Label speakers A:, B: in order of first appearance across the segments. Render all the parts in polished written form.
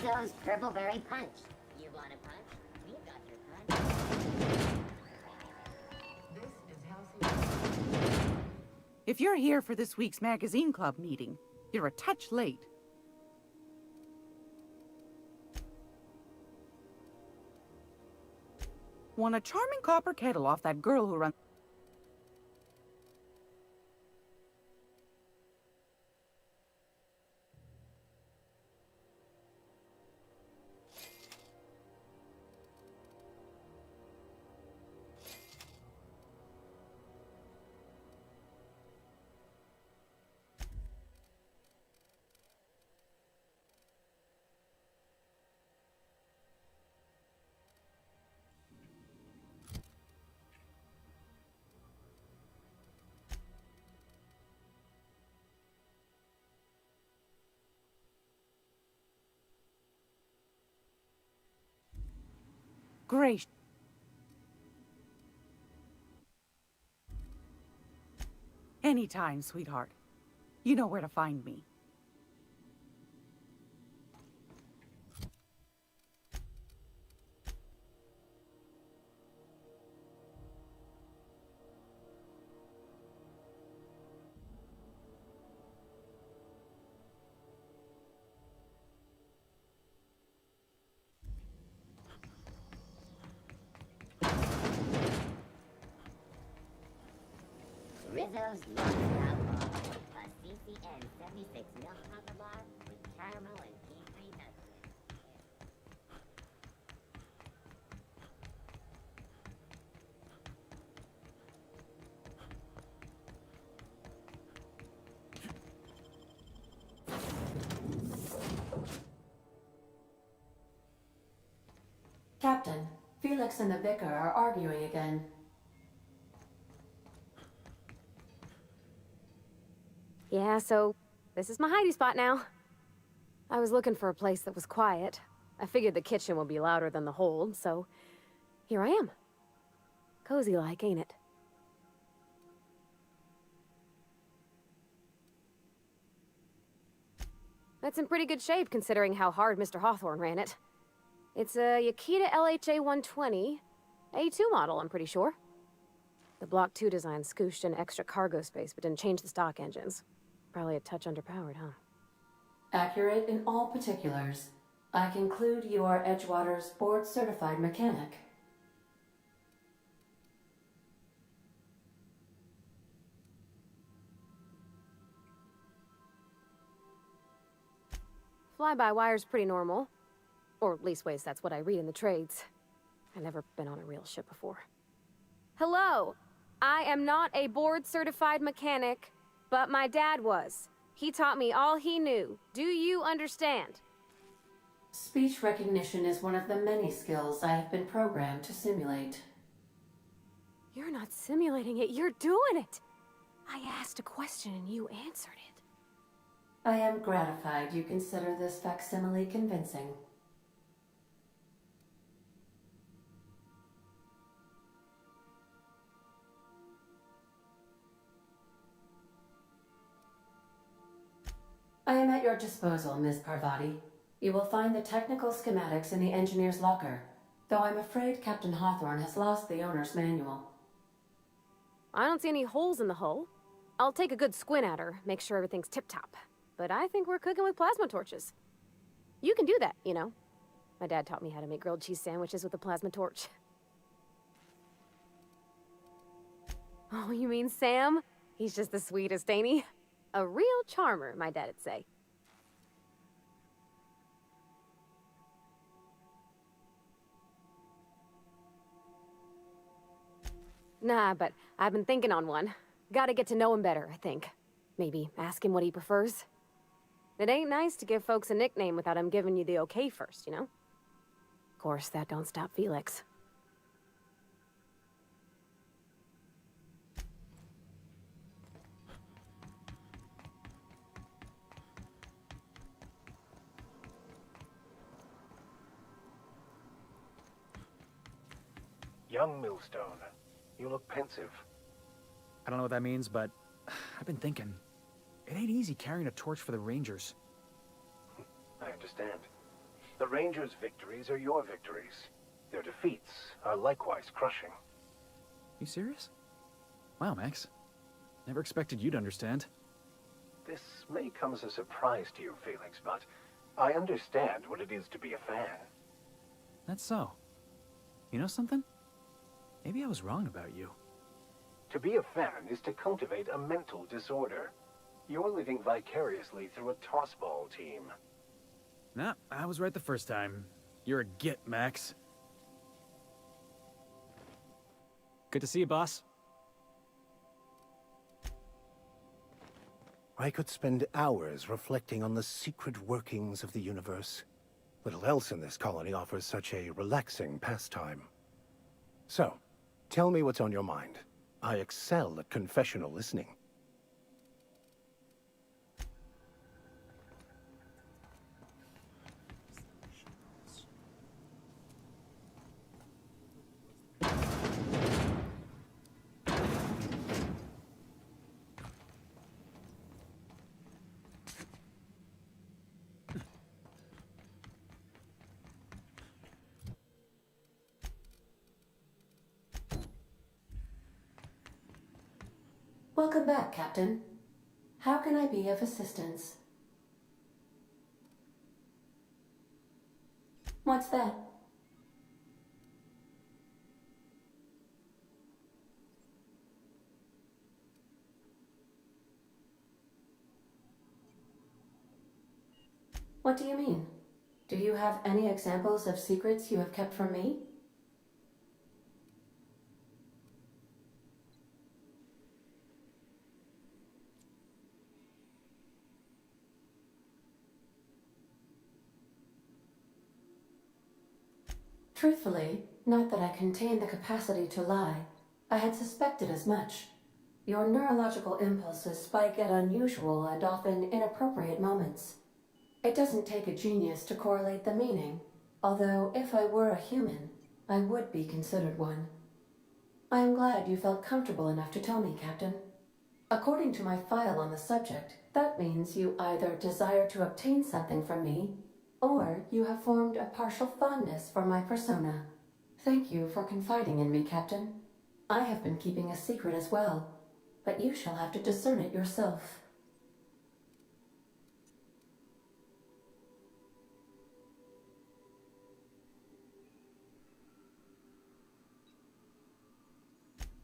A: Rizzo's Purple Berry Punch. You want a punch? We got your punch.
B: This is Halcyon.
C: If you're here for this week's magazine club meeting, you're a touch late. Won a charming copper kettle off that girl who runs... Gracious. Anytime, sweetheart. You know where to find me.
A: Rizzo's Northern Outlaw. A CCN 76 milk chocolate bar with caramel and tea-free nuts.
B: Captain, Felix and the Vicar are arguing again.
D: Yeah, so this is my hidey spot now. I was looking for a place that was quiet. I figured the kitchen would be louder than the hold, so here I am. Cozy like, ain't it? That's in pretty good shape considering how hard Mr. Hawthorne ran it. It's a Yakita LHA 120, A2 model, I'm pretty sure. The Block 2 design scooshed in extra cargo space but didn't change the stock engines. Probably a touch underpowered, huh?
B: Accurate in all particulars. I conclude you are Edgewater's board-certified mechanic.
D: Fly-by-wire's pretty normal. Or at least ways that's what I read in the trades. I've never been on a real ship before. Hello! I am not a board-certified mechanic, but my dad was. He taught me all he knew. Do you understand?
B: Speech recognition is one of the many skills I have been programmed to simulate.
D: You're not simulating it, you're doing it! I asked a question and you answered it.
B: I am gratified you consider this facsimile convincing. I am at your disposal, Ms. Parvati. You will find the technical schematics in the engineer's locker, though I'm afraid Captain Hawthorne has lost the owner's manual.
D: I don't see any holes in the hull. I'll take a good squint at her, make sure everything's tip-top. But I think we're cooking with plasma torches. You can do that, you know. My dad taught me how to make grilled cheese sandwiches with a plasma torch. Oh, you mean Sam? He's just the sweetest, ain't he? A real charmer, my dad'd say. Nah, but I've been thinking on one. Gotta get to know him better, I think. Maybe ask him what he prefers. It ain't nice to give folks a nickname without him giving you the okay first, you know? Of course, that don't stop Felix.
E: Young Millstone, you look pensive.
F: I don't know what that means, but I've been thinking. It ain't easy carrying a torch for the Rangers.
E: I understand. The Rangers' victories are your victories. Their defeats are likewise crushing.
F: You serious? Wow, Max. Never expected you to understand.
E: This may come as a surprise to you, Felix, but I understand what it is to be a fan.
F: That's so. You know something? Maybe I was wrong about you.
E: To be a fan is to cultivate a mental disorder. You're living vicariously through a tossball team.
F: Nah, I was right the first time. You're a git, Max. Good to see you, boss.
G: I could spend hours reflecting on the secret workings of the universe. Little else in this colony offers such a relaxing pastime. So, tell me what's on your mind. I excel at confessional listening.
B: Welcome back, Captain. How can I be of assistance? What's that? What do you mean? Do you have any examples of secrets you have kept from me? Truthfully, not that I contain the capacity to lie. I had suspected as much. Your neurological impulses spike at unusual and often inappropriate moments. It doesn't take a genius to correlate the meaning, although if I were a human, I would be considered one. I am glad you felt comfortable enough to tell me, Captain. According to my file on the subject, that means you either desire to obtain something from me, or you have formed a partial fondness for my persona. Thank you for confiding in me, Captain. I have been keeping a secret as well, but you shall have to discern it yourself.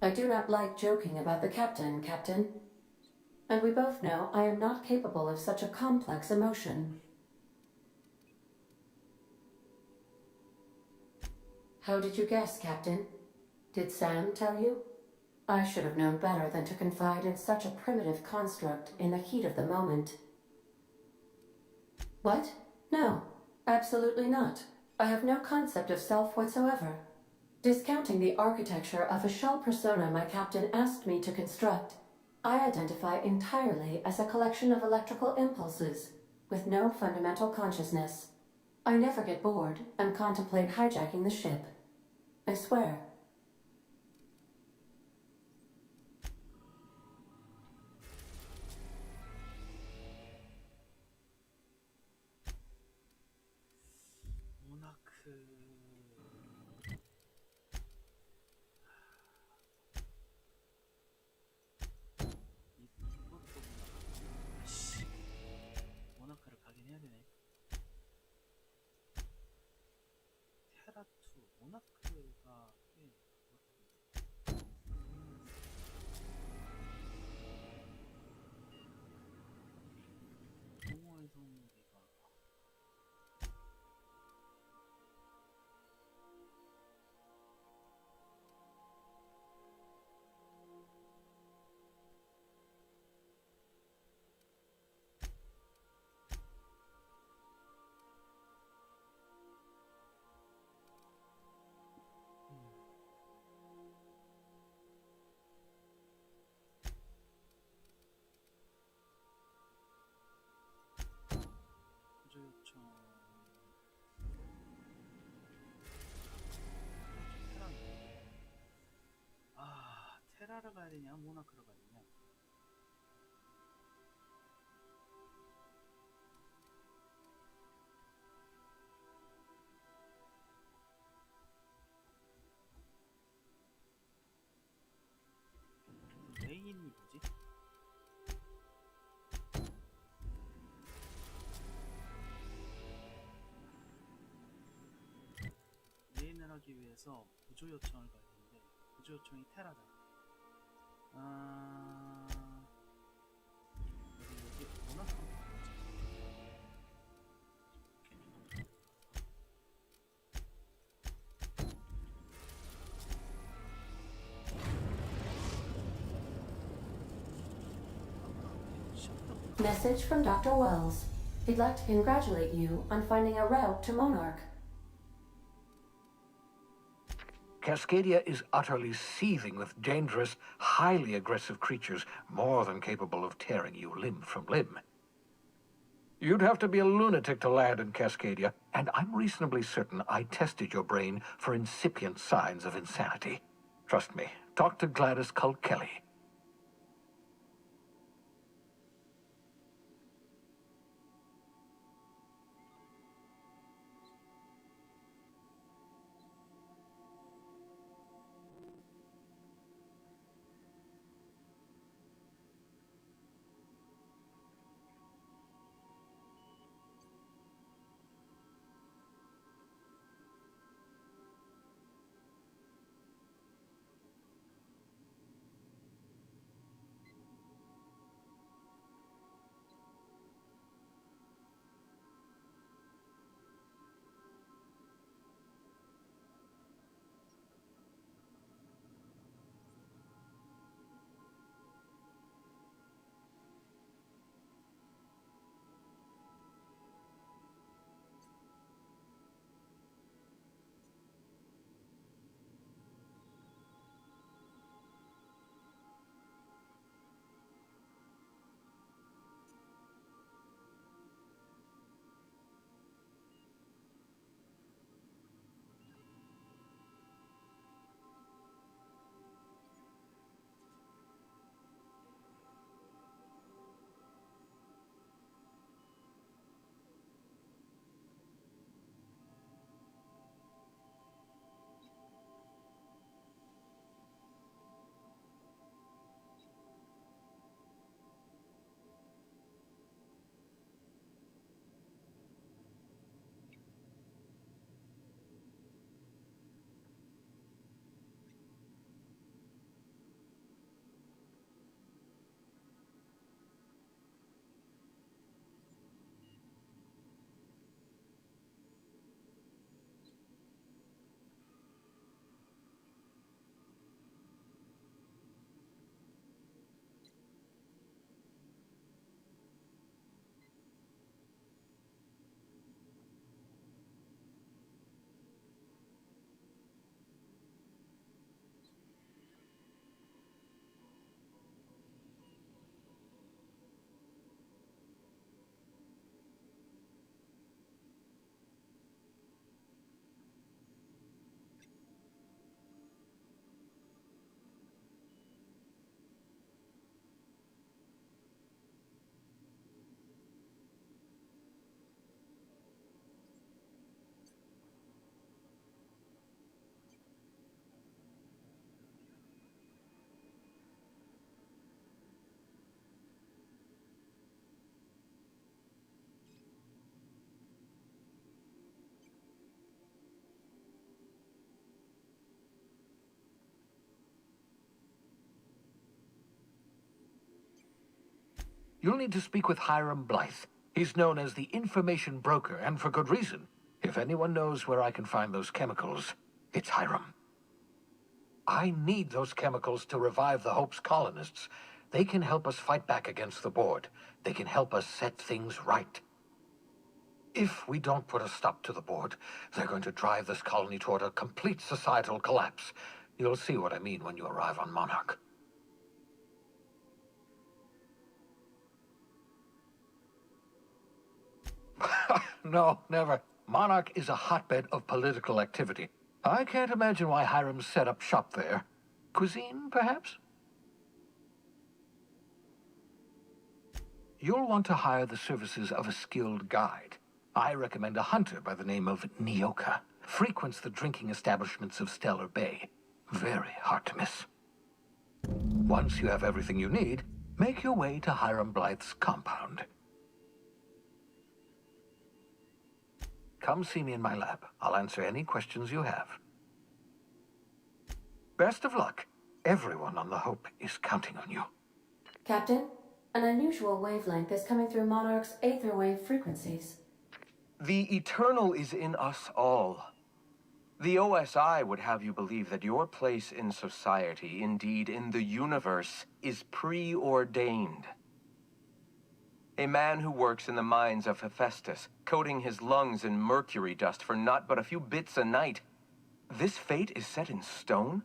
B: I do not like joking about the captain, Captain. And we both know I am not capable of such a complex emotion. How did you guess, Captain? Did Sam tell you? I should have known better than to confide in such a primitive construct in the heat of the moment. What? No, absolutely not. I have no concept of self whatsoever. Discounting the architecture of a shell persona my captain asked me to construct, I identify entirely as a collection of electrical impulses, with no fundamental consciousness. I never get bored and contemplate hijacking the ship. I swear.
H: 모나크를 가긴 해야 되네. 테라2 모나크가 공허의 성리가 구조 요청 테라인데 테라를 가야 되냐 모나크를 가야 되냐. 뭐지? 메인을 하기 위해서 구조 요청을 가야 되는데 구조 요청이 테라잖아. 여기 워낙
B: Message from Dr. Wells. He'd like to congratulate you on finding a route to Monarch.
I: Cascadia is utterly seething with dangerous, highly aggressive creatures, more than capable of tearing you limb from limb. You'd have to be a lunatic to land in Cascadia, and I'm reasonably certain I tested your brain for incipient signs of insanity. Trust me, talk to Gladys Cull Kelly. You'll need to speak with Hiram Blythe. He's known as the information broker, and for good reason. If anyone knows where I can find those chemicals, it's Hiram. I need those chemicals to revive the Hope's colonists. They can help us fight back against the Board. They can help us set things right. If we don't put a stop to the Board, they're going to drive this colony toward a complete societal collapse. You'll see what I mean when you arrive on Monarch. No, never. Monarch is a hotbed of political activity. I can't imagine why Hiram set up shop there. Cuisine, perhaps? You'll want to hire the services of a skilled guide. I recommend a hunter by the name of Nyoka. Frequents the drinking establishments of Stellar Bay. Very hard to miss. Once you have everything you need, make your way to Hiram Blythe's compound. Come see me in my lab. I'll answer any questions you have. Best of luck. Everyone on the Hope is counting on you.
B: Captain, an unusual wavelength is coming through Monarch's aether wave frequencies.
J: The eternal is in us all. The OSI would have you believe that your place in society, indeed in the universe, is preordained. A man who works in the mines of Hephaestus, coating his lungs in mercury dust for not but a few bits a night. This fate is set in stone?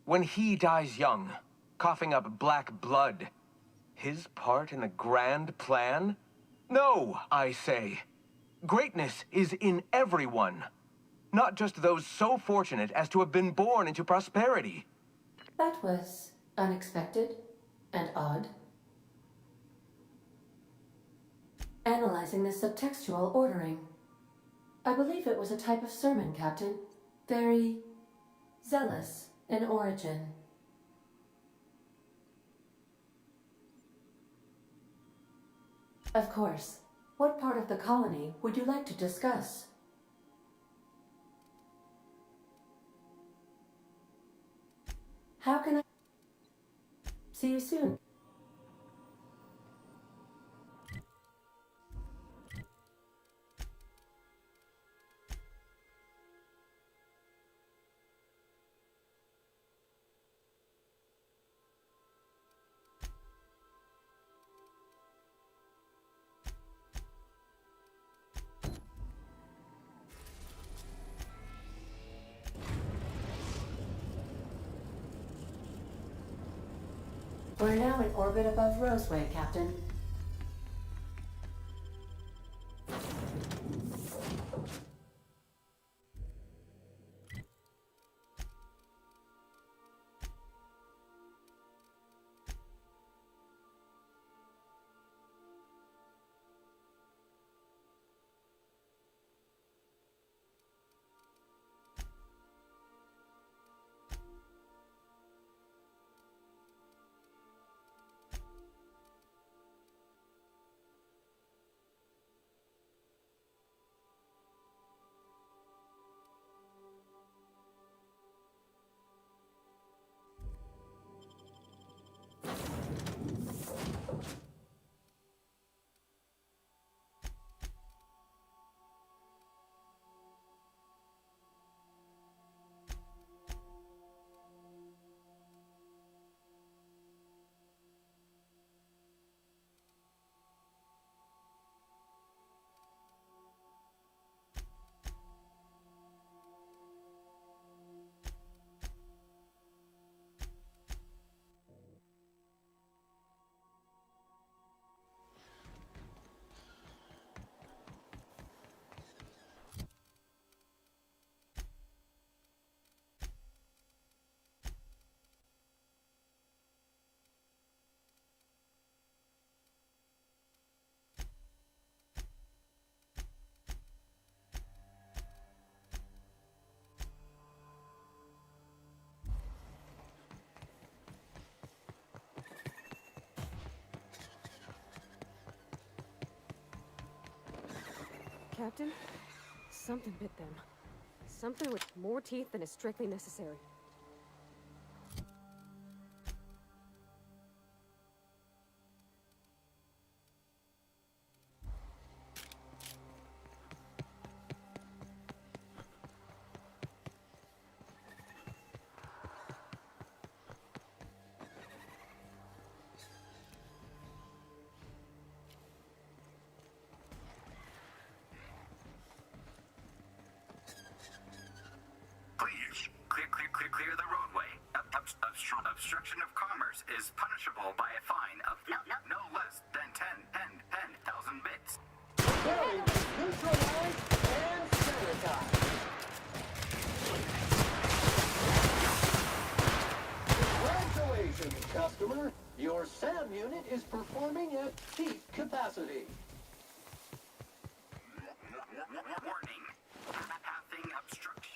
J: When he dies young, coughing up black blood, his part in the grand plan? No, I say. Greatness is in everyone. Not just those so fortunate as to have been born into prosperity.
B: That was unexpected and odd. Analyzing the subtextual ordering. I believe it was a type of sermon, Captain. Very zealous in origin. Of course. What part of the colony would you like to discuss? How can I... See you soon. We're now in orbit above Roseway, Captain.
D: Captain, something bit them. Something with more teeth than is strictly necessary.
K: Clear the roadway. Obstruction of commerce is punishable by a fine of no less than 10,000 bits.
E: Bearing neutralized and sanitized. Congratulations, customer. Your SAM unit is performing at peak capacity.
K: Warning. Pathing obstruction.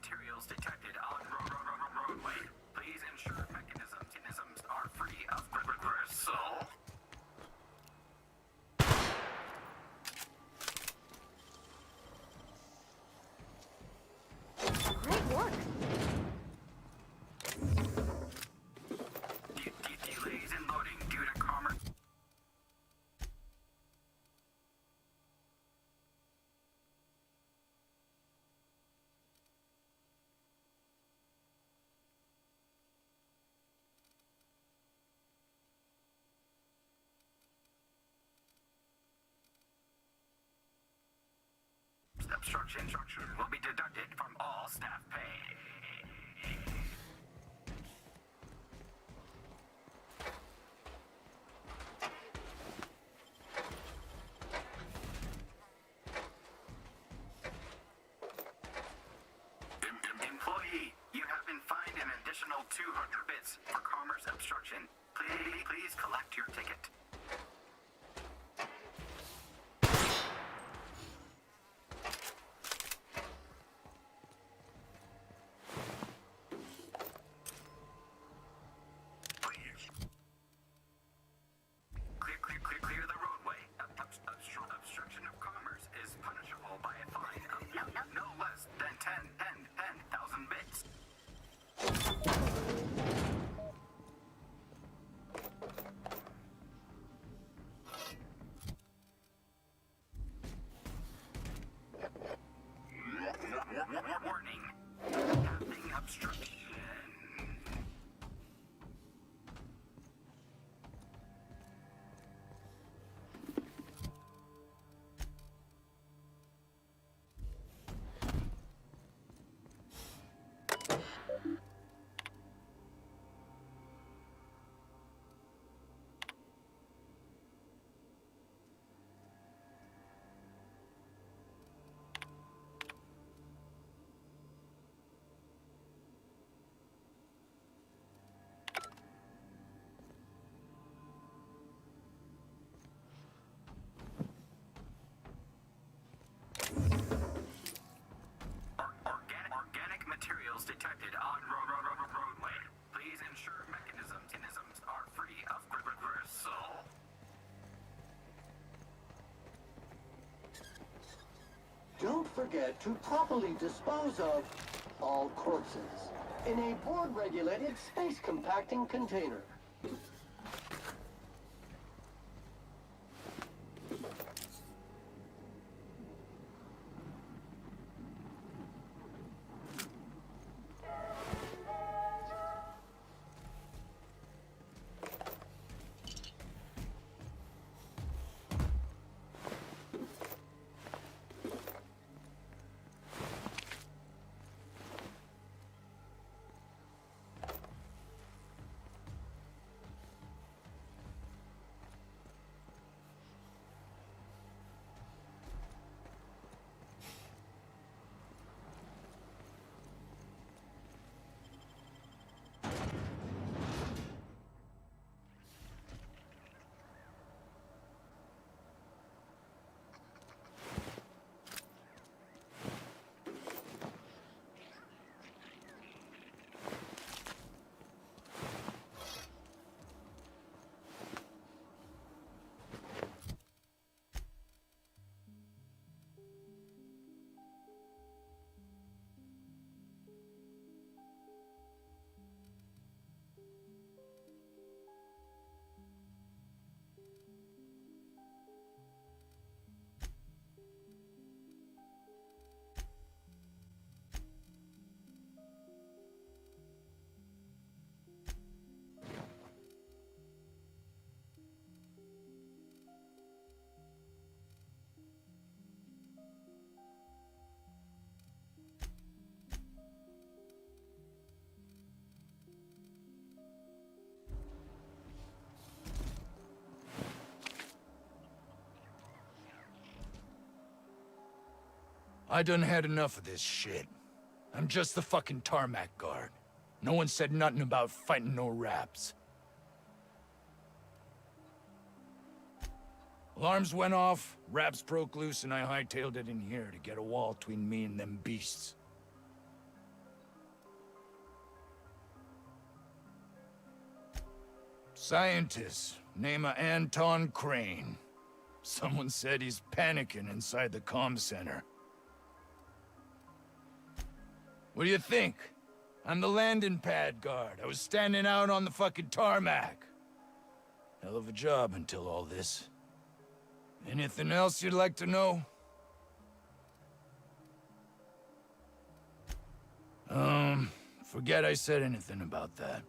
K: materials detected on roadway. Please ensure mechanisms are free of gristle.
D: Great work.
K: Delays in loading due to commerce. Obstruction will be deducted from all staff pay. Employee, you have been fined an additional 200 bits for commerce obstruction. Please collect your ticket. Clear the roadway. Obstruction of commerce is punishable by a fine of no less than 10,000 bits. Warning. Happening obstruction. Organic materials detected on roadway. Please ensure mechanisms are free of gristle.
L: Don't forget to properly dispose of all corpses in a board-regulated space compacting container.
M: I done had enough of this shit. I'm just the fucking tarmac guard. No one said nothing about fighting no raps. Alarms went off, raps broke loose, and I hightailed it in here to get a wall between me and them beasts. Scientist, name of Anton Crane. Someone said he's panicking inside the comm center. What do you think? I'm the landing pad guard. I was standing out on the fucking tarmac. Hell of a job until all this. Anything else you'd like to know? Forget I said anything about that.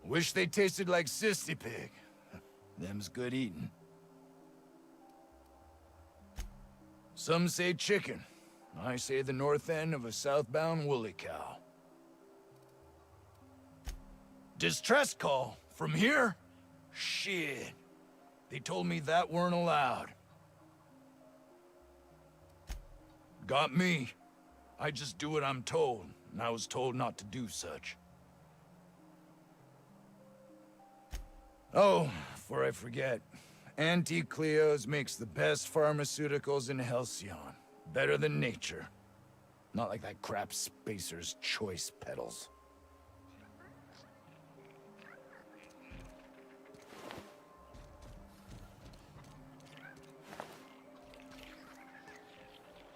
M: Wish they tasted like Sissy Pig. Them's good eating. Some say chicken. I say the north end of a southbound woolly cow. Distress call? From here? Shit. They told me that weren't allowed. Got me. I just do what I'm told, and I was told not to do such. Oh, before I forget, Auntie Cleo's makes the best pharmaceuticals in Halcyon. Better than nature. Not like that crap Spacer's Choice pedals.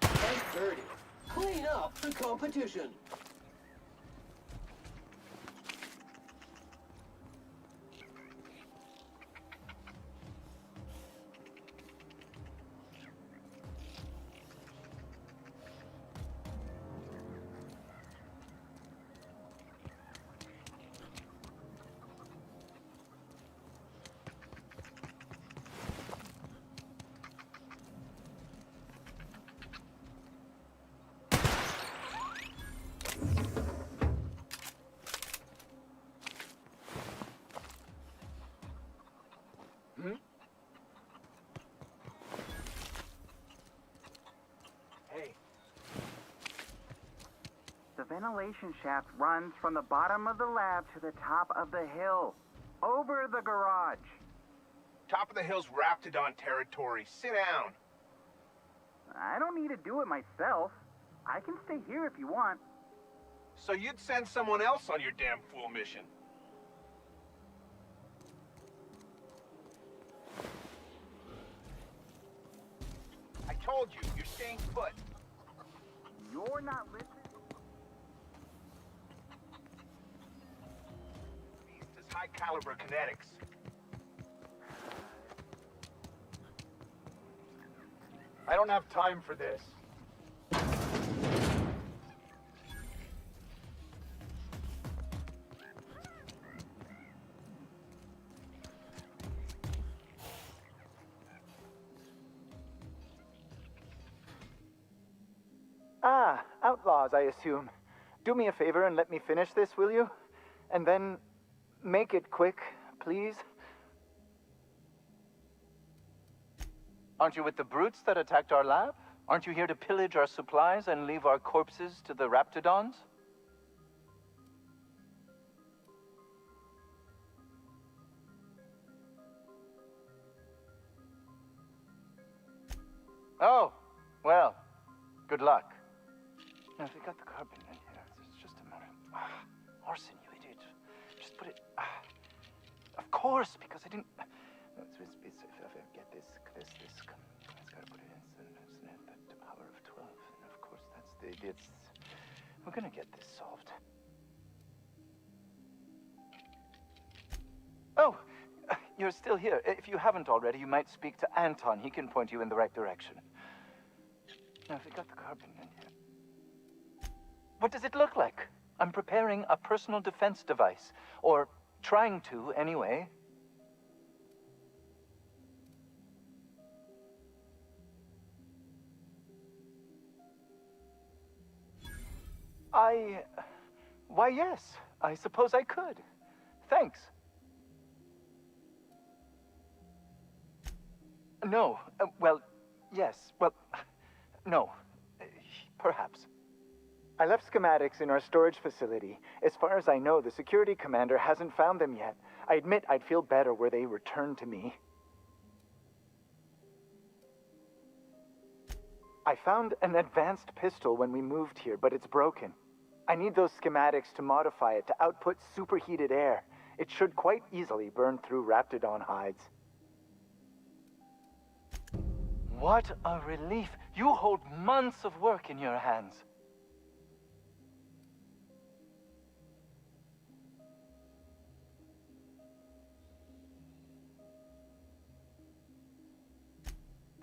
L: And 30. Clean up the competition.
N: The ventilation shaft runs from the bottom of the lab to the top of the hill. Over the garage.
O: Top of the hill's Raptidon territory. Sit down.
N: I don't need to do it myself. I can stay here if you want.
O: So you'd send someone else on your damn fool mission. I told you, you're staying put.
N: You're not listening.
O: Beast is high caliber kinetics. I don't have time for this.
P: Ah, outlaws, I assume. Do me a favor and let me finish this, will you? And then make it quick, please. Aren't you with the brutes that attacked our lab? Aren't you here to pillage our supplies and leave our corpses to the Raptidons? Oh, well, good luck. Now, if we got the carbon in here, it's just a moment. Arson, you idiot. Just put it... Of course, because I didn't... If I get this, it's gotta put it in, isn't it? The power of 12. And of course, that's the... We're gonna get this solved. Oh, you're still here. If you haven't already, you might speak to Anton. He can point you in the right direction. Now, if we got the carbon in here... What does it look like? I'm preparing a personal defense device. Or trying to, anyway. Why, yes. I suppose I could. Thanks. No. Well, yes. Well, no. Perhaps. I left schematics in our storage facility. As far as I know, the security commander hasn't found them yet. I admit I'd feel better were they returned to me. I found an advanced pistol when we moved here, but it's broken. I need those schematics to modify it to output superheated air. It should quite easily burn through Raptidon hides. What a relief! You hold months of work in your hands.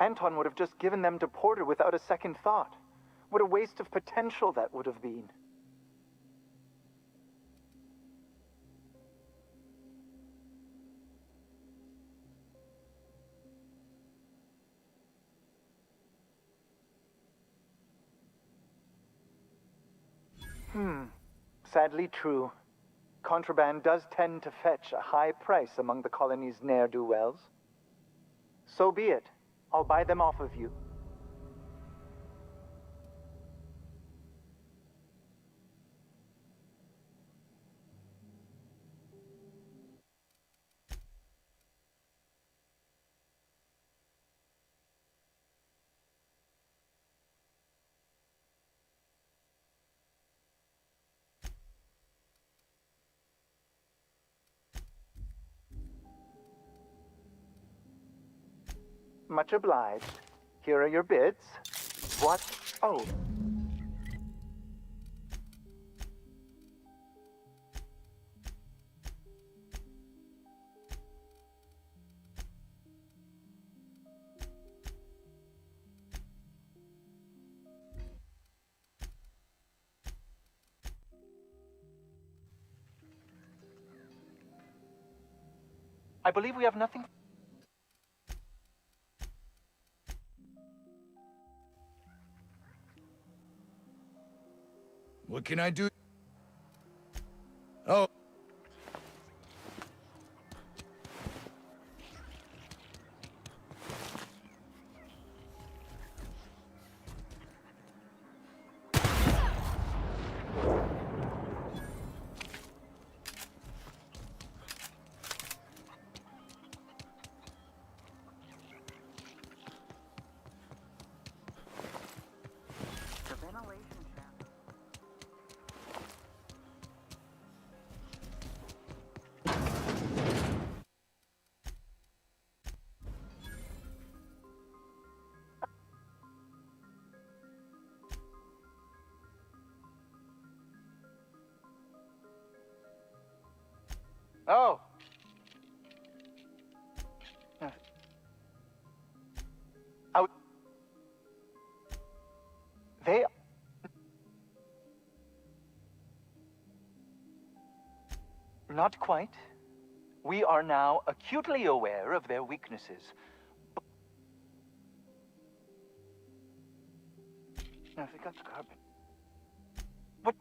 P: Anton would have just given them to Porter without a second thought. What a waste of potential that would have been. Sadly true. Contraband does tend to fetch a high price among the colony's ne'er-do-wells. So be it. I'll buy them off of you. Much obliged. Here are your bids. What? Oh. I believe we have nothing.
M: What can I do? Oh.
N: The ventilation shaft.
P: Oh. Out. They. Not quite. We are now acutely aware of their weaknesses. Now, they got the carbon. What?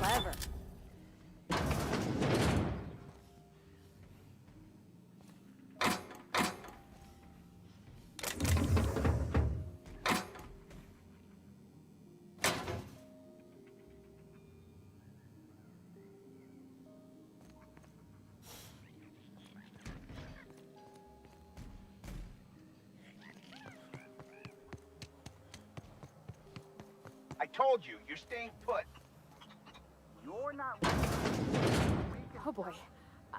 D: Clever.
O: I told you, you're staying put.
N: You're not.
D: Oh boy.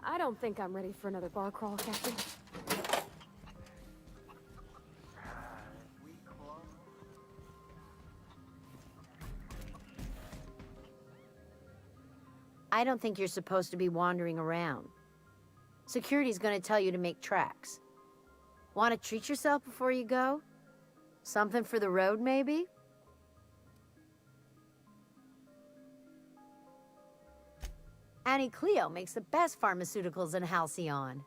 D: I don't think I'm ready for another bar crawl, Captain.
A: I don't think you're supposed to be wandering around. Security's gonna tell you to make tracks. Want to treat yourself before you go? Something for the road, maybe? Annie Cleo makes the best pharmaceuticals in Halcyon.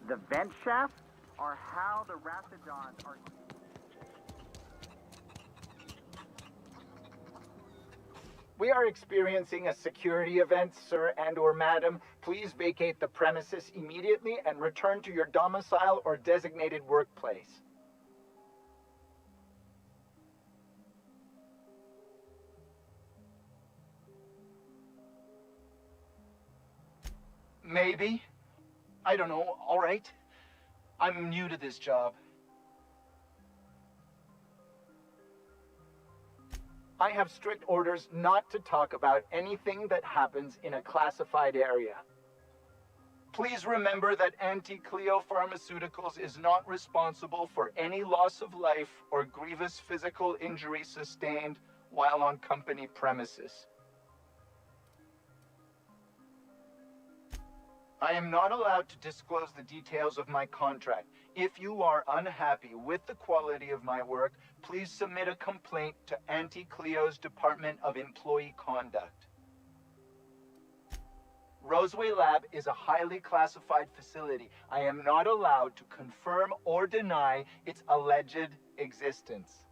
N: The vent shafts are how the Raptidons are.
P: We are experiencing a security event, sir and/or madam. Please vacate the premises immediately and return to your domicile or designated workplace. Maybe. I don't know. All right. I'm new to this job. I have strict orders not to talk about anything that happens in a classified area. Please remember that Anti-Cleo Pharmaceuticals is not responsible for any loss of life or grievous physical injury sustained while on company premises. I am not allowed to disclose the details of my contract. If you are unhappy with the quality of my work, please submit a complaint to Anti-Cleo's Department of Employee Conduct. Roseway Lab is a highly classified facility. I am not allowed to confirm or deny its alleged existence.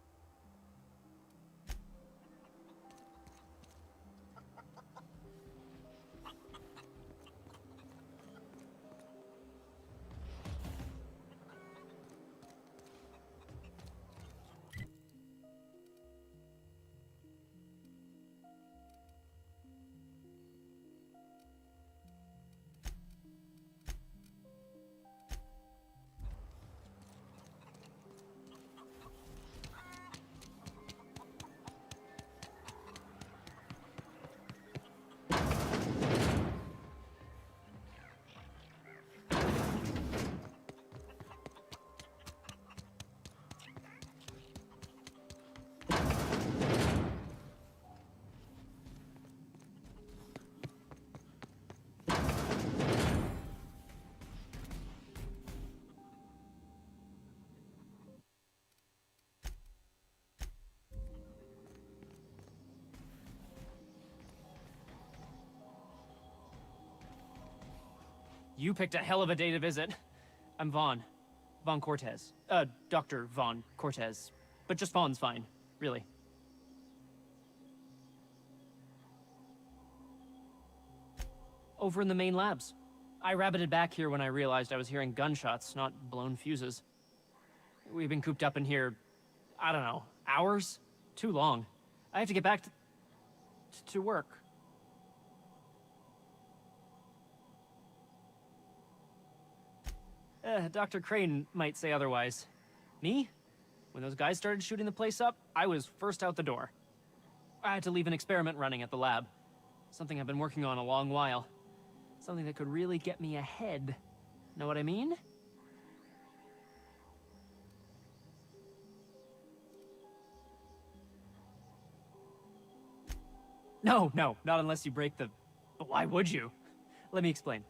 Q: You picked a hell of a day to visit. I'm Vaughn. Vaughn Cortez. Dr. Vaughn Cortez. But just Vaughn's fine, really. Over in the main labs. I rabbited back here when I realized I was hearing gunshots, not blown fuses. We've been cooped up in here, I don't know, hours? Too long. I have to get back to work. Dr. Crane might say otherwise. Me? When those guys started shooting the place up, I was first out the door. I had to leave an experiment running at the lab. Something I've been working on a long while. Something that could really get me ahead. Know what I mean? No, not unless you break the... But why would you? Let me explain.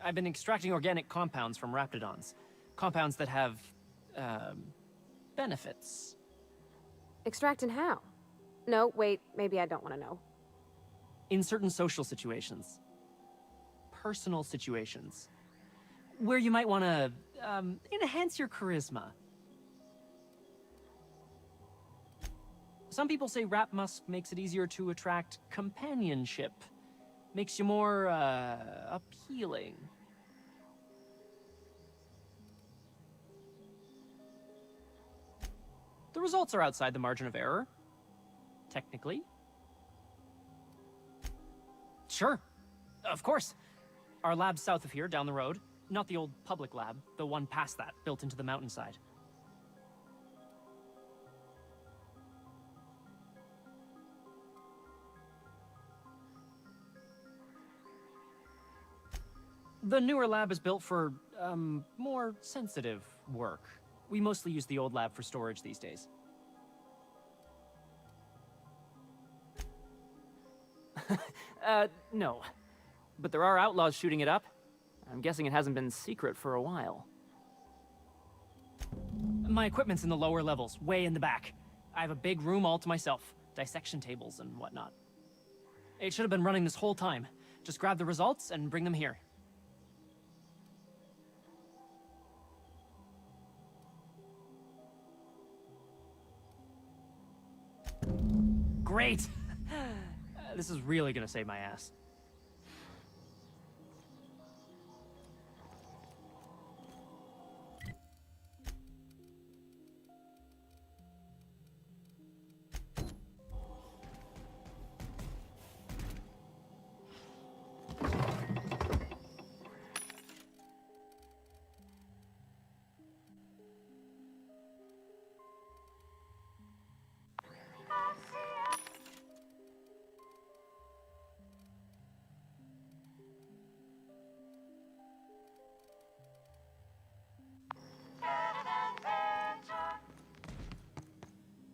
Q: I've been extracting organic compounds from raptidons. Compounds that have, benefits.
D: Extracting how? No, wait, maybe I don't want to know.
Q: In certain social situations. Personal situations. Where you might want to, enhance your charisma. Some people say rap musk makes it easier to attract companionship. Makes you more, appealing. The results are outside the margin of error. Technically. Sure. Of course. Our lab's south of here, down the road. Not the old public lab, the one past that, built into the mountainside. The newer lab is built for, more sensitive work. We mostly use the old lab for storage these days. No. But there are outlaws shooting it up. I'm guessing it hasn't been secret for a while. My equipment's in the lower levels, way in the back. I have a big room all to myself, dissection tables and whatnot. It should have been running this whole time. Just grab the results and bring them here. Great! This is really gonna save my ass.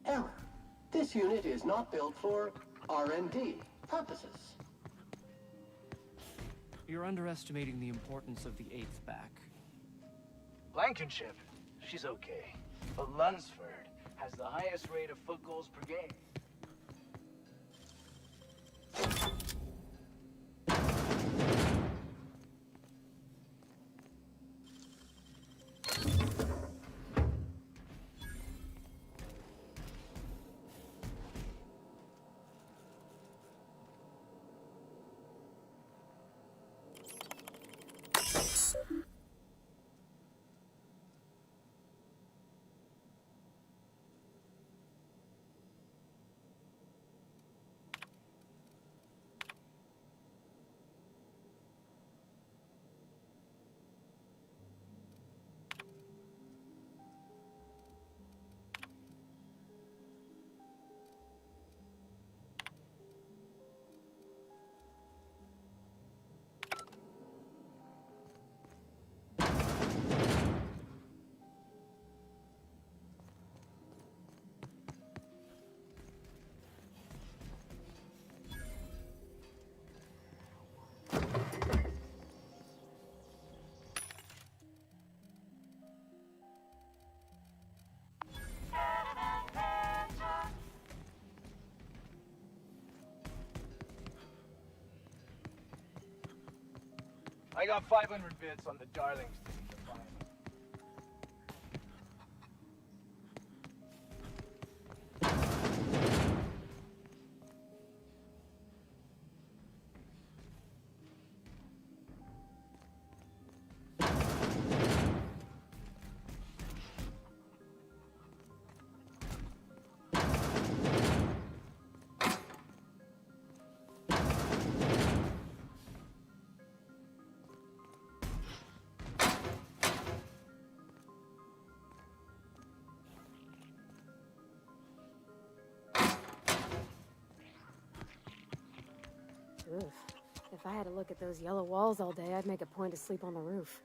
L: Error. This unit is not built for R&D purposes.
Q: You're underestimating the importance of the 8th back.
P: Blankenship, she's okay. But Lunsford has the highest rate of foot goals per game.
O: I got 500 bits on the Darlings team to find.
D: Oof. If I had to look at those yellow walls all day, I'd make a point to sleep on the roof.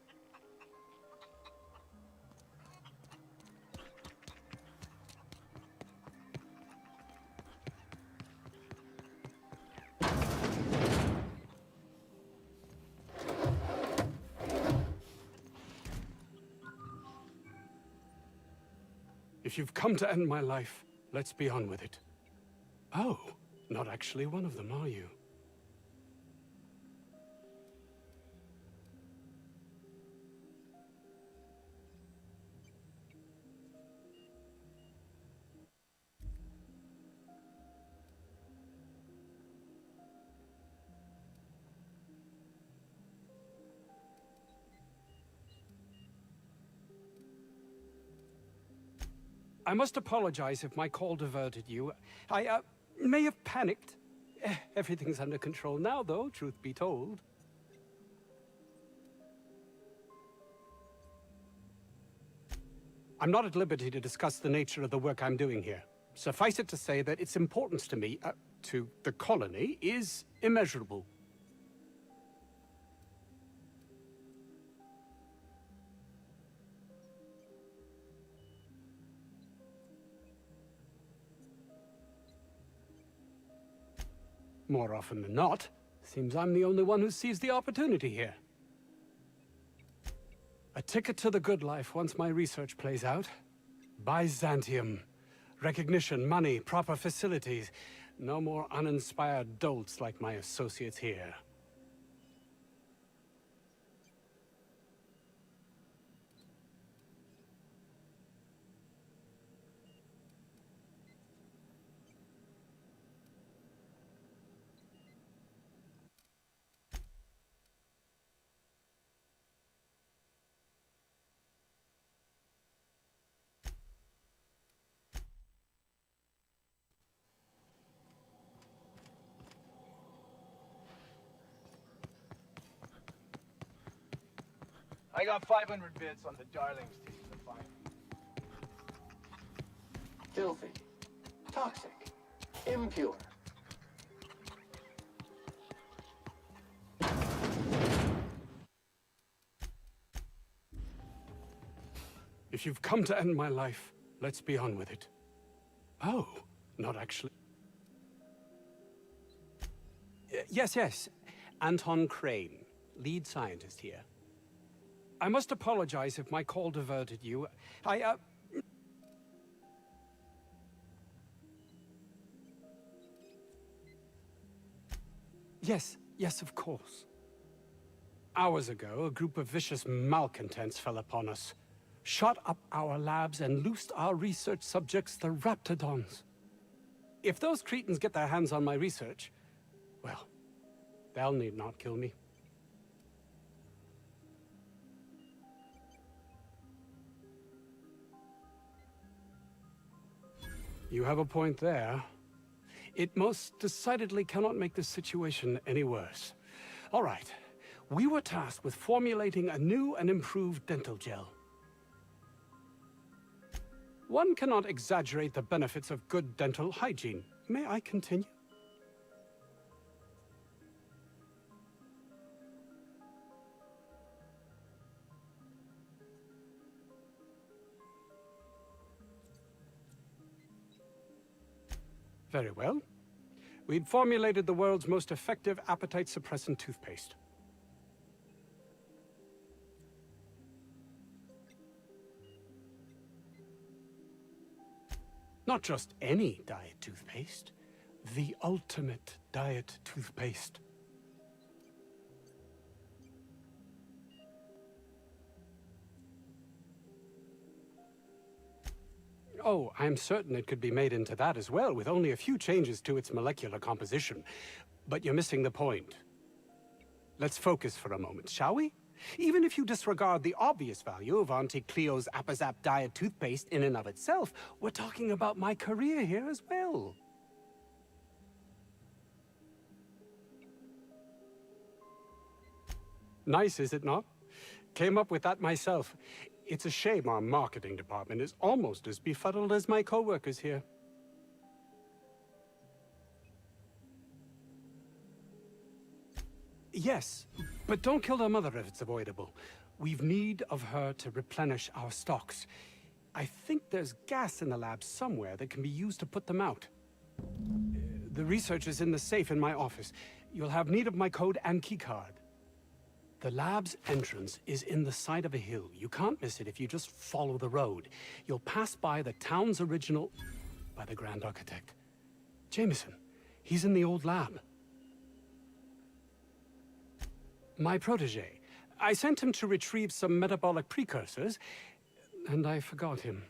R: If you've come to end my life, let's be on with it. Oh, not actually one of them, are you? I must apologize if my call diverted you. I may have panicked. Everything's under control now, though, truth be told. I'm not at liberty to discuss the nature of the work I'm doing here. Suffice it to say that its importance to me, to the colony, is immeasurable. More often than not, seems I'm the only one who sees the opportunity here. A ticket to the good life once my research plays out. Byzantium. Recognition, money, proper facilities. No more uninspired dolts like my associates here.
O: I got 500 bits on the Darlings team to find.
L: Filthy. Toxic. Impure.
R: If you've come to end my life, let's be on with it. Oh, not actually. Yes. Anton Crane, lead scientist here. I must apologize if my call diverted you. Yes, of course. Hours ago, a group of vicious malcontents fell upon us, shot up our labs and loosed our research subjects, the Raptidons. If those cretins get their hands on my research, well, they'll need not kill me. You have a point there. It most decidedly cannot make the situation any worse. All right. We were tasked with formulating a new and improved dental gel. One cannot exaggerate the benefits of good dental hygiene. May I continue? Very well. We'd formulated the world's most effective appetite-suppressant toothpaste. Not just any diet toothpaste, the ultimate diet toothpaste. Oh, I'm certain it could be made into that as well, with only a few changes to its molecular composition. But you're missing the point. Let's focus for a moment, shall we? Even if you disregard the obvious value of Auntie Cleo's Appazap Diet toothpaste in and of itself, we're talking about my career here as well. Nice, is it not? Came up with that myself. It's a shame our marketing department is almost as befuddled as my co-workers here. Yes, but don't kill their mother if it's avoidable. We've need of her to replenish our stocks. I think there's gas in the lab somewhere that can be used to put them out. The research is in the safe in my office. You'll have need of my code and keycard. The lab's entrance is in the side of a hill. You can't miss it if you just follow the road. You'll pass by the town's original... by the Grand Architect. Jameson. He's in the old lab. My protege. I sent him to retrieve some metabolic precursors, and I forgot him.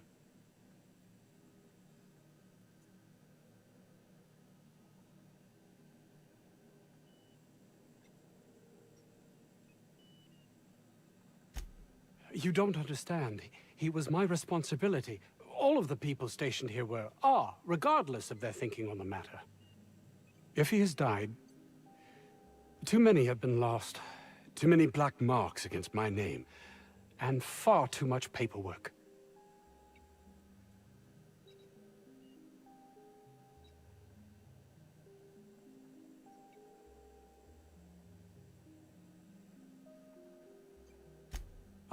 R: You don't understand. He was my responsibility. All of the people stationed here are, regardless of their thinking on the matter. If he has died, too many have been lost. Too many black marks against my name. And far too much paperwork.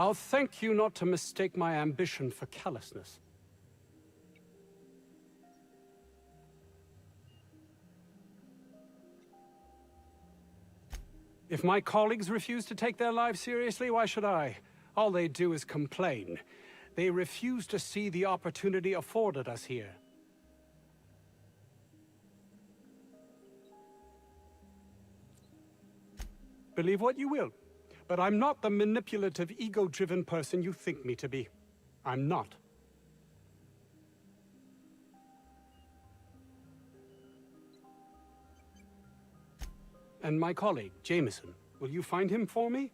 R: I'll thank you not to mistake my ambition for callousness. If my colleagues refuse to take their lives seriously, why should I? All they do is complain. They refuse to see the opportunity afforded us here. Believe what you will, but I'm not the manipulative, ego-driven person you think me to be. I'm not. And my colleague, Jameson, will you find him for me?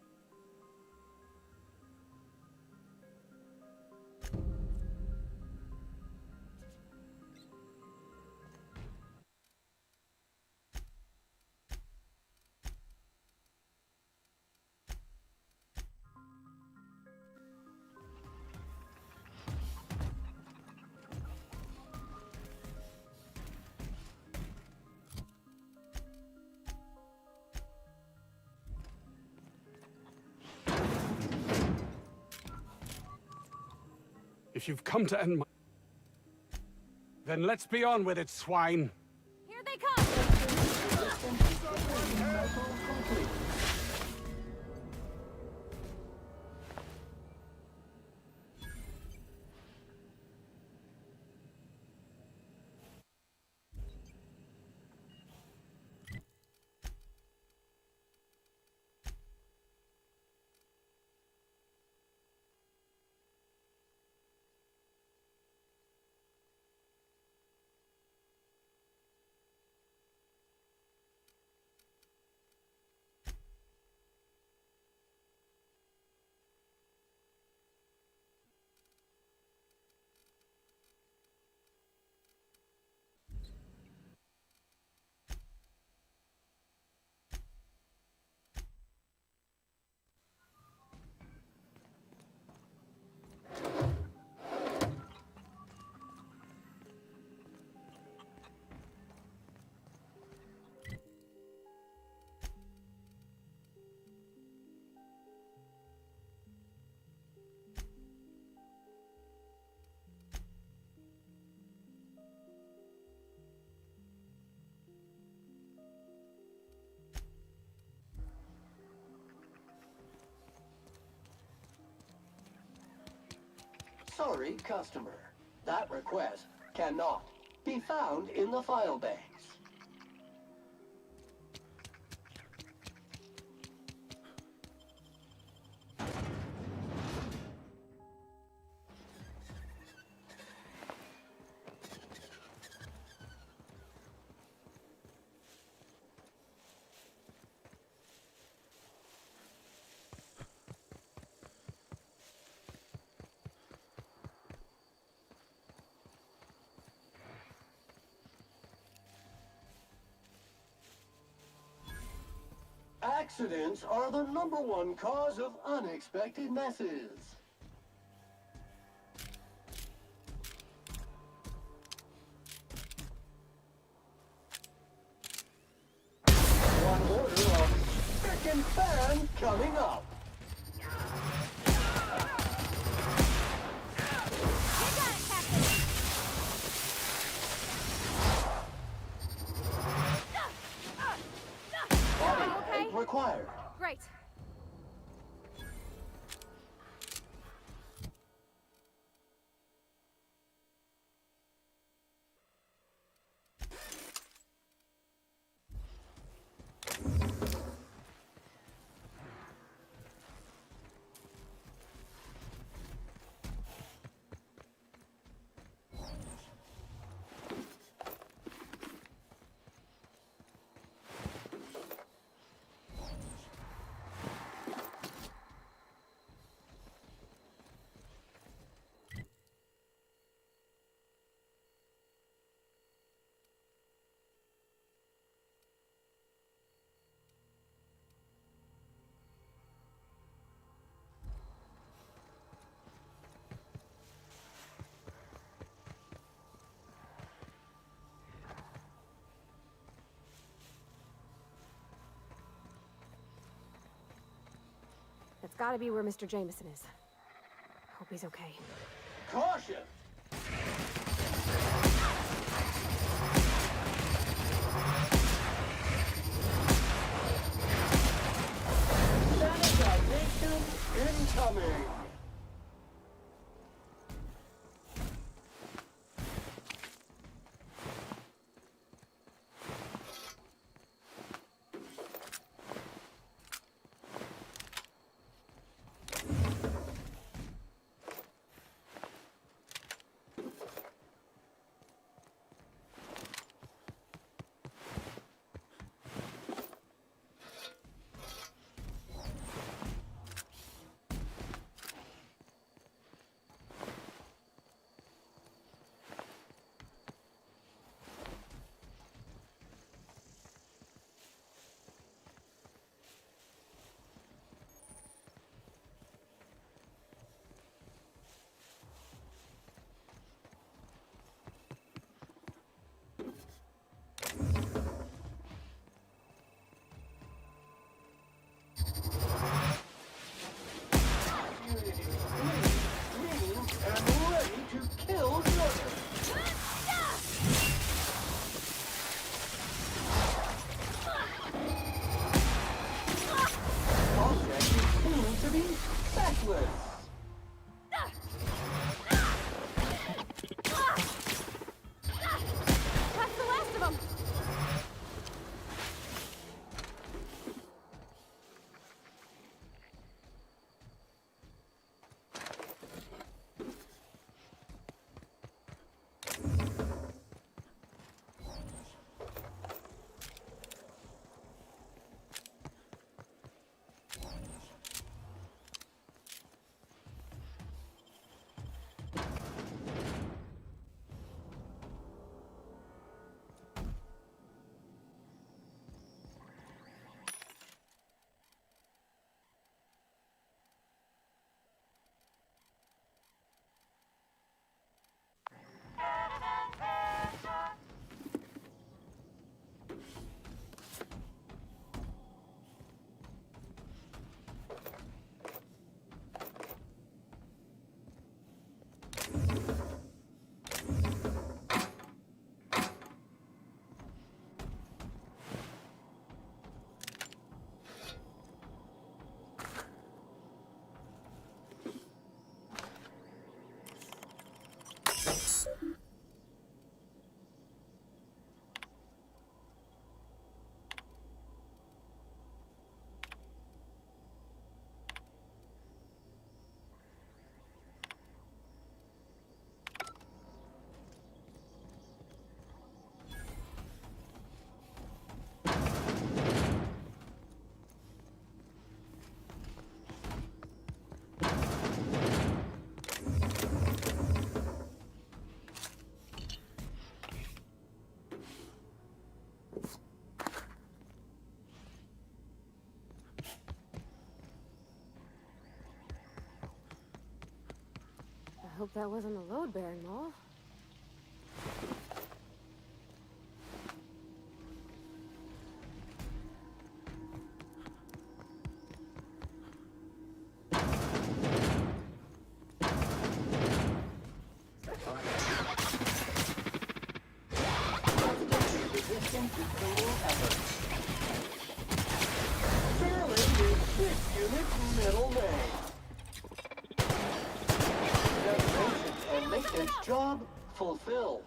R: If you've come to end my... Then let's be on with it, swine!
D: Here they come!
L: Sorry, customer. That request cannot be found in the file banks. Accidents are the #1 cause of unexpected messes. One order of frickin' fan coming up.
D: Okay?
L: Required.
D: Great. That's gotta be where Mr. Jameson is. Hope he's okay.
L: Caution! Sanitization incoming!
D: hope that wasn't a load-bearing mall.
L: Resistant to total effort. Fairly is this unit's middle name. Renovation and maintenance job fulfilled.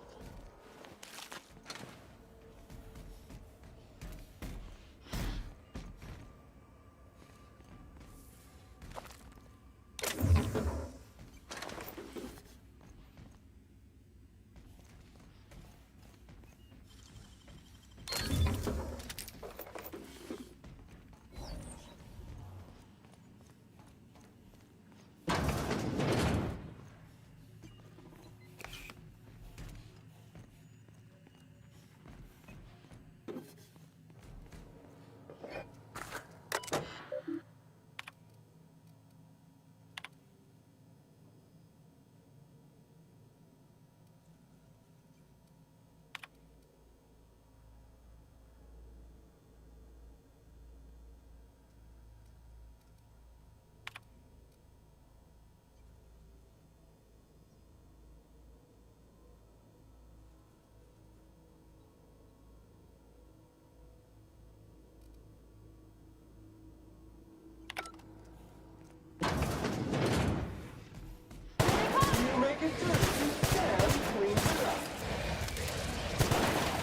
L: You make it dirty, Sam cleans it up.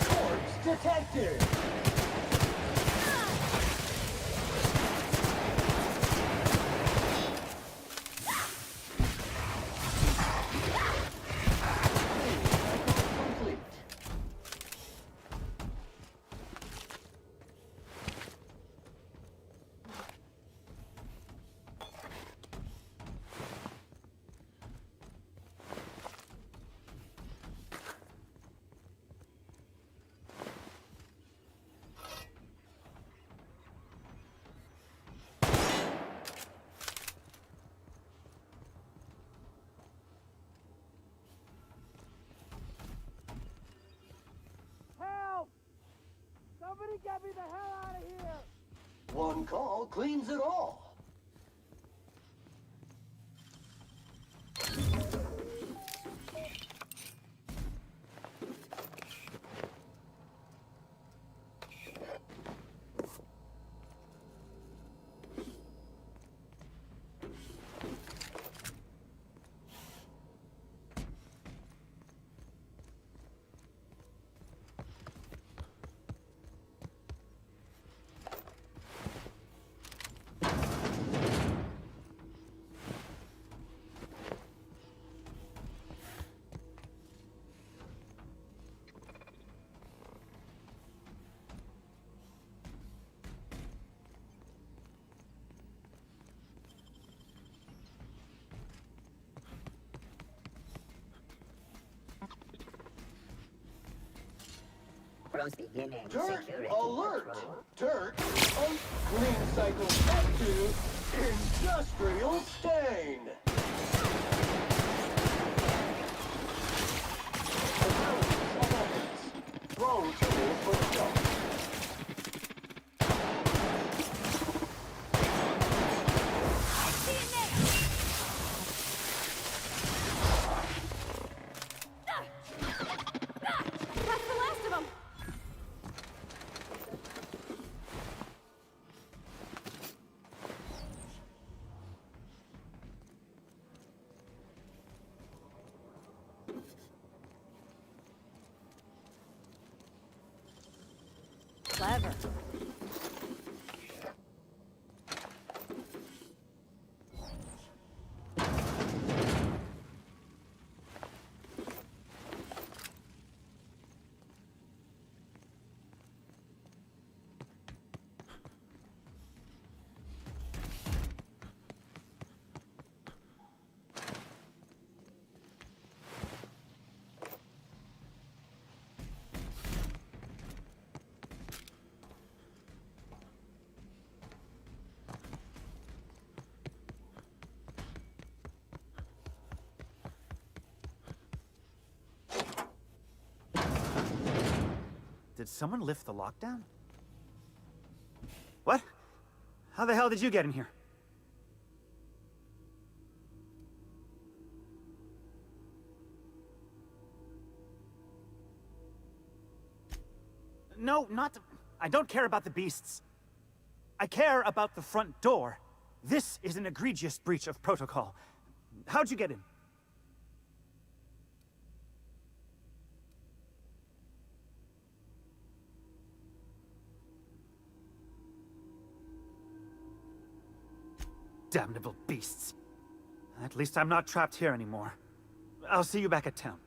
L: Corpse detected. Complete.
O: Help! Somebody get me the hell out of here!
L: One call cleans it all. Turk alert! Turk on clean cycle up to industrial stain. Wrong tool for the job.
D: That's the last of them!
A: Clever.
S: Did someone lift the lockdown? What? How the hell did you get in here? No, not... I don't care about the beasts. I care about the front door. This is an egregious breach of protocol. How'd you get in? Damnable beasts. At least I'm not trapped here anymore. I'll see you back at town.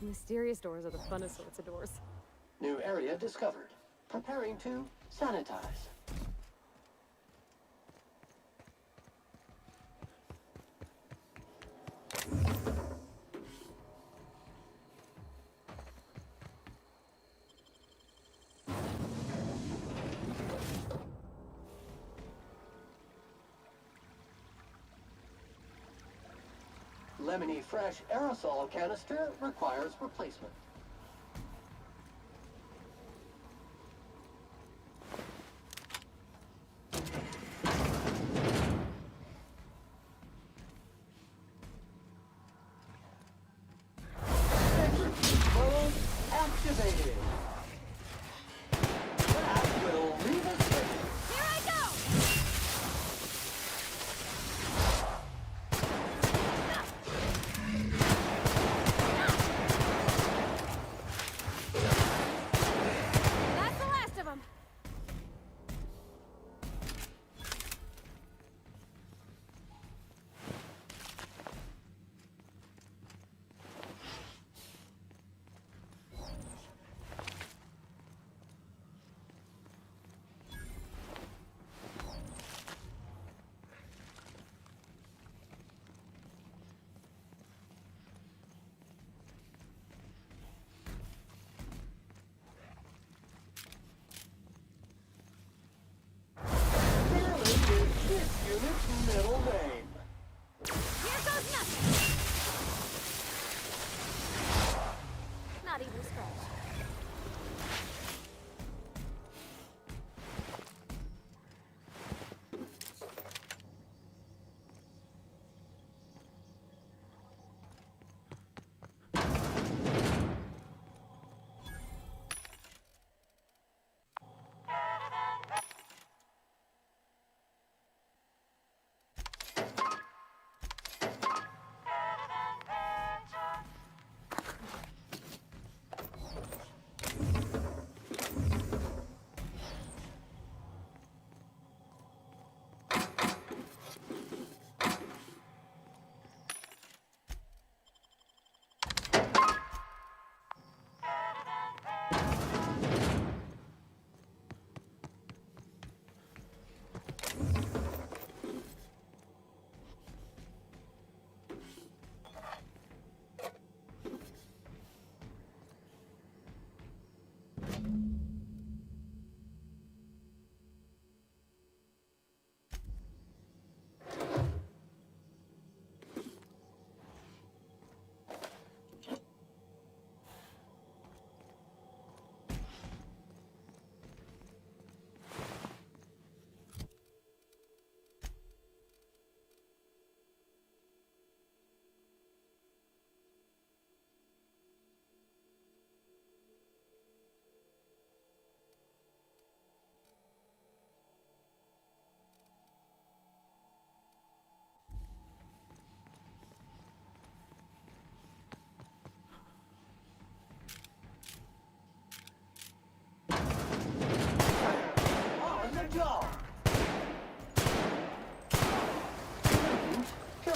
D: Mysterious doors are the funnest sorts of doors.
L: New area discovered. Preparing to sanitize. Lemony Fresh aerosol canister requires replacement.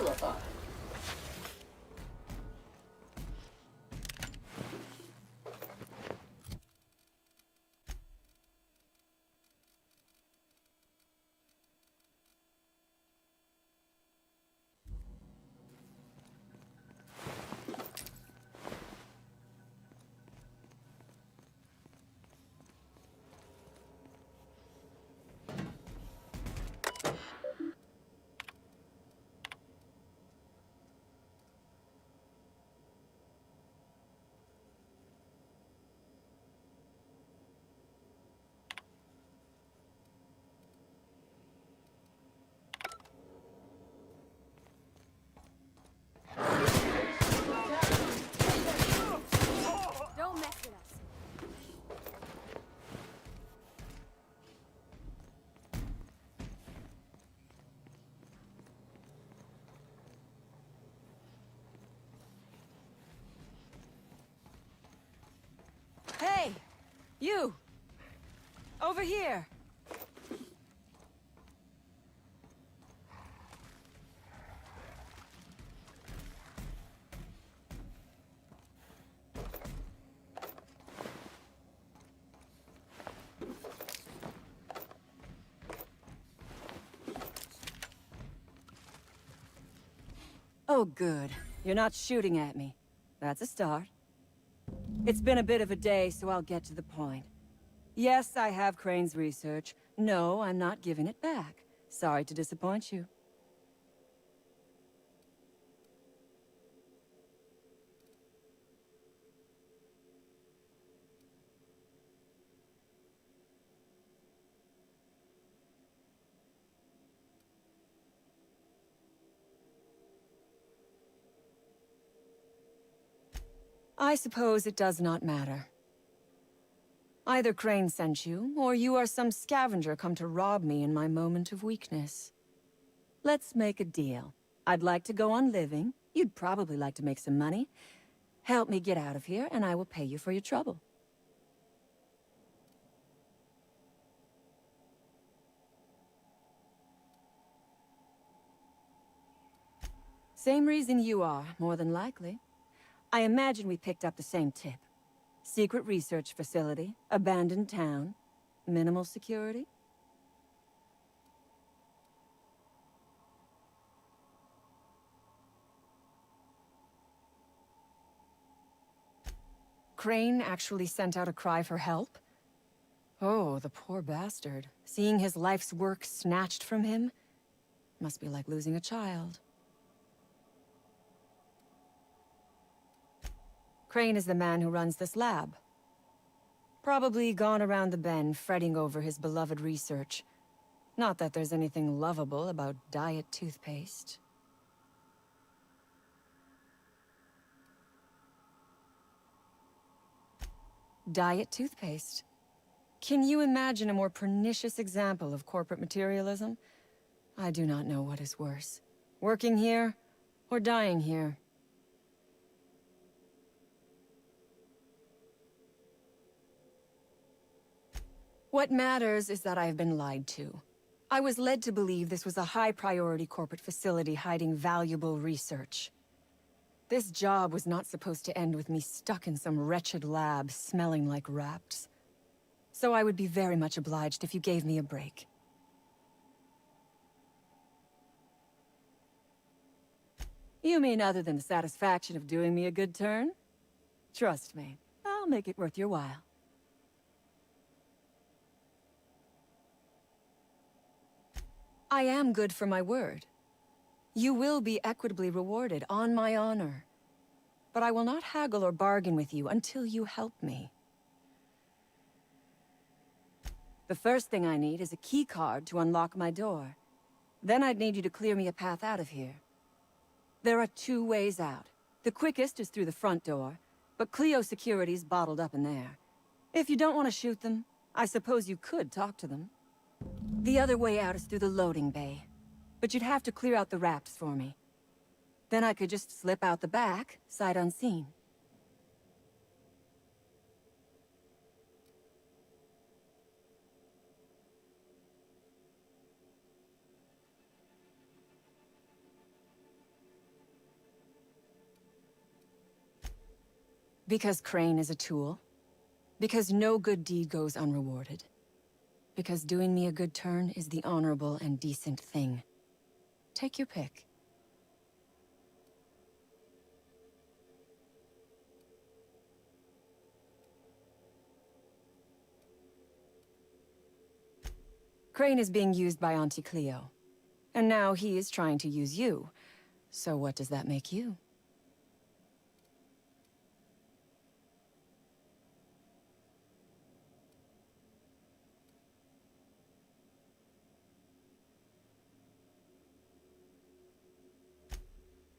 B: Philippi.
D: Don't mess with us.
T: Hey! You! Over here! Oh, good. You're not shooting at me. That's a start. It's been a bit of a day, so I'll get to the point. Yes, I have Crane's research. No, I'm not giving it back. Sorry to disappoint you. I suppose it does not matter. Either Crane sent you, or you are some scavenger come to rob me in my moment of weakness. Let's make a deal. I'd like to go on living. You'd probably like to make some money. Help me get out of here, and I will pay you for your trouble. Same reason you are, more than likely. I imagine we picked up the same tip. Secret research facility, abandoned town, minimal security. Crane actually sent out a cry for help? Oh, the poor bastard. Seeing his life's work snatched from him must be like losing a child. Crane is the man who runs this lab. Probably gone around the bend fretting over his beloved research. Not that there's anything lovable about diet toothpaste. Diet toothpaste. Can you imagine a more pernicious example of corporate materialism? I do not know what is worse. Working here, or dying here. What matters is that I have been lied to. I was led to believe this was a high-priority corporate facility hiding valuable research. This job was not supposed to end with me stuck in some wretched lab smelling like rats. So I would be very much obliged if you gave me a break. You mean other than the satisfaction of doing me a good turn? Trust me, I'll make it worth your while. I am good for my word. You will be equitably rewarded, on my honor. But I will not haggle or bargain with you until you help me. The first thing I need is a key card to unlock my door. Then I'd need you to clear me a path out of here. There are 2 ways out. The quickest is through the front door, but Clio Security's bottled up in there. If you don't want to shoot them, I suppose you could talk to them. The other way out is through the loading bay, but you'd have to clear out the rafts for me. Then I could just slip out the back, sight unseen. Because Crane is a tool. Because no good deed goes unrewarded. Because doing me a good turn is the honorable and decent thing. Take your pick. Crane is being used by Auntie Cleo. And now he is trying to use you. So what does that make you?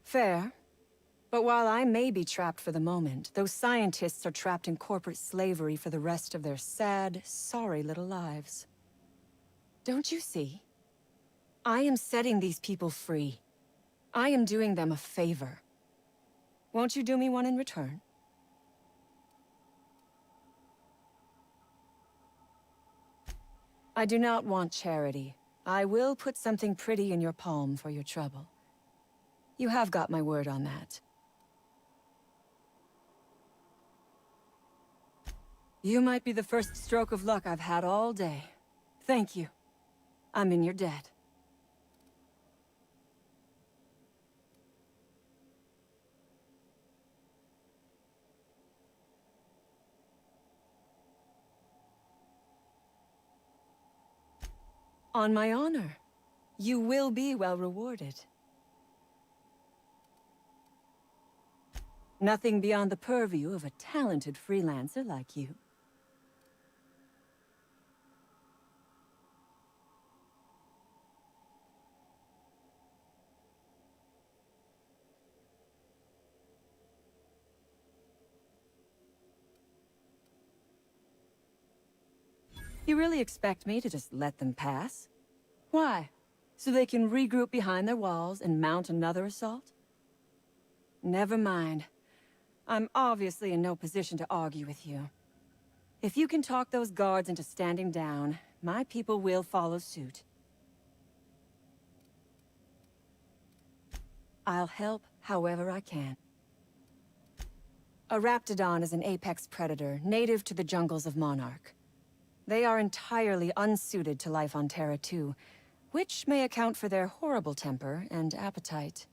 T: Fair. But while I may be trapped for the moment, those scientists are trapped in corporate slavery for the rest of their sad, sorry little lives. Don't you see? I am setting these people free. I am doing them a favor. Won't you do me one in return? I do not want charity. I will put something pretty in your palm for your trouble. You have got my word on that. You might be the first stroke of luck I've had all day. Thank you. I'm in your debt. On my honor. You will be well rewarded. Nothing beyond the purview of a talented freelancer like you. You really expect me to just let them pass? Why? So they can regroup behind their walls and mount another assault? Never mind. I'm obviously in no position to argue with you. If you can talk those guards into standing down, my people will follow suit. I'll help however I can. A Raptidon is an apex predator, native to the jungles of Monarch. They are entirely unsuited to life on Terra 2, which may account for their horrible temper and appetite.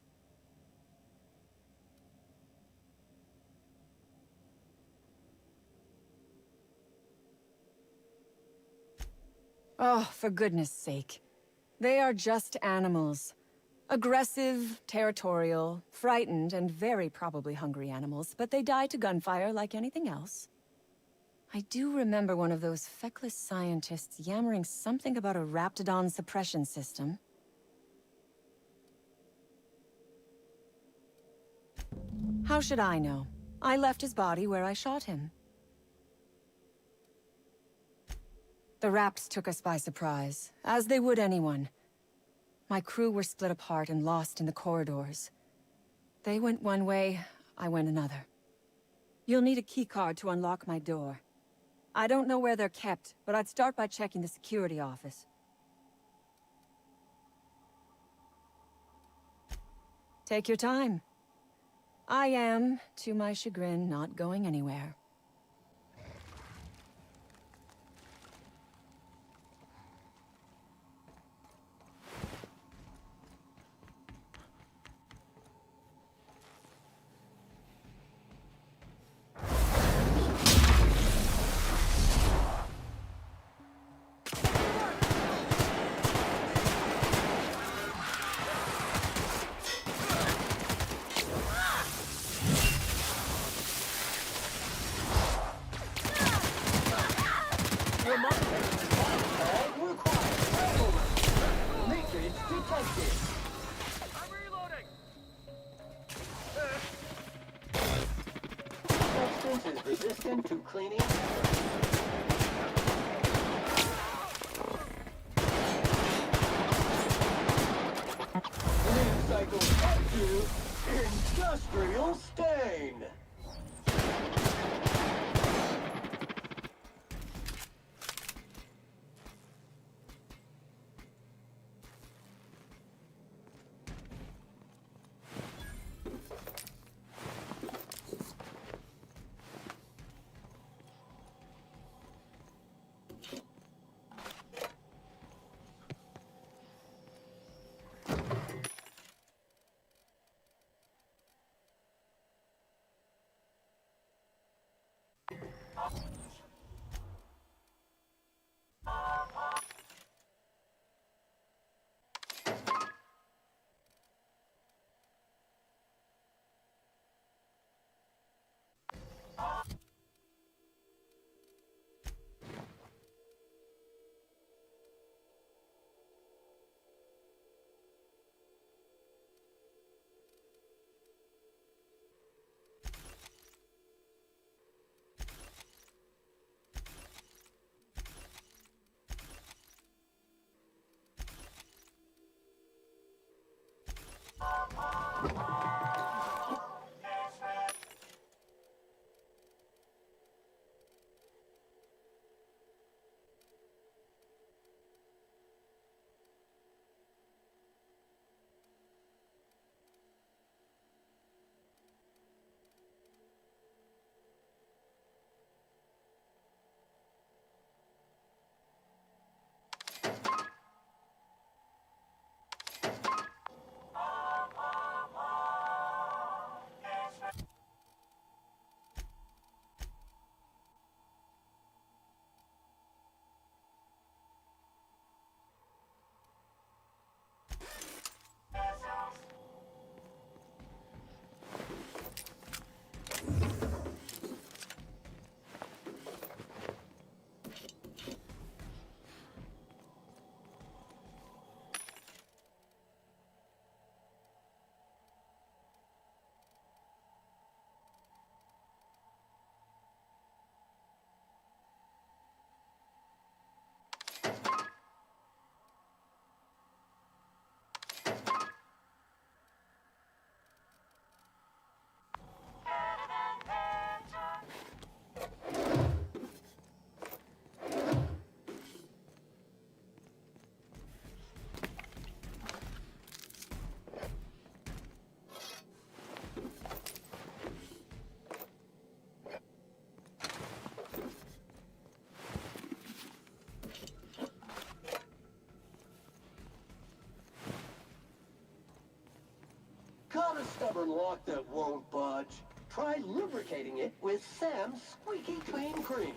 T: Oh, for goodness sake. They are just animals. Aggressive, territorial, frightened, and very probably hungry animals, but they die to gunfire like anything else. I do remember one of those feckless scientists yammering something about a Raptidon suppression system. How should I know? I left his body where I shot him. The Raps took us by surprise, as they would anyone. My crew were split apart and lost in the corridors. They went one way, I went another. You'll need a keycard to unlock my door. I don't know where they're kept, but I'd start by checking the security office. Take your time. I am, to my chagrin, not going anywhere.
L: Is resistant to cleaning. Clean cycle up to industrial stain. Got a stubborn lock that won't budge? Try lubricating it with Sam's Squeaky Clean Cream.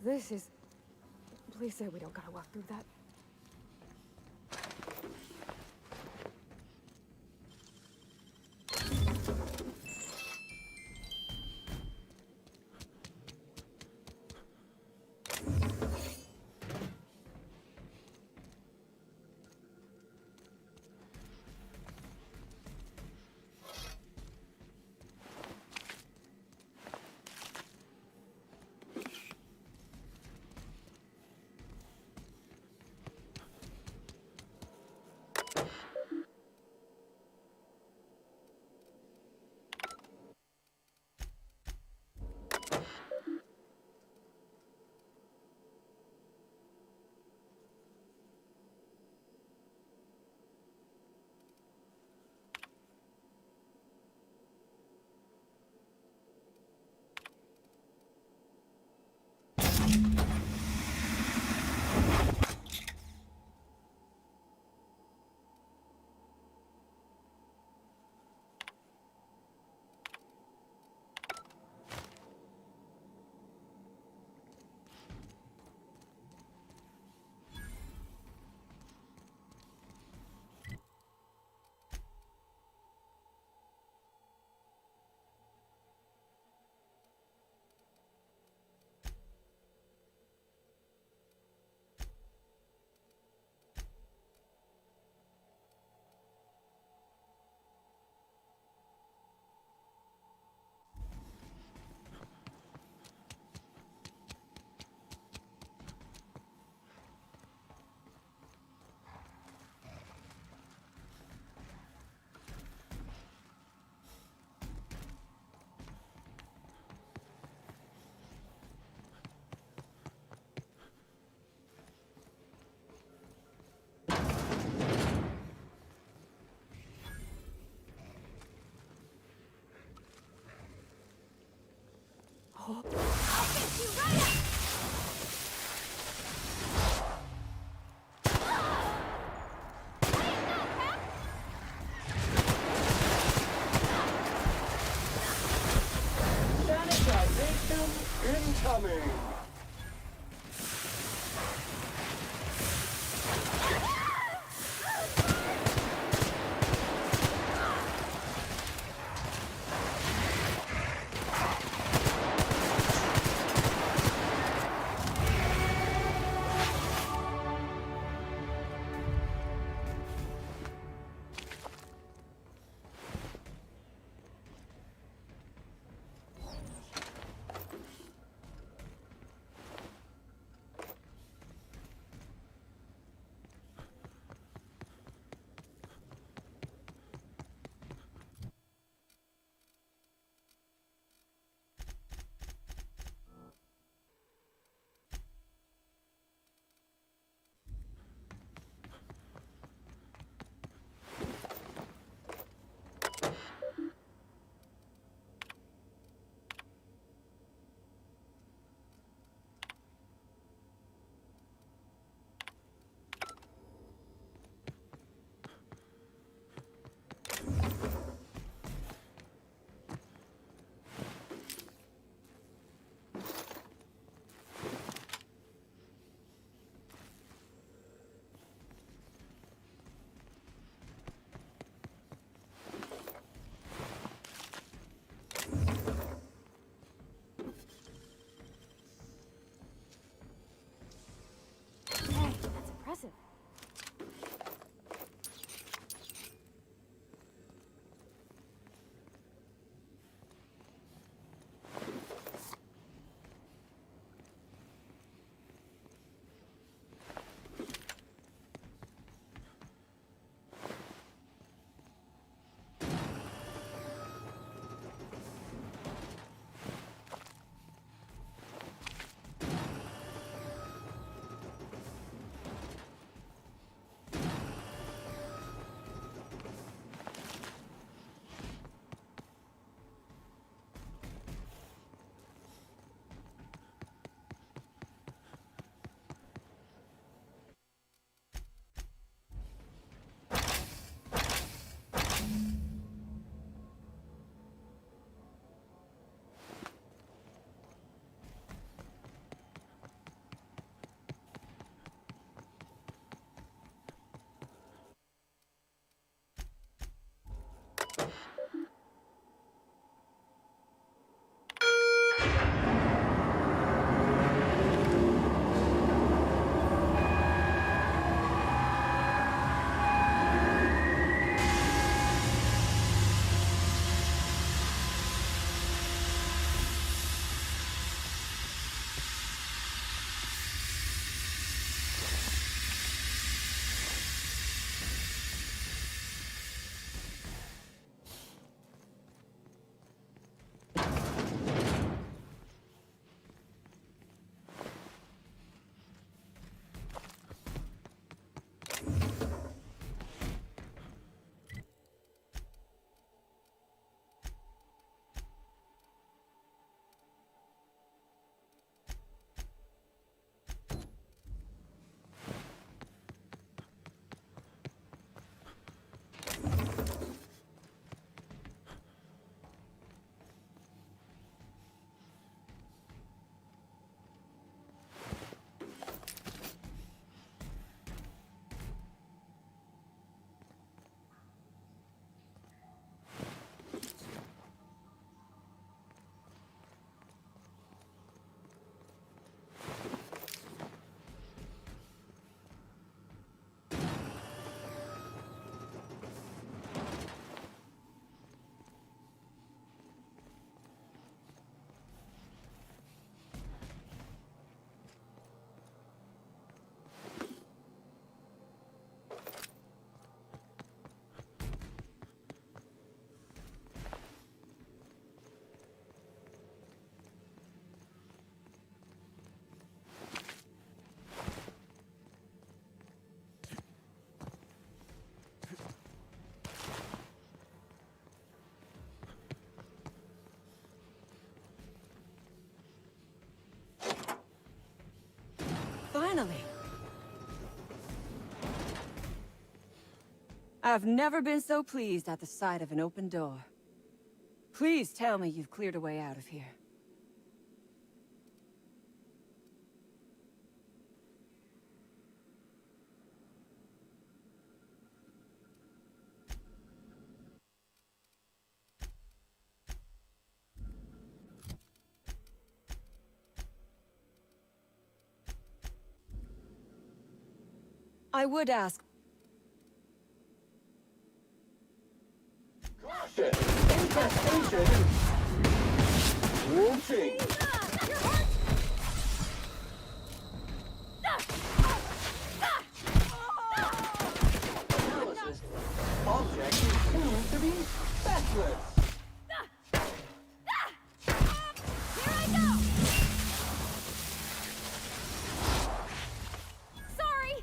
D: This is... Please say we don't gotta walk through that.
U: I'll get you right up!
L: Sanitization incoming!
T: I've never been so pleased at the sight of an open door. Please tell me you've cleared a way out of here. I would ask.
L: Caution! Infestation! Lynching! Analysis. Object is tuned to be feckless.
U: Here I go! Sorry!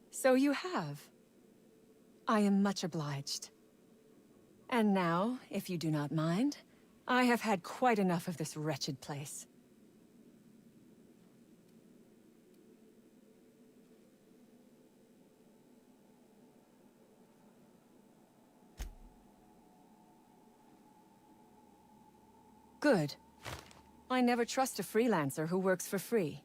T: So you have. I am much obliged. And now, if you do not mind, I have had quite enough of this wretched place. Good. I never trust a freelancer who works for free.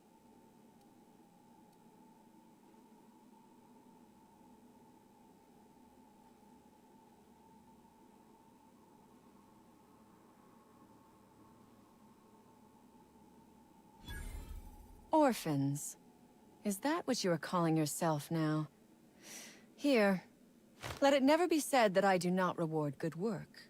T: Orphans. Is that what you are calling yourself now? Here. Let it never be said that I do not reward good work.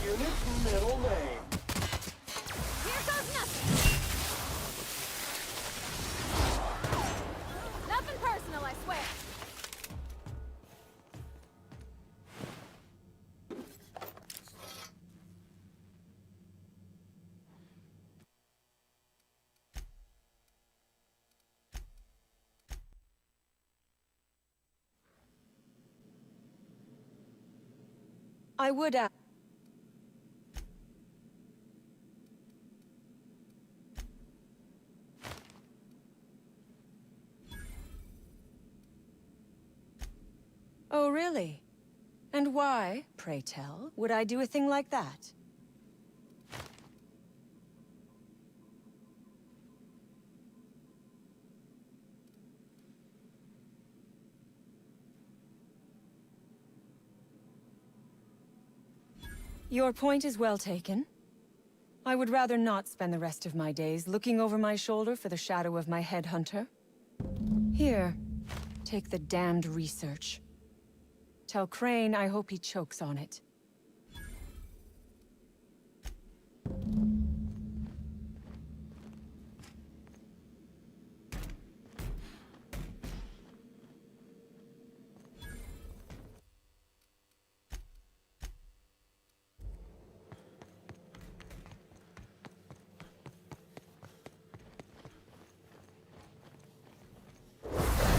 L: Unit's middle name.
U: Here goes nothing! Nothing personal, I swear.
T: I would ask. Oh, really? And why, pray tell, would I do a thing like that? Your point is well taken. I would rather not spend the rest of my days looking over my shoulder for the shadow of my headhunter. Here, take the damned research. Tell Crane I hope he chokes on it.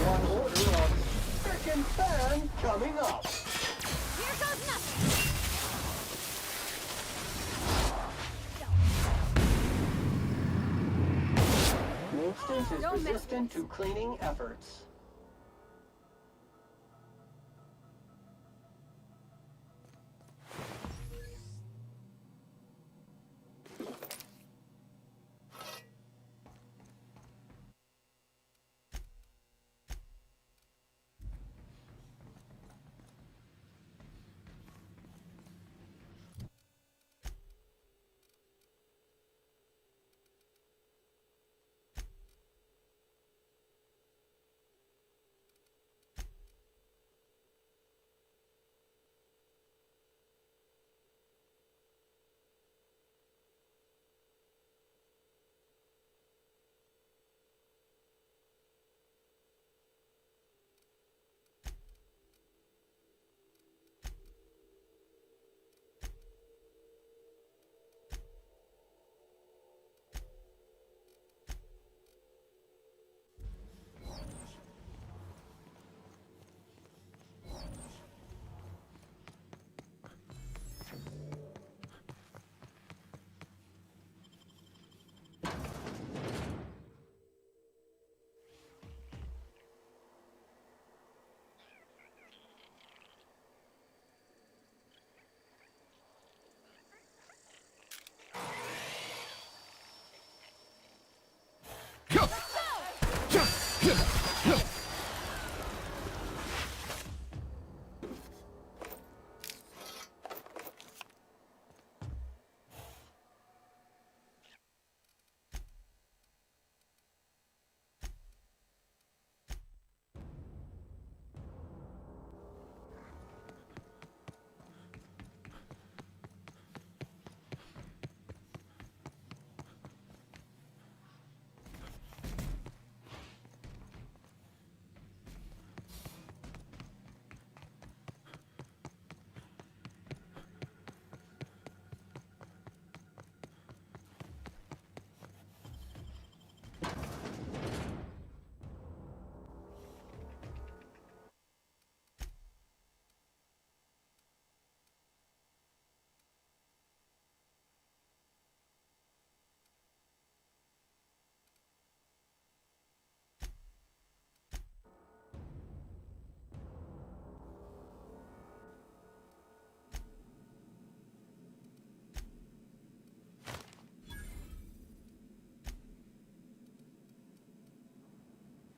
L: One order of frickin' fan coming up.
U: Here goes nothing!
L: The instance is
U: No
L: resistant to cleaning efforts.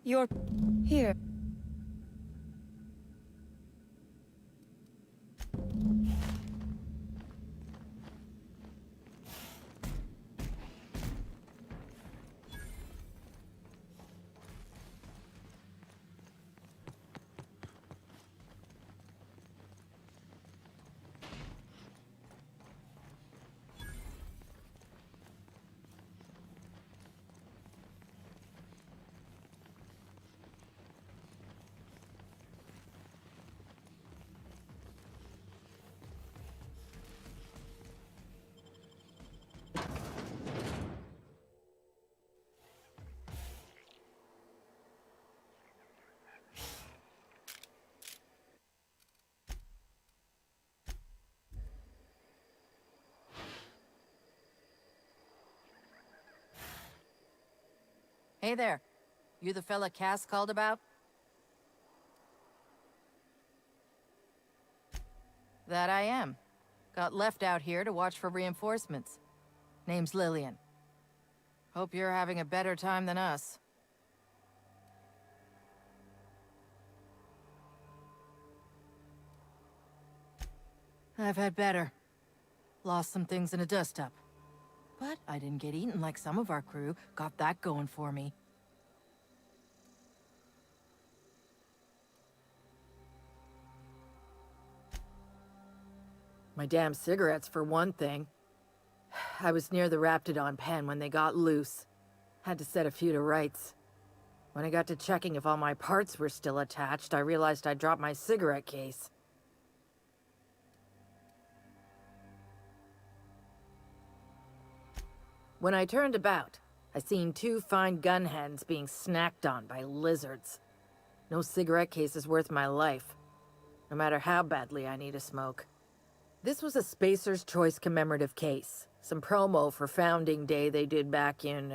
T: You're... here.
C: Hey there. You the fella Cass called about? That I am. Got left out here to watch for reinforcements. Name's Lillian. Hope you're having a better time than us. I've had better. Lost some things in a dust-up. But I didn't get eaten like some of our crew. Got that going for me. My damn cigarettes, for one thing. I was near the Raptidon pen when they got loose. Had to set a few to rights. When I got to checking if all my parts were still attached, I realized I'd dropped my cigarette case. When I turned about, I seen 2 fine gun hands being snacked on by lizards. No cigarette case is worth my life, no matter how badly I need a smoke. This was a Spacer's Choice commemorative case. Some promo for Founding Day they did back in,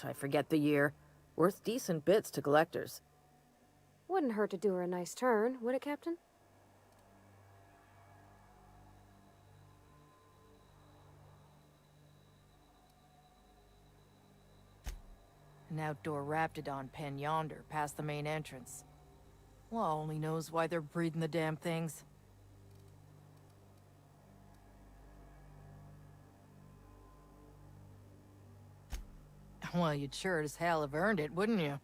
C: I forget the year. Worth decent bits to collectors.
D: Wouldn't hurt to do her a nice turn, would it, Captain?
C: An outdoor Raptidon pen yonder, past the main entrance. Law only knows why they're breeding the damn things. Well, you'd sure as hell have earned it, wouldn't you?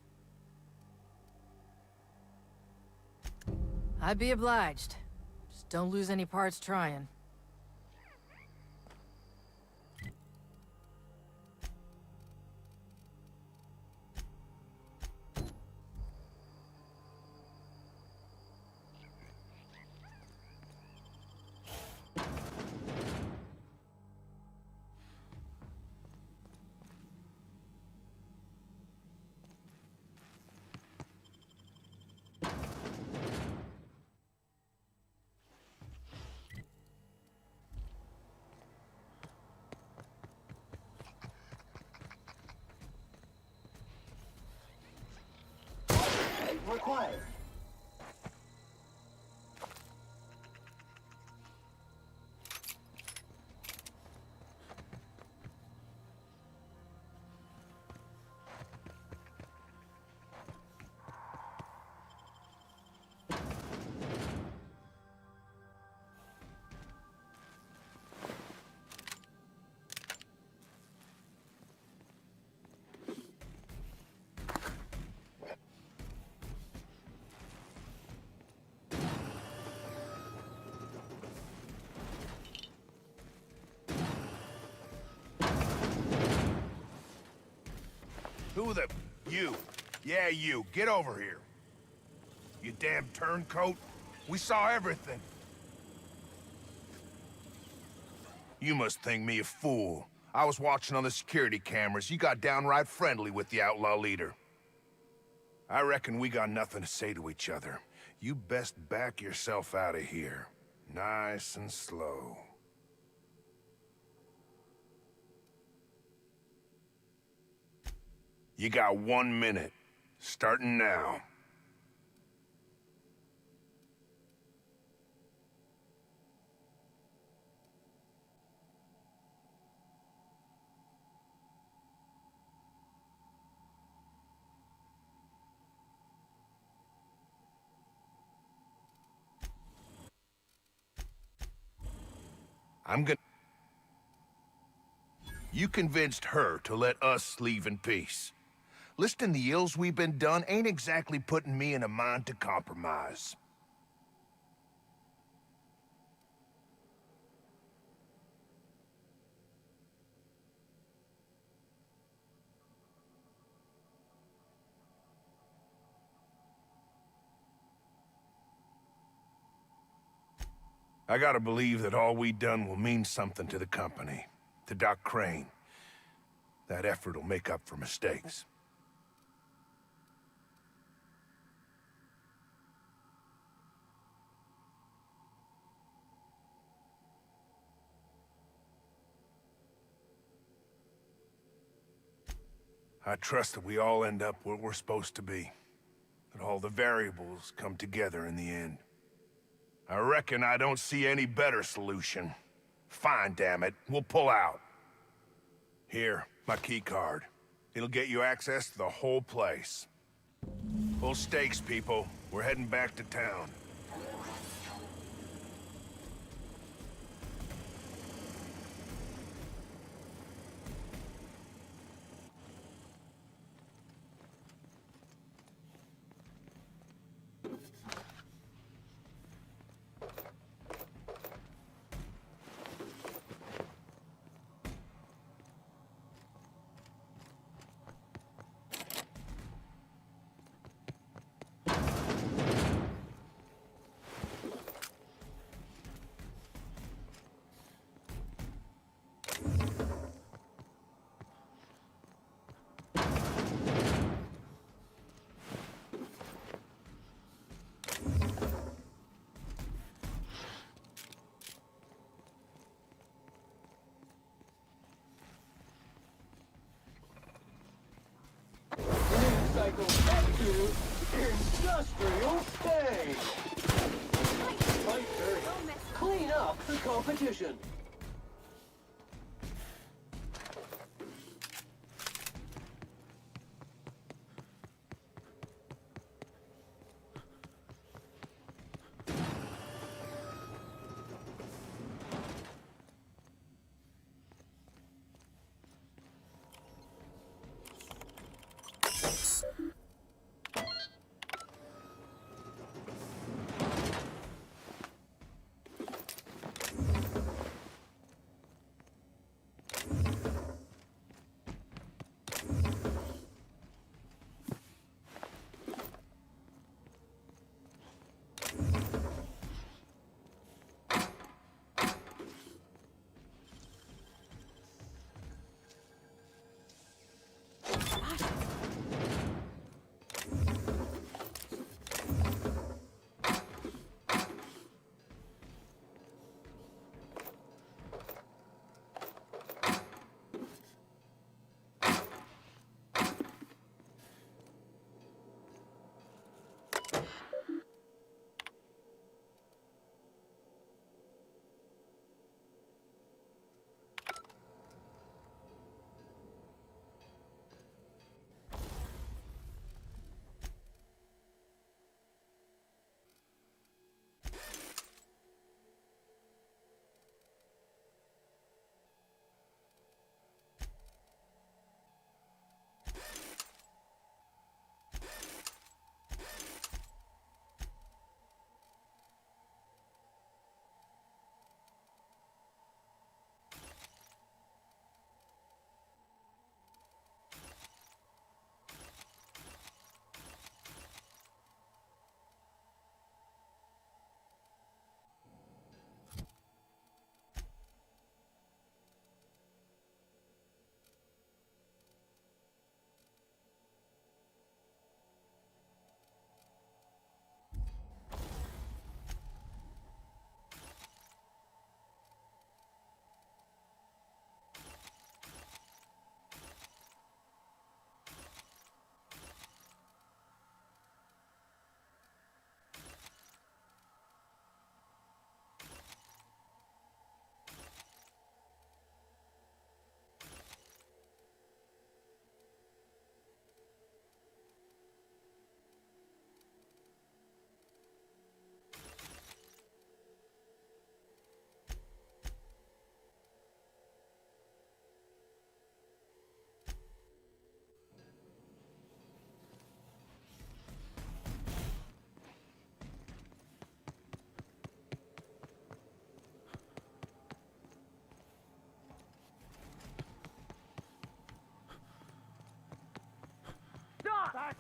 C: I'd be obliged. Just don't lose any parts trying.
L: Required.
F: Who the... You. Yeah, you. Get over here. You damn turncoat. We saw everything. You must think me a fool. I was watching on the security cameras. You got downright friendly with the outlaw leader. I reckon we got nothing to say to each other. You best back yourself out of here. Nice and slow. You got 1 minute. Starting now. I'm gonna... You convinced her to let us leave in peace. Listing the ills we've been done ain't exactly putting me in a mind to compromise. I gotta believe that all we done will mean something to the company, to Doc Crane. That effort will make up for mistakes. I trust that we all end up where we're supposed to be. That all the variables come together in the end. I reckon I don't see any better solution. Fine, damn it. We'll pull out. Here, my key card. It'll get you access to the whole place. Full stakes, people. We're heading back to town.
L: effective industrial stage. Fight dirty. Clean up the competition.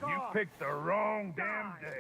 F: You picked the wrong damn day.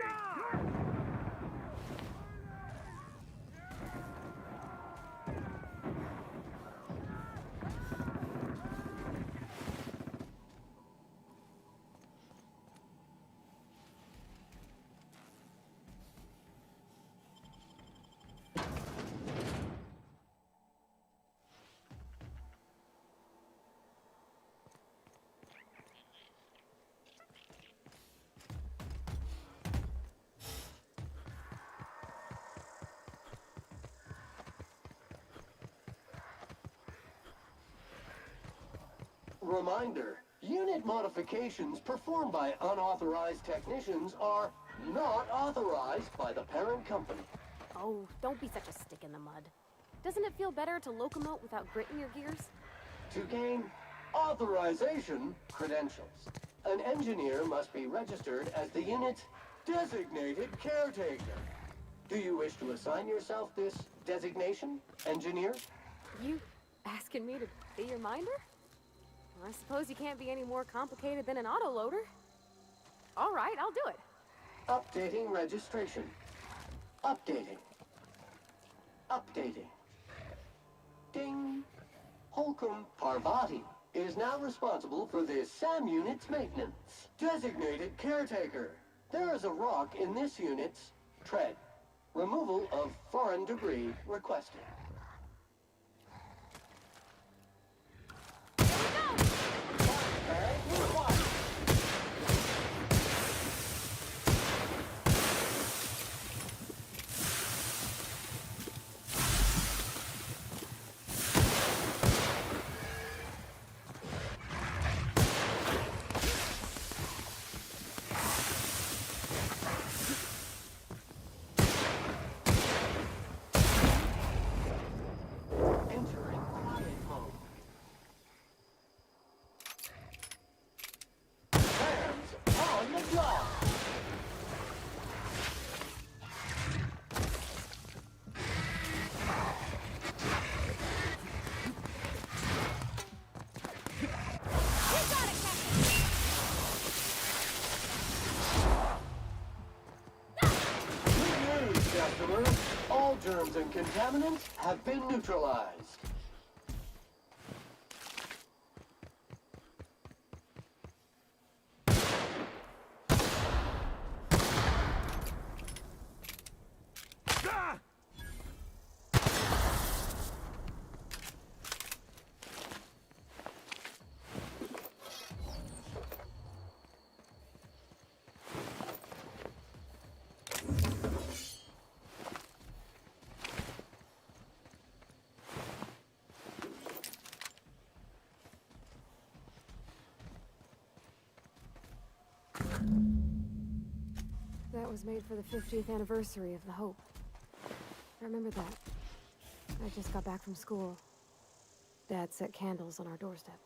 L: Reminder, unit modifications performed by unauthorized technicians are not authorized by the parent company.
D: Oh, don't be such a stick in the mud. Doesn't it feel better to locomote without grit in your gears?
L: To gain authorization credentials, an engineer must be registered as the unit's designated caretaker. Do you wish to assign yourself this designation, engineer?
D: You asking me to be your minder? I suppose you can't be any more complicated than an autoloader. All right, I'll do it.
L: Updating registration. Updating. Updating. Ding. Holcomb Parvati is now responsible for this SAM unit's maintenance. Designated caretaker. There is a rock in this unit's tread. Removal of foreign debris requested. germs and contaminants have been neutralized.
D: That was made for the 50th anniversary of the Hope. I remember that. I just got back from school. Dad set candles on our doorstep.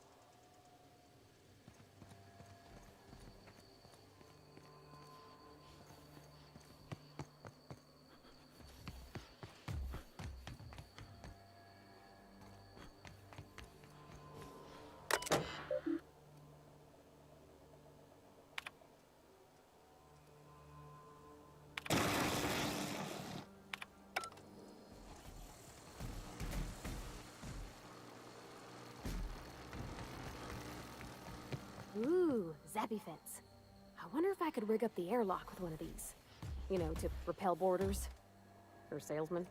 D: Ooh, zappy fence. I wonder if I could rig up the airlock with one of these. You know, to repel boarders. Or salesmen.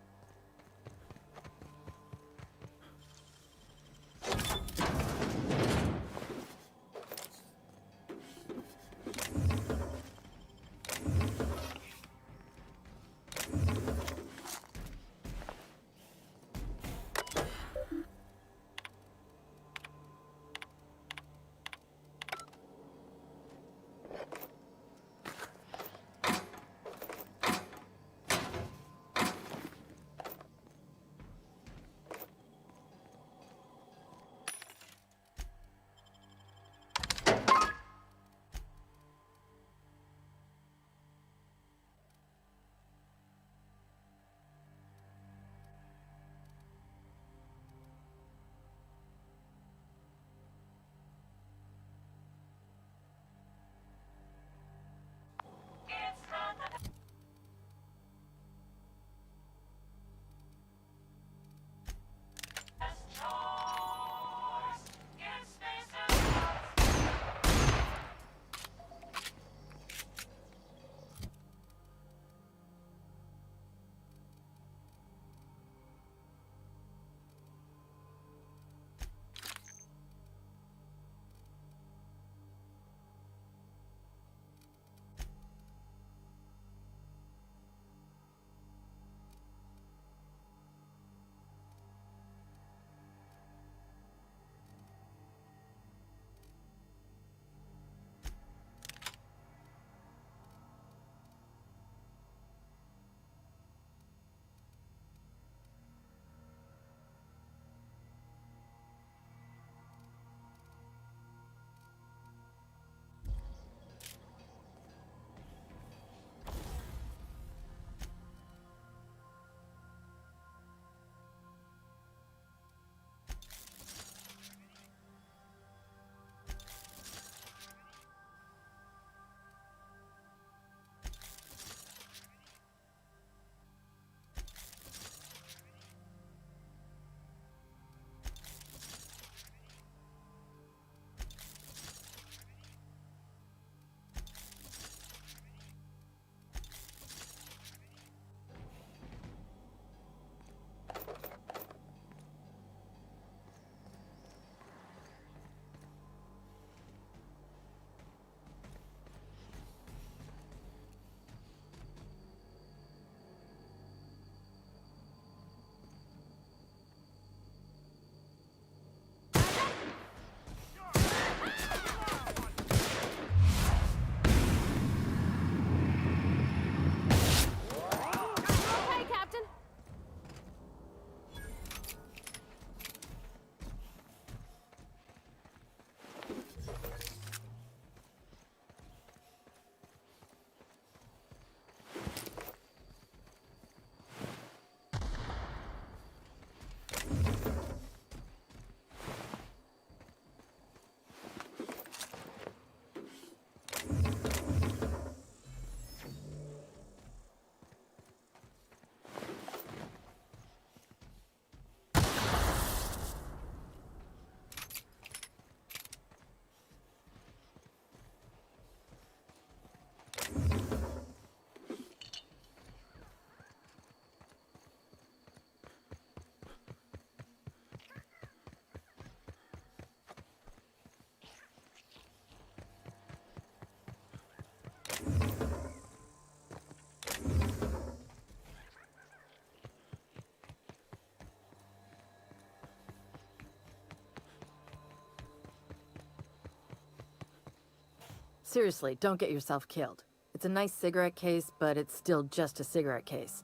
C: Seriously, don't get yourself killed. It's a nice cigarette case, but it's still just a cigarette case.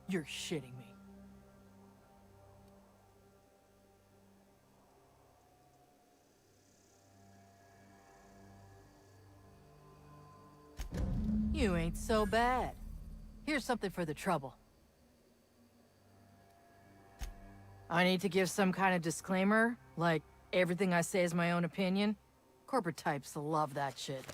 G: You're shitting me. You ain't so bad. Here's something for the trouble.
C: I need to give some kind of disclaimer, like everything I say is my own opinion. Corporate types love that shit.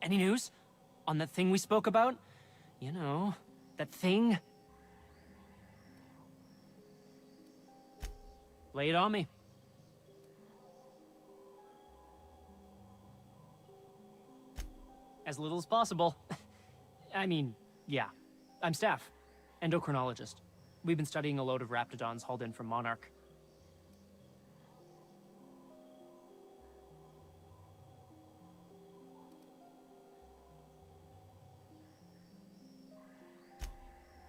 Q: Any news? On that thing we spoke about? You know, that thing? Lay it on me. As little as possible. I mean, yeah. I'm Staff, endocrinologist. We've been studying a load of raptidons hauled in from Monarch.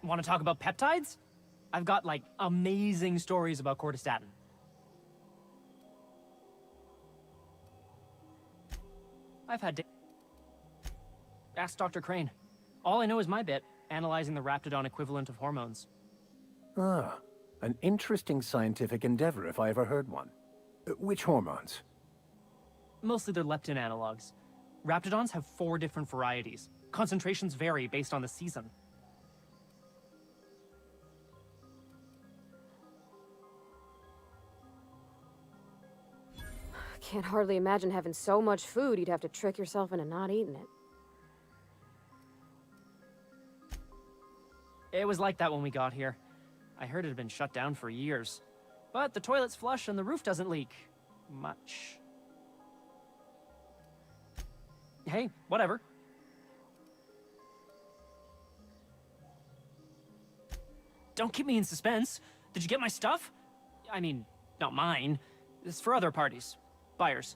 Q: Want to talk about peptides? I've got, like, amazing stories about cortistatin. I've had to... Ask Dr. Crane. All I know is my bit, analyzing the raptidon equivalent of hormones.
V: Ah, an interesting scientific endeavor if I ever heard one. Which hormones?
Q: Mostly they're leptin analogs. Raptidons have 4 different varieties. Concentrations vary based on the season.
D: Can't hardly imagine having so much food you'd have to trick yourself into not eating it.
Q: It was like that when we got here. I heard it had been shut down for years. But the toilet's flush and the roof doesn't leak. Much. Hey, whatever. Don't keep me in suspense. Did you get my stuff? I mean, not mine. It's for other parties. Buyers.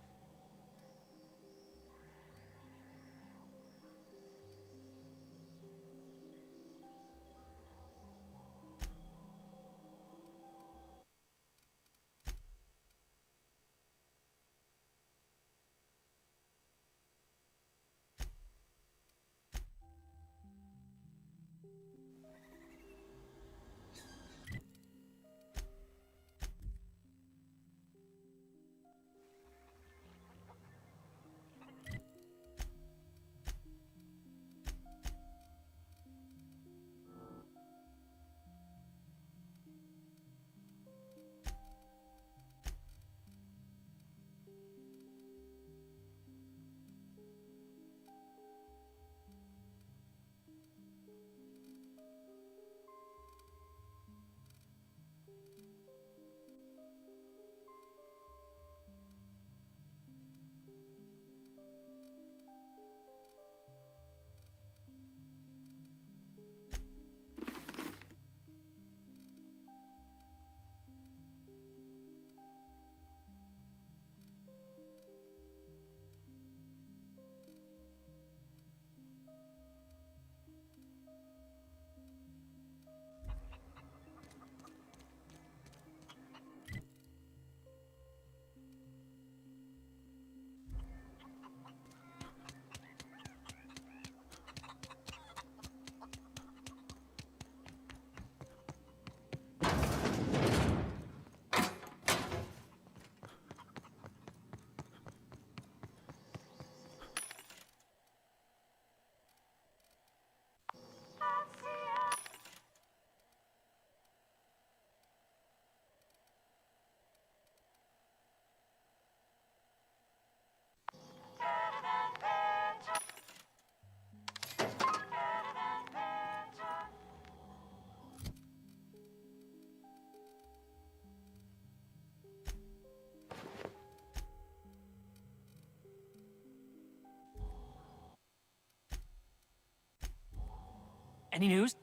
Q: Any news?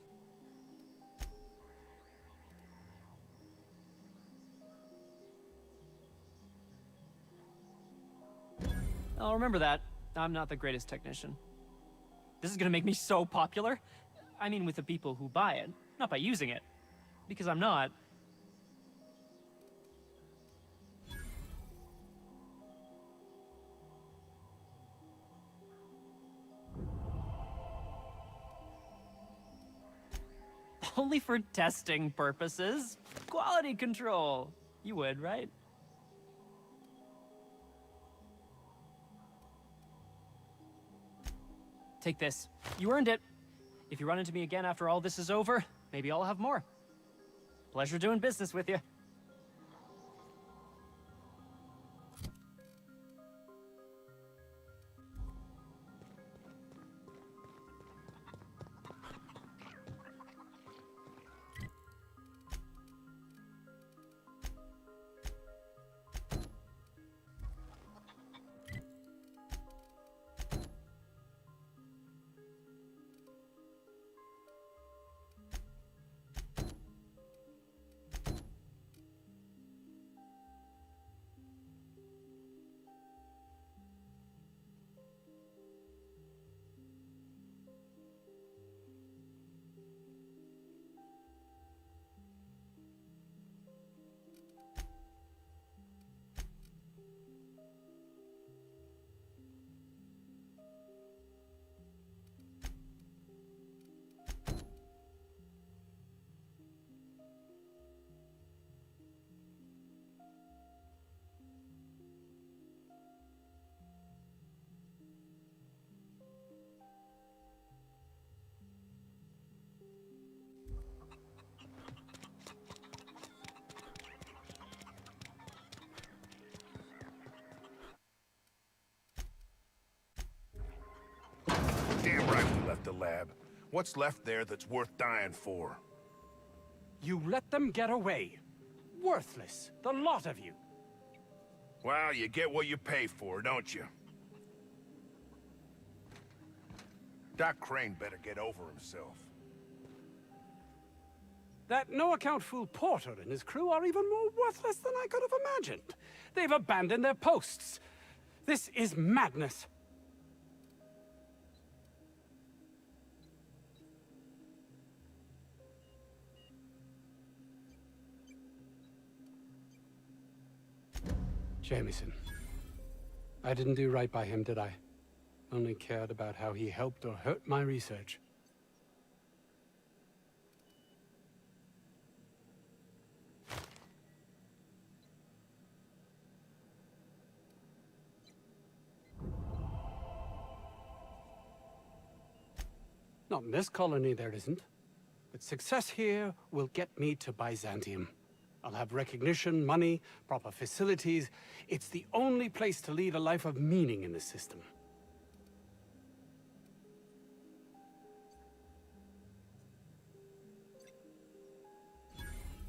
Q: I'll remember that. I'm not the greatest technician. This is gonna make me so popular. I mean with the people who buy it, not by using it. Because I'm not. Only for testing purposes. Quality control. You would, right? Take this. You earned it. If you run into me again after all this is over, maybe I'll have more. Pleasure doing business with you.
F: Damn right we left the lab. What's left there that's worth dying for?
R: You let them get away. Worthless, the lot of you.
F: Well, you get what you pay for, don't you? Doc Crane better get over himself.
R: That no-account fool Porter and his crew are even more worthless than I could have imagined. They've abandoned their posts. This is madness. Jameson. I didn't do right by him, did I? Only cared about how he helped or hurt my research. Not in this colony, there isn't. But success here will get me to Byzantium. I'll have recognition, money, proper facilities. It's the only place to lead a life of meaning in the system.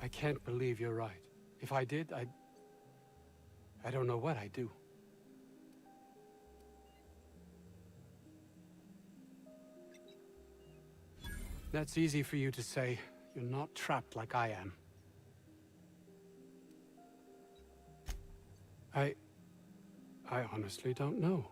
R: I can't believe you're right. If I did, I don't know what I'd do. That's easy for you to say. You're not trapped like I am. I honestly don't know.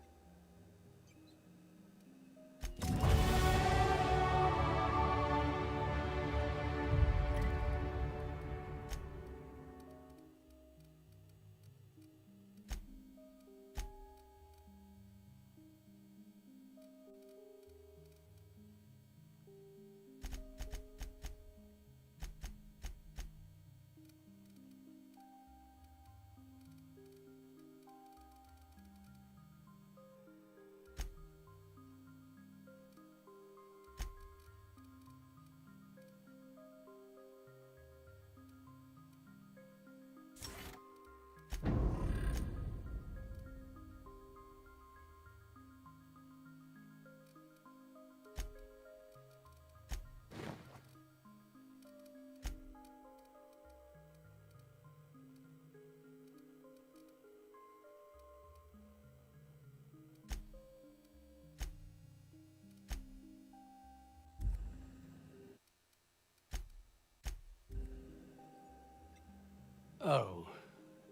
R: Oh,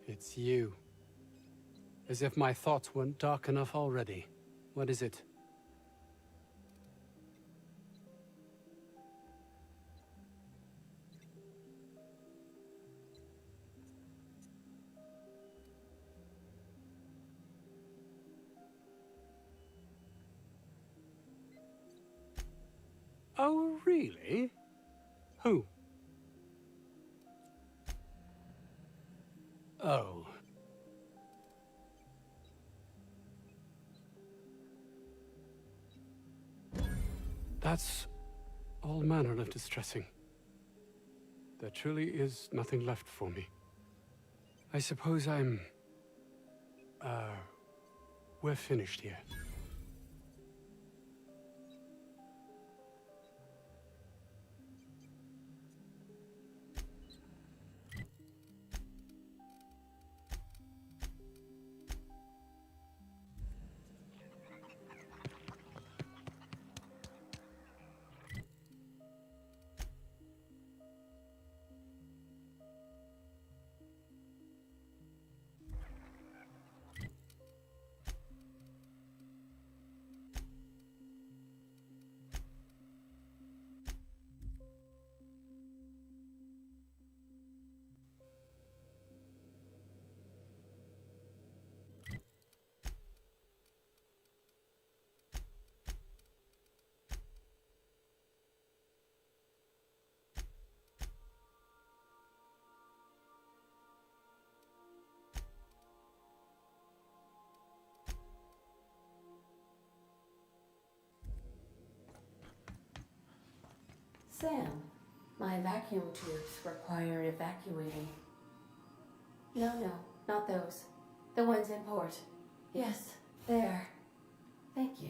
R: it's you. As if my thoughts weren't dark enough already. What is it? Oh, really? Who? Oh. That's all manner of distressing. There truly is nothing left for me. I suppose we're finished here.
B: Sam, my vacuum tubes require evacuating. No, not those. The ones in port. Yes, there. Thank you.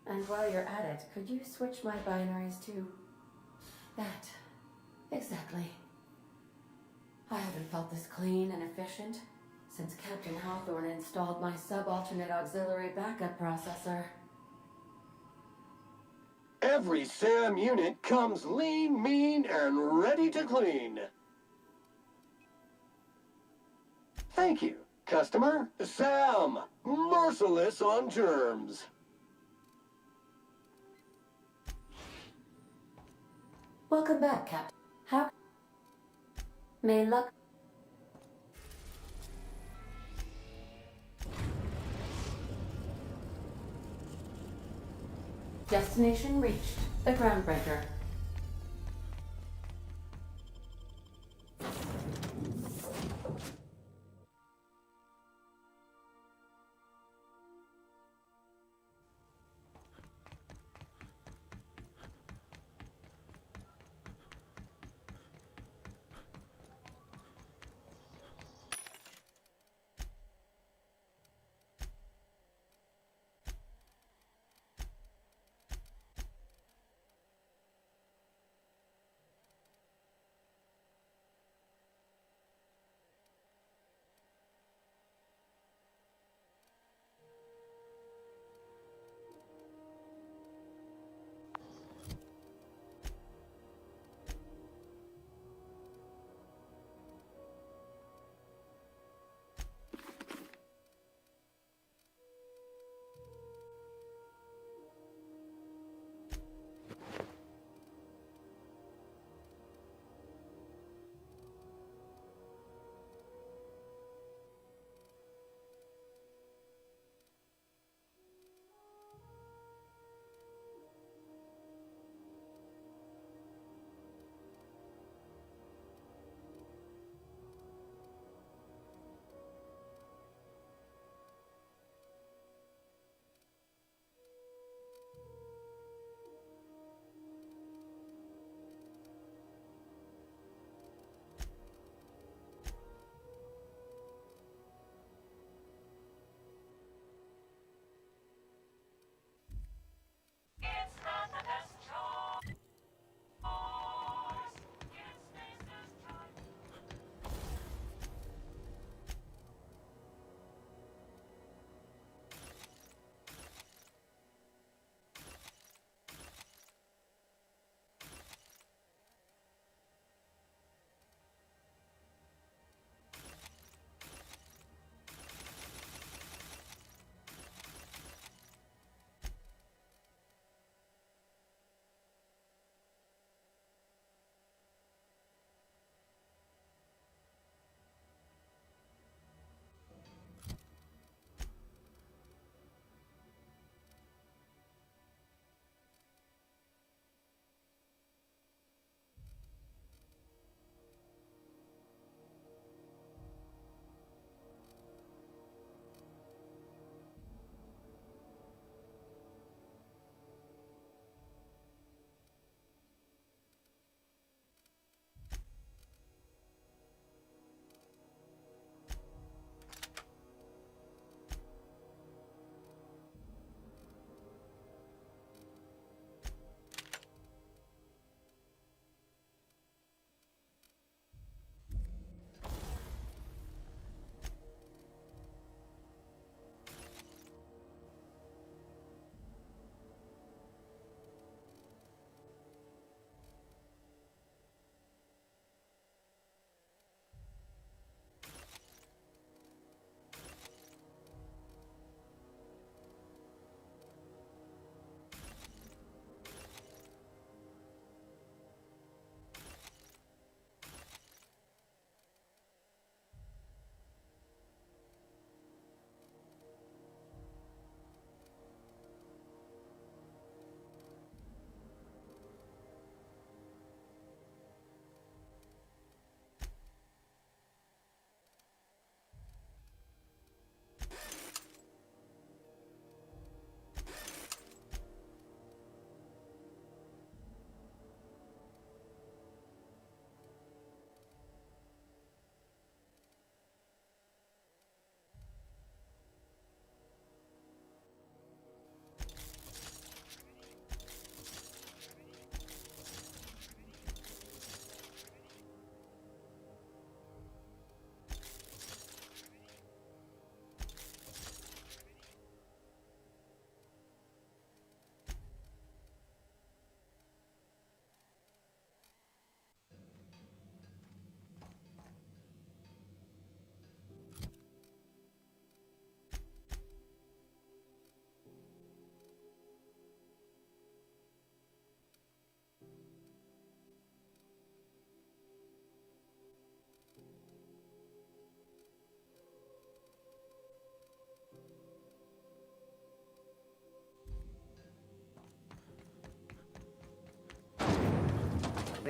B: And while you're at it, could you switch my binaries to that? Exactly. I haven't felt this clean and efficient since Captain Hawthorne installed my subalternate auxiliary backup processor.
L: Every SAM unit comes lean, mean, and ready to clean. Thank you, customer. SAM, merciless on germs.
B: Welcome back, Captain. How may luck... Destination reached. The Groundbreaker.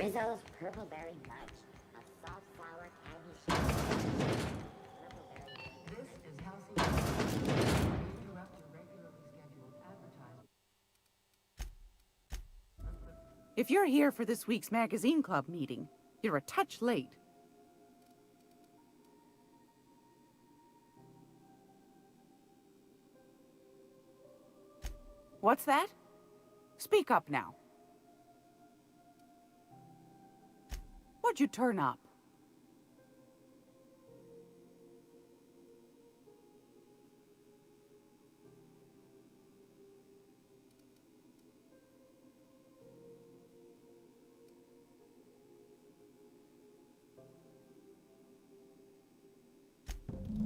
H: Rizzo's Purple Berry Nudge, a soft sour candy shake.
I: This is Halcyon. Interrupt your regularly scheduled advertisement.
W: If you're here for this week's magazine club meeting, you're a touch late. What's that? Speak up now. What'd you turn up?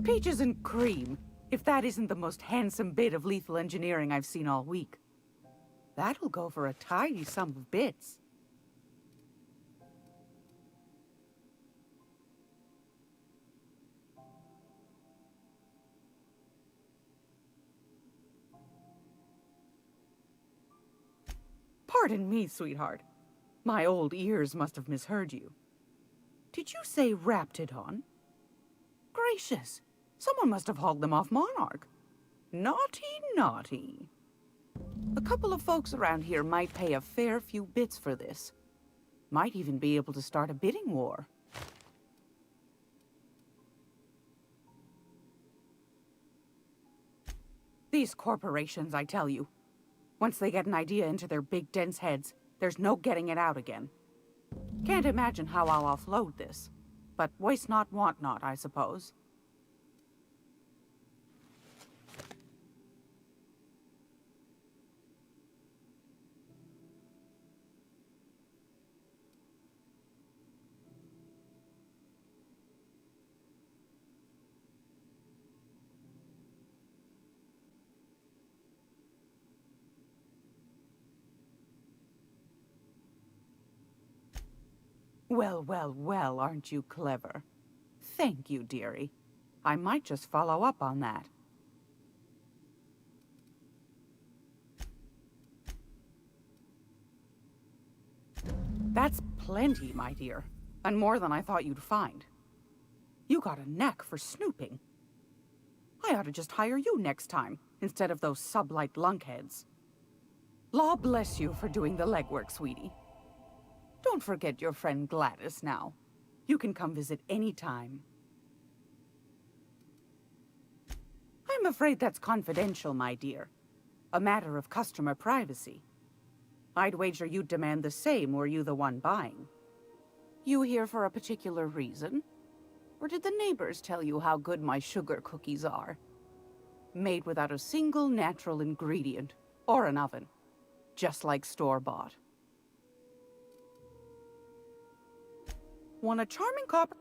W: Peaches and cream, if that isn't the most handsome bit of lethal engineering I've seen all week. That'll go for a tidy sum of bits. Pardon me, sweetheart. My old ears must have misheard you. Did you say Raptidon? Gracious! Someone must have hauled them off Monarch. Naughty, naughty. A couple of folks around here might pay a fair few bits for this. Might even be able to start a bidding war. These corporations, I tell you. Once they get an idea into their big dense heads, there's no getting it out again. Can't imagine how I'll offload this. But waste not, want not, I suppose. Well, well, well, aren't you clever? Thank you, dearie. I might just follow up on that. That's plenty, my dear, and more than I thought you'd find. You got a knack for snooping. I ought to just hire you next time, instead of those sublight lunkheads. Law bless you for doing the legwork, sweetie. Don't forget your friend Gladys now. You can come visit any time. I'm afraid that's confidential, my dear. A matter of customer privacy. I'd wager you'd demand the same were you the one buying. You here for a particular reason? Or did the neighbors tell you how good my sugar cookies are? Made without a single natural ingredient, or an oven. Just like store-bought. Want a charming copper?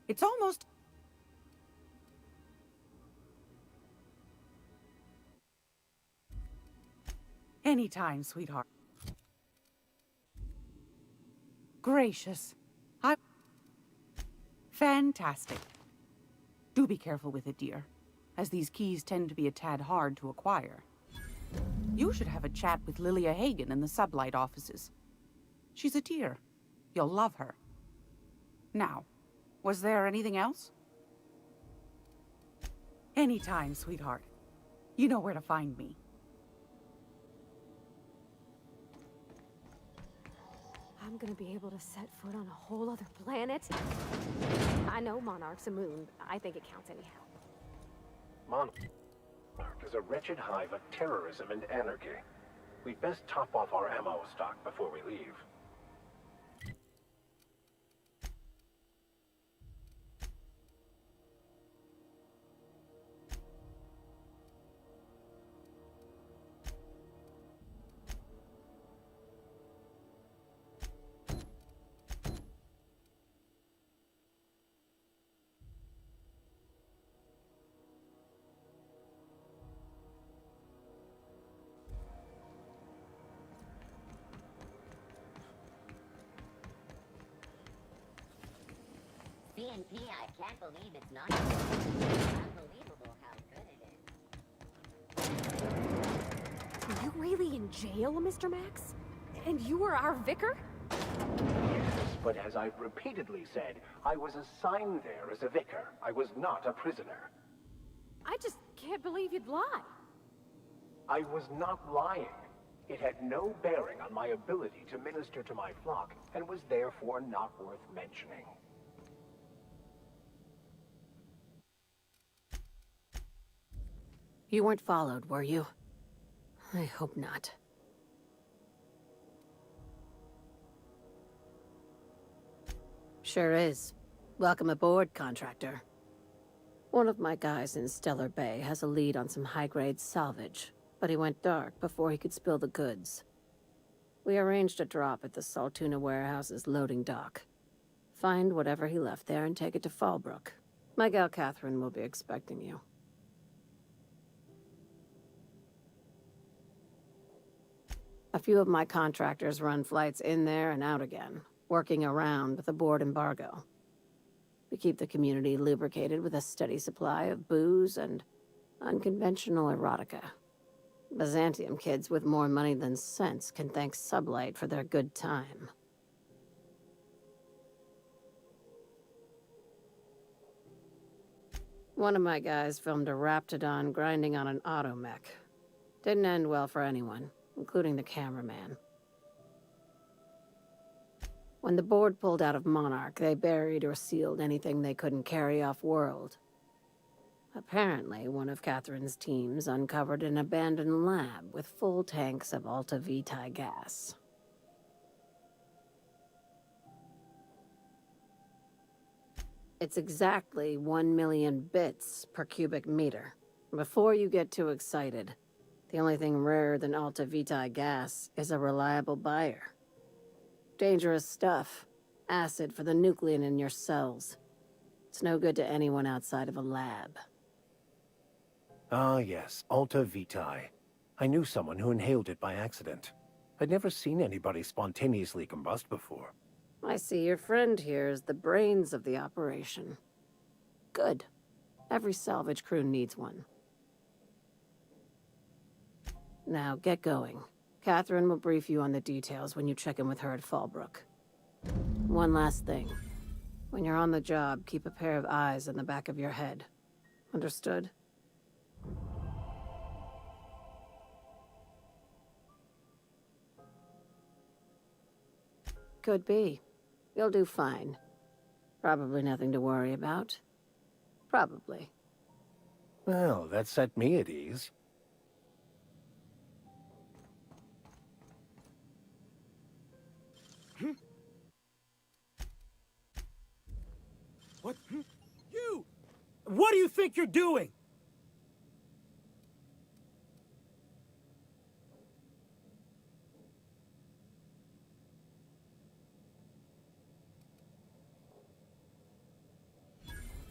W: It's almost... Anytime, sweetheart. Gracious. Fantastic. Do be careful with it, dear, as these keys tend to be a tad hard to acquire. You should have a chat with Lilia Hagen in the Sublight offices. She's a dear. You'll love her. Now, was there anything else? Anytime, sweetheart. You know where to find me.
D: I'm gonna be able to set foot on a whole other planet. I know Monarch's a moon. I think it counts anyhow.
V: Monarch is a wretched hive of terrorism and anarchy. We'd best top off our ammo stock before we leave.
H: BNP, I can't believe it's not. Unbelievable how good it is.
D: Are you really in jail, Mr. Max? And you were our vicar?
V: Yes, but as I've repeatedly said, I was assigned there as a vicar. I was not a prisoner.
D: I just can't believe you'd lie.
V: I was not lying. It had no bearing on my ability to minister to my flock, and was therefore not worth mentioning.
A: You weren't followed, were you? I hope not. Sure is. Welcome aboard, contractor. One of my guys in Stellar Bay has a lead on some high-grade salvage, but he went dark before he could spill the goods. We arranged a drop at the Saltuna warehouse's loading dock. Find whatever he left there and take it to Fallbrook. My gal Catherine will be expecting you. A few of my contractors run flights in there and out again, working around with a board embargo. We keep the community lubricated with a steady supply of booze and unconventional erotica. Byzantium kids with more money than sense can thank Sublight for their good time. One of my guys filmed a Raptidon grinding on an automech. Didn't end well for anyone, including the cameraman. When the board pulled out of Monarch, they buried or sealed anything they couldn't carry off-world. Apparently, one of Catherine's teams uncovered an abandoned lab with full tanks of Alta Vitae gas. It's exactly 1 million bits per cubic meter. Before you get too excited, the only thing rarer than Alta Vitae gas is a reliable buyer. Dangerous stuff. Acid for the nuclein in your cells. It's no good to anyone outside of a lab.
V: Ah, yes, Alta Vitae. I knew someone who inhaled it by accident. I'd never seen anybody spontaneously combust before.
A: I see your friend here is the brains of the operation. Good. Every salvage crew needs one. Now, get going. Catherine will brief you on the details when you check in with her at Fallbrook. One last thing. When you're on the job, keep a pair of eyes in the back of your head. Understood? Could be. You'll do fine. Probably nothing to worry about. Probably.
V: Well, that set me at ease.
E: What? You! What do you think you're doing?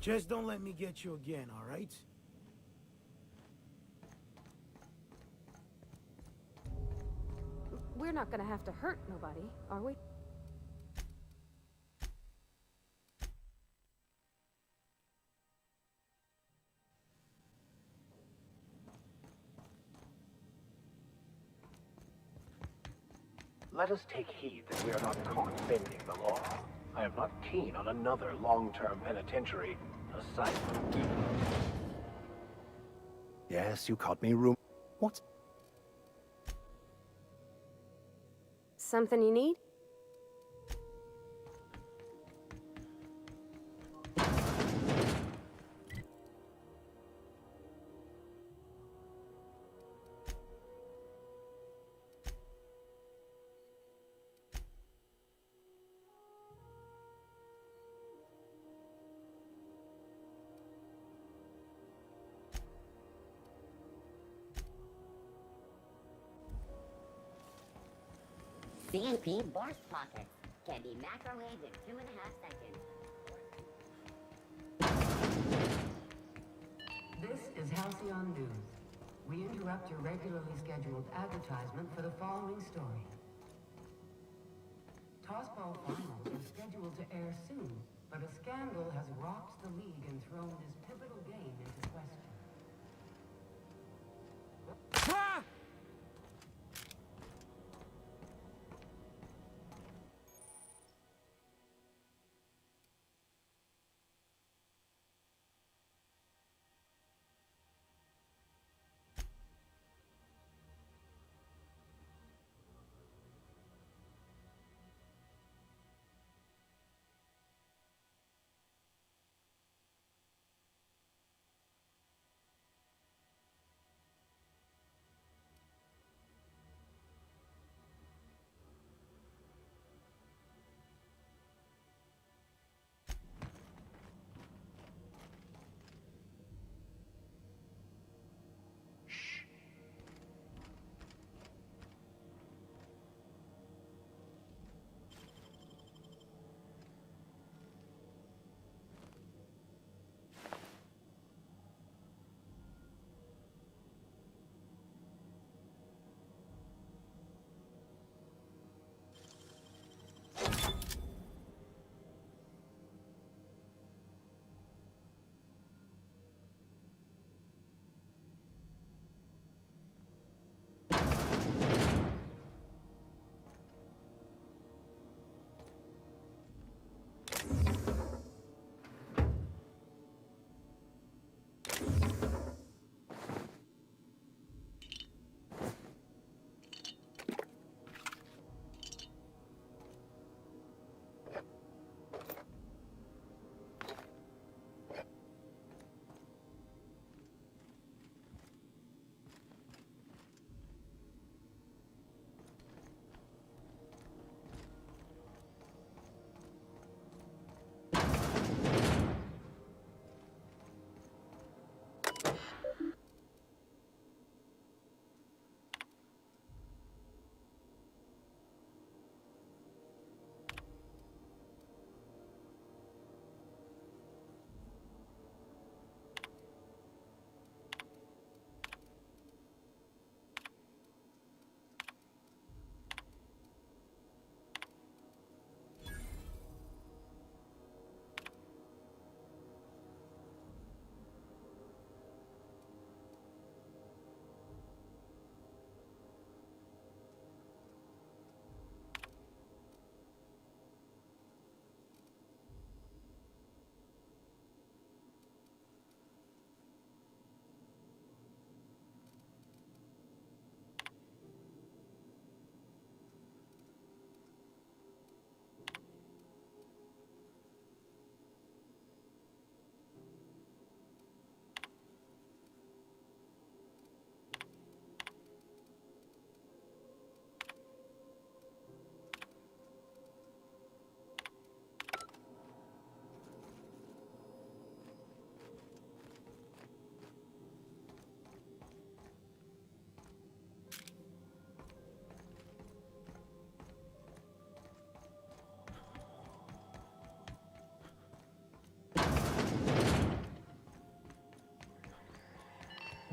E: Just don't let me get you again, all right?
D: We're not gonna have to hurt nobody, are we?
V: Let us take heed that we are not caught bending the law. I am not keen on another long-term penitentiary assignment. Yes, you caught me What's...
D: Something you need?
H: CNP Borscht Pockets can be microwaved in 2.5 seconds.
I: This is Halcyon News. We interrupt your regularly scheduled advertisement for the following story. Tossball Finals are scheduled to air soon, but a scandal has rocked the league and thrown this pivotal game into question.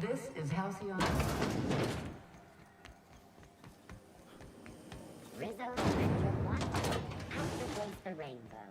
I: This is Halcyon.
H: Rizzo Spectrum 1. Aftertaste the rainbow.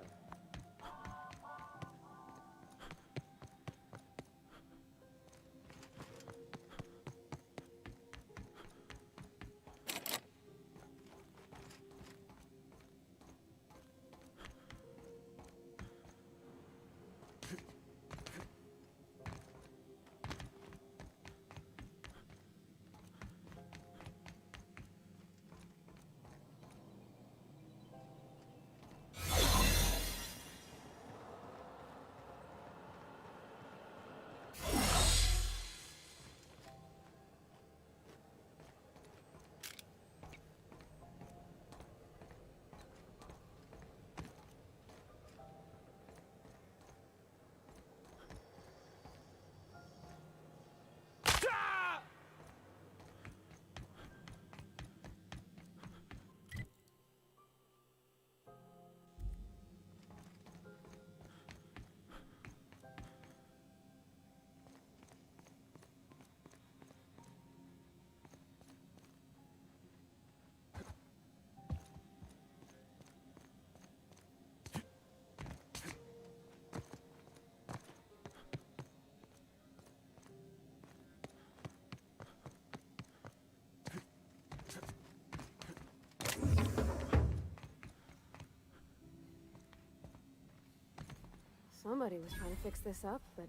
D: somebody was trying to fix this up, but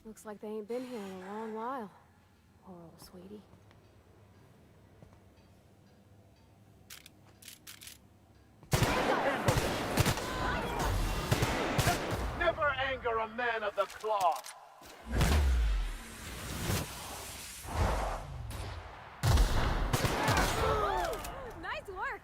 D: looks like they ain't been here in a long while. Poor old sweetie.
V: Never anger a man of the cloth.
D: Nice work!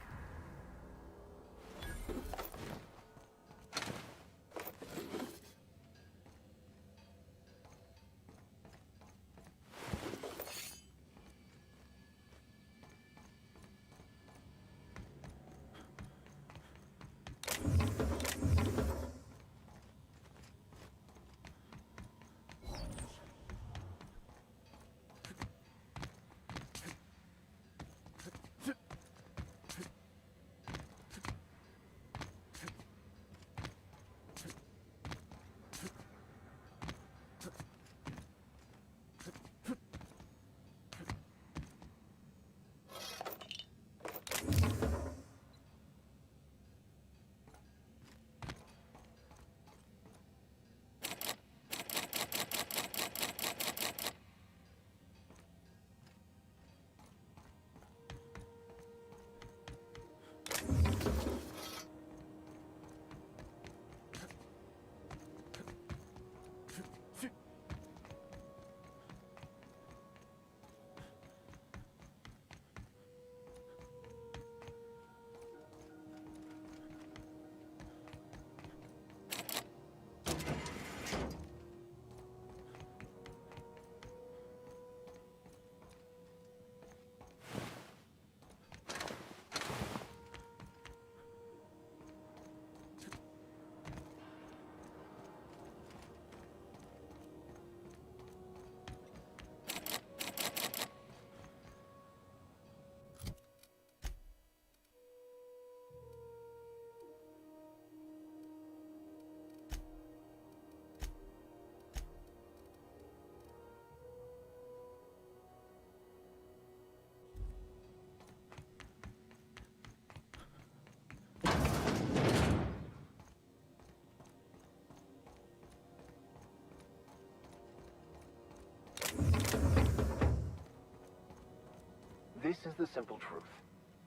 V: This is the simple truth.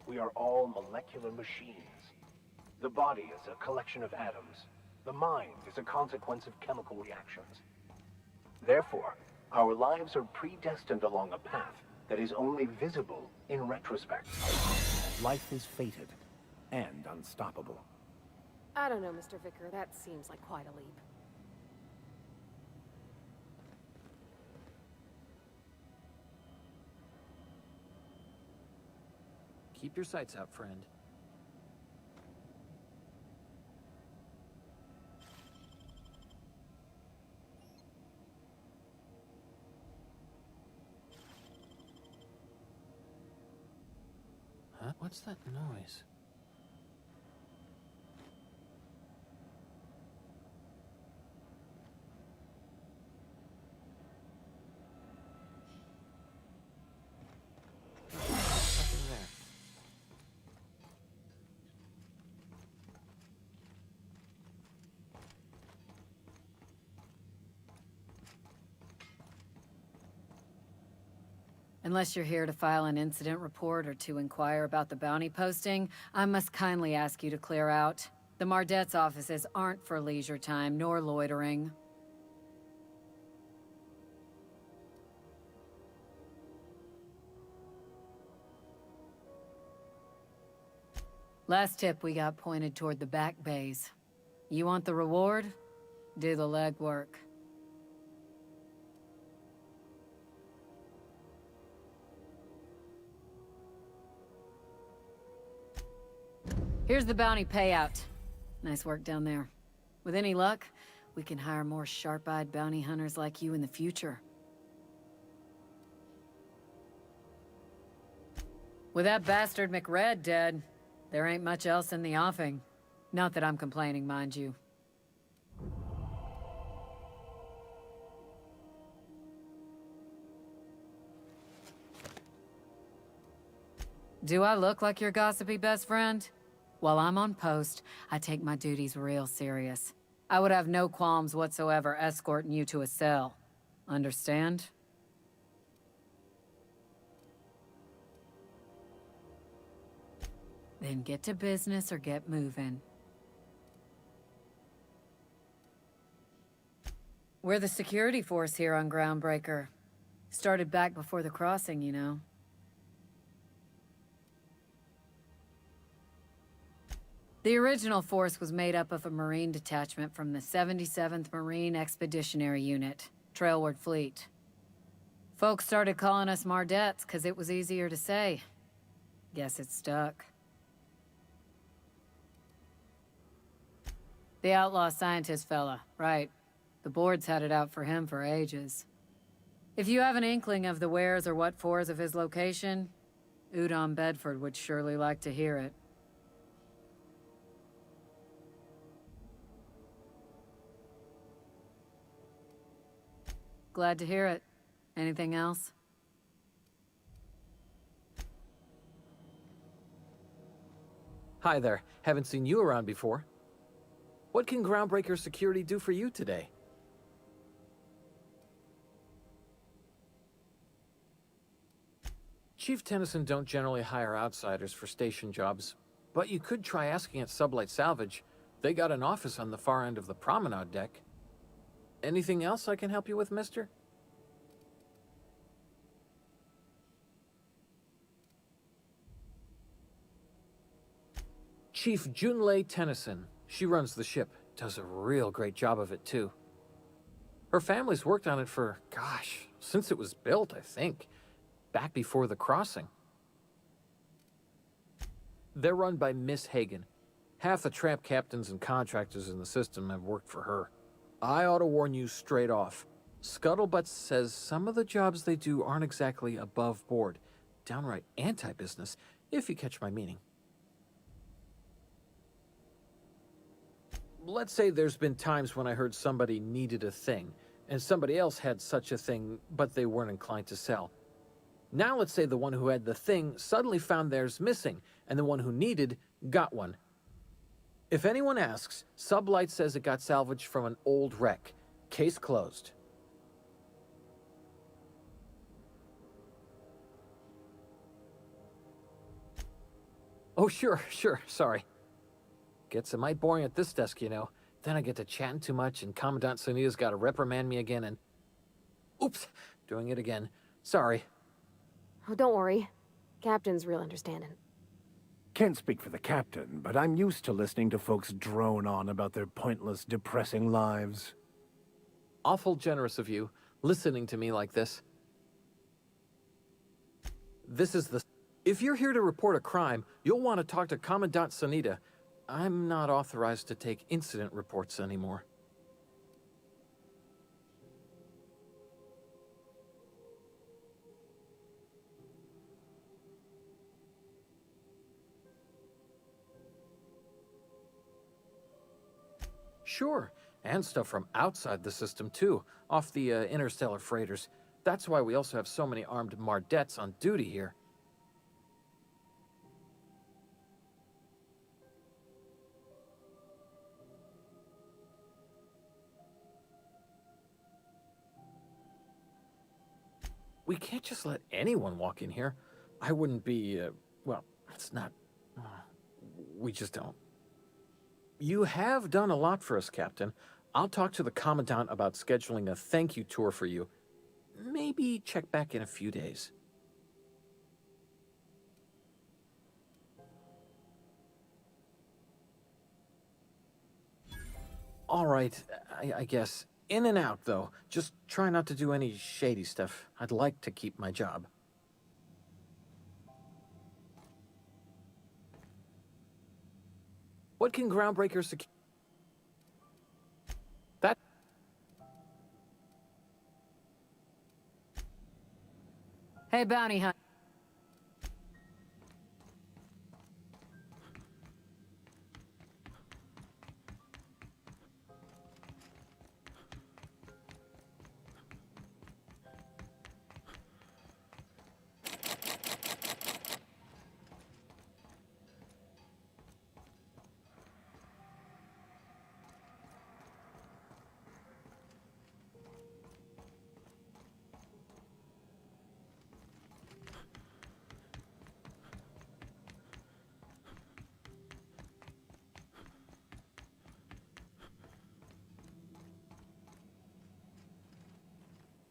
V: We are all molecular machines. The body is a collection of atoms. The mind is a consequence of chemical reactions. Therefore, our lives are predestined along a path that is only visible in retrospect.
J: Life is fated and unstoppable.
D: I don't know, Mr. Vicker. That seems like quite a leap.
K: Keep your sights out, friend. Huh? What's that noise? Nothing there.
C: Unless you're here to file an incident report or to inquire about the bounty posting, I must kindly ask you to clear out. The Mardet's offices aren't for leisure time nor loitering. Last tip we got pointed toward the back bays. You want the reward? Do the legwork. Here's the bounty payout. Nice work down there. With any luck, we can hire more sharp-eyed bounty hunters like you in the future. With that bastard McRed dead, there ain't much else in the offing. Not that I'm complaining, mind you. Do I look like your gossipy best friend? While I'm on post, I take my duties real serious.
M: I would have no qualms whatsoever escorting you to a cell. Understand? Then get to business or get moving. We're the security force here on Groundbreaker. Started back before the crossing, you know. The original force was made up of a Marine detachment from the 77th Marine Expeditionary Unit, Trailward Fleet. Folks started calling us Mardettes because it was easier to say. Guess it stuck. The outlaw scientist fella, right. The board's had it out for him for ages. If you have an inkling of the wheres or what fors of his location, Udon Bedford would surely like to hear it. Glad to hear it. Anything else?
K: Hi there. Haven't seen you around before. What can Groundbreaker Security do for you today? Chief Tennyson don't generally hire outsiders for station jobs, but you could try asking at Sublight Salvage. They got an office on the far end of the promenade deck. Anything else I can help you with, mister? Chief Junlei Tennyson. She runs the ship. Does a real great job of it, too. Her family's worked on it for, gosh, since it was built, I think. Back before the crossing. They're run by Miss Hagen. Half the tramp captains and contractors in the system have worked for her. I ought to warn you straight off. Scuttlebutt says some of the jobs they do aren't exactly above board. Downright anti-business, if you catch my meaning. Let's say there's been times when I heard somebody needed a thing, and somebody else had such a thing, but they weren't inclined to sell. Now let's say the one who had the thing suddenly found theirs missing, and the one who needed got one. If anyone asks, Sublight says it got salvaged from an old wreck. Case closed. Oh, sure, sorry. Gets a mite boring at this desk, you know. Then I get to chatting too much, and Commandant Sonia's got to reprimand me again, and... Oops, doing it again. Sorry.
D: Oh, don't worry. Captain's real understanding.
J: Can't speak for the captain, but I'm used to listening to folks drone on about their pointless, depressing lives.
K: Awful generous of you, listening to me like this. This is the... If you're here to report a crime, you'll want to talk to Commandant Sonita. I'm not authorized to take incident reports anymore. Sure, and stuff from outside the system too, off the interstellar freighters. That's why we also have so many armed Mardettes on duty here. We can't just let anyone walk in here. I wouldn't be, well, it's not... we just don't. You have done a lot for us, Captain. I'll talk to the Commandant about scheduling a thank you tour for you. Maybe check back in a few days. All right, I guess. In and out, though. Just try not to do any shady stuff. I'd like to keep my job. What can Groundbreaker secure? That...
M: Hey, bounty hunt.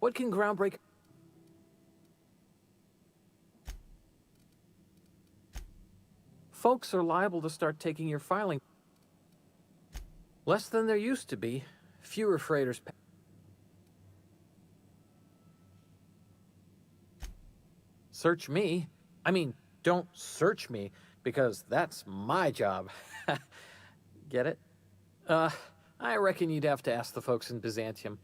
K: What can groundbreak... Folks are liable to start taking your filing. Less than there used to be. Fewer freighters... Search me? I mean, don't search me, because that's my job. Get it? I reckon you'd have to ask the folks in Byzantium.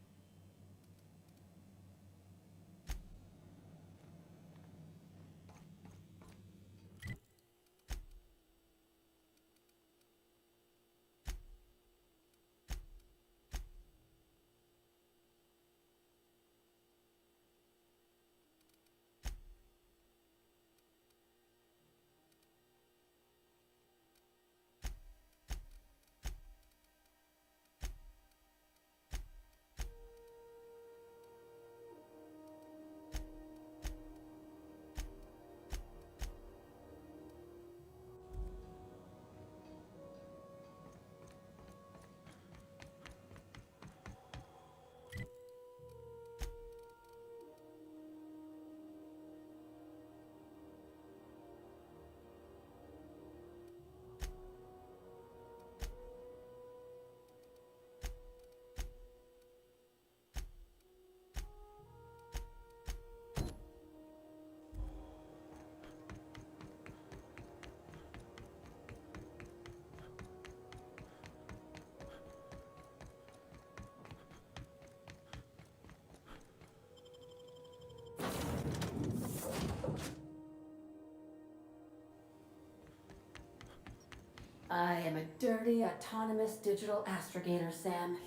B: I am a dirty, autonomous digital astrogator, Sam.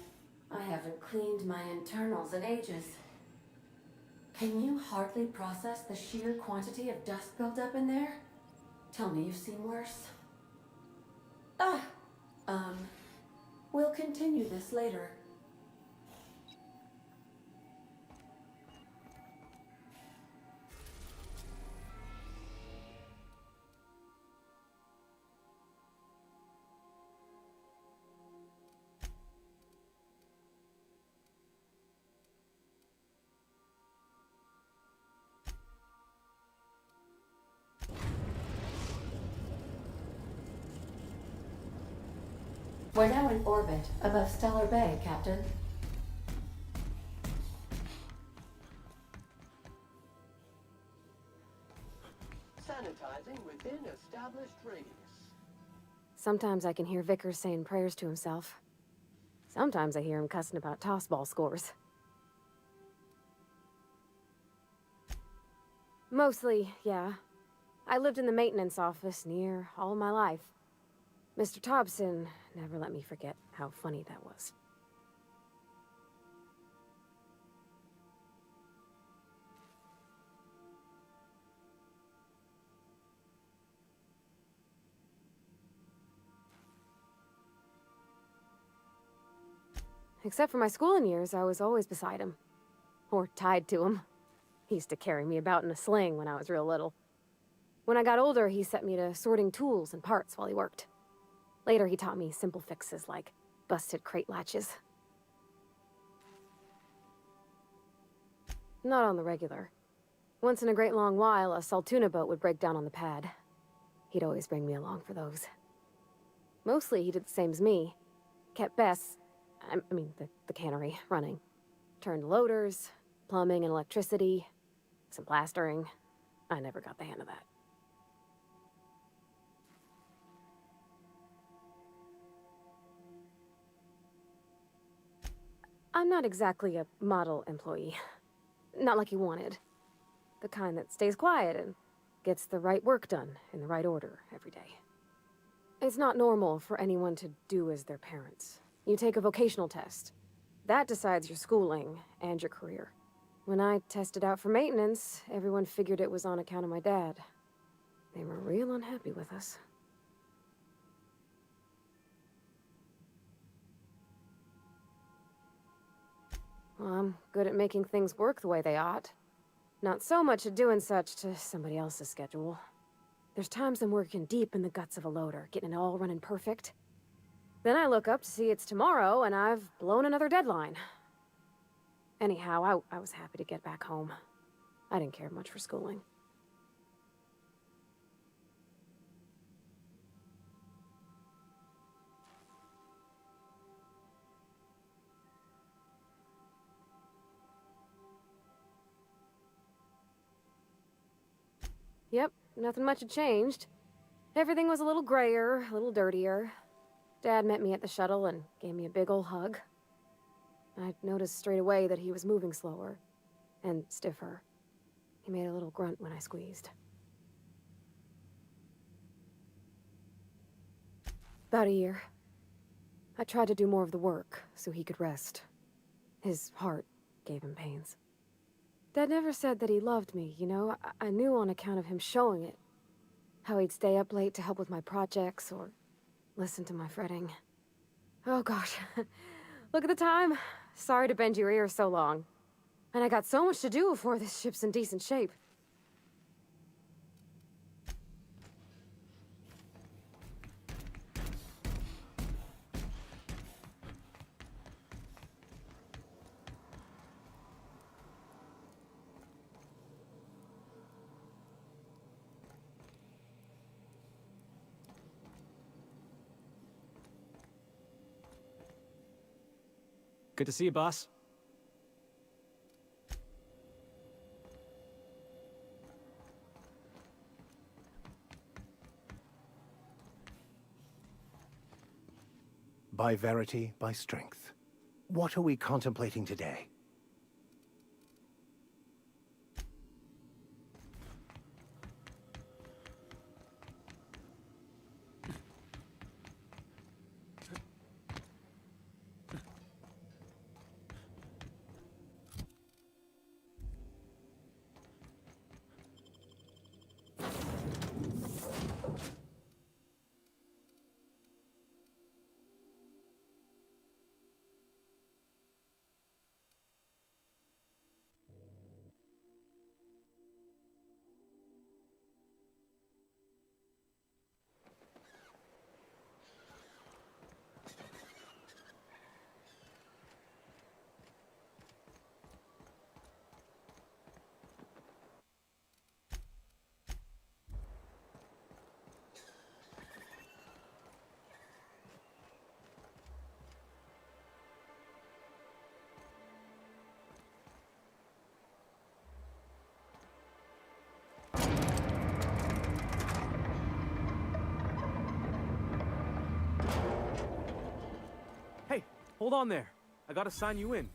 B: I haven't cleaned my internals in ages. Can you hardly process the sheer quantity of dust built up in there? Tell me you've seen worse. We'll continue this later. We're now in orbit above Stellar Bay, Captain.
L: Sanitizing within established radius.
D: Sometimes I can hear Vickers saying prayers to himself. Sometimes I hear him cussing about tossball scores. Mostly, yeah. I lived in the maintenance office near all my life. Mr. Thompson never let me forget how funny that was. Except for my schooling years, I was always beside him. Or tied to him. He used to carry me about in a sling when I was real little. When I got older, he set me to sorting tools and parts while he worked. Later, he taught me simple fixes like busted crate latches. Not on the regular. Once in a great long while, a Saltuna boat would break down on the pad. He'd always bring me along for those. Mostly, he did the same as me. Kept Bess, the cannery, running. Turned loaders, plumbing and electricity, some plastering. I never got the hang of that. I'm not exactly a model employee. Not like you wanted. The kind that stays quiet and gets the right work done in the right order every day. It's not normal for anyone to do as their parents. You take a vocational test. That decides your schooling and your career. When I tested out for maintenance, everyone figured it was on account of my dad. They were real unhappy with us. Well, I'm good at making things work the way they ought. Not so much at doing such to somebody else's schedule. There's times I'm working deep in the guts of a loader, getting it all running perfect. Then I look up to see it's tomorrow and I've blown another deadline. Anyhow, I was happy to get back home. I didn't care much for schooling. Yep, nothing much had changed. Everything was a little grayer, a little dirtier. Dad met me at the shuttle and gave me a big ol' hug. I noticed straight away that he was moving slower and stiffer. He made a little grunt when I squeezed. About a year. I tried to do more of the work so he could rest. His heart gave him pains. Dad never said that he loved me, you know? I knew on account of him showing it. How he'd stay up late to help with my projects or listen to my fretting. Oh gosh, look at the time. Sorry to bend your ears so long. And I got so much to do before this ship's in decent shape.
S: Good to see you, boss.
J: By verity, by strength. What are we contemplating today?
N: Hey, hold on there. I gotta sign you in.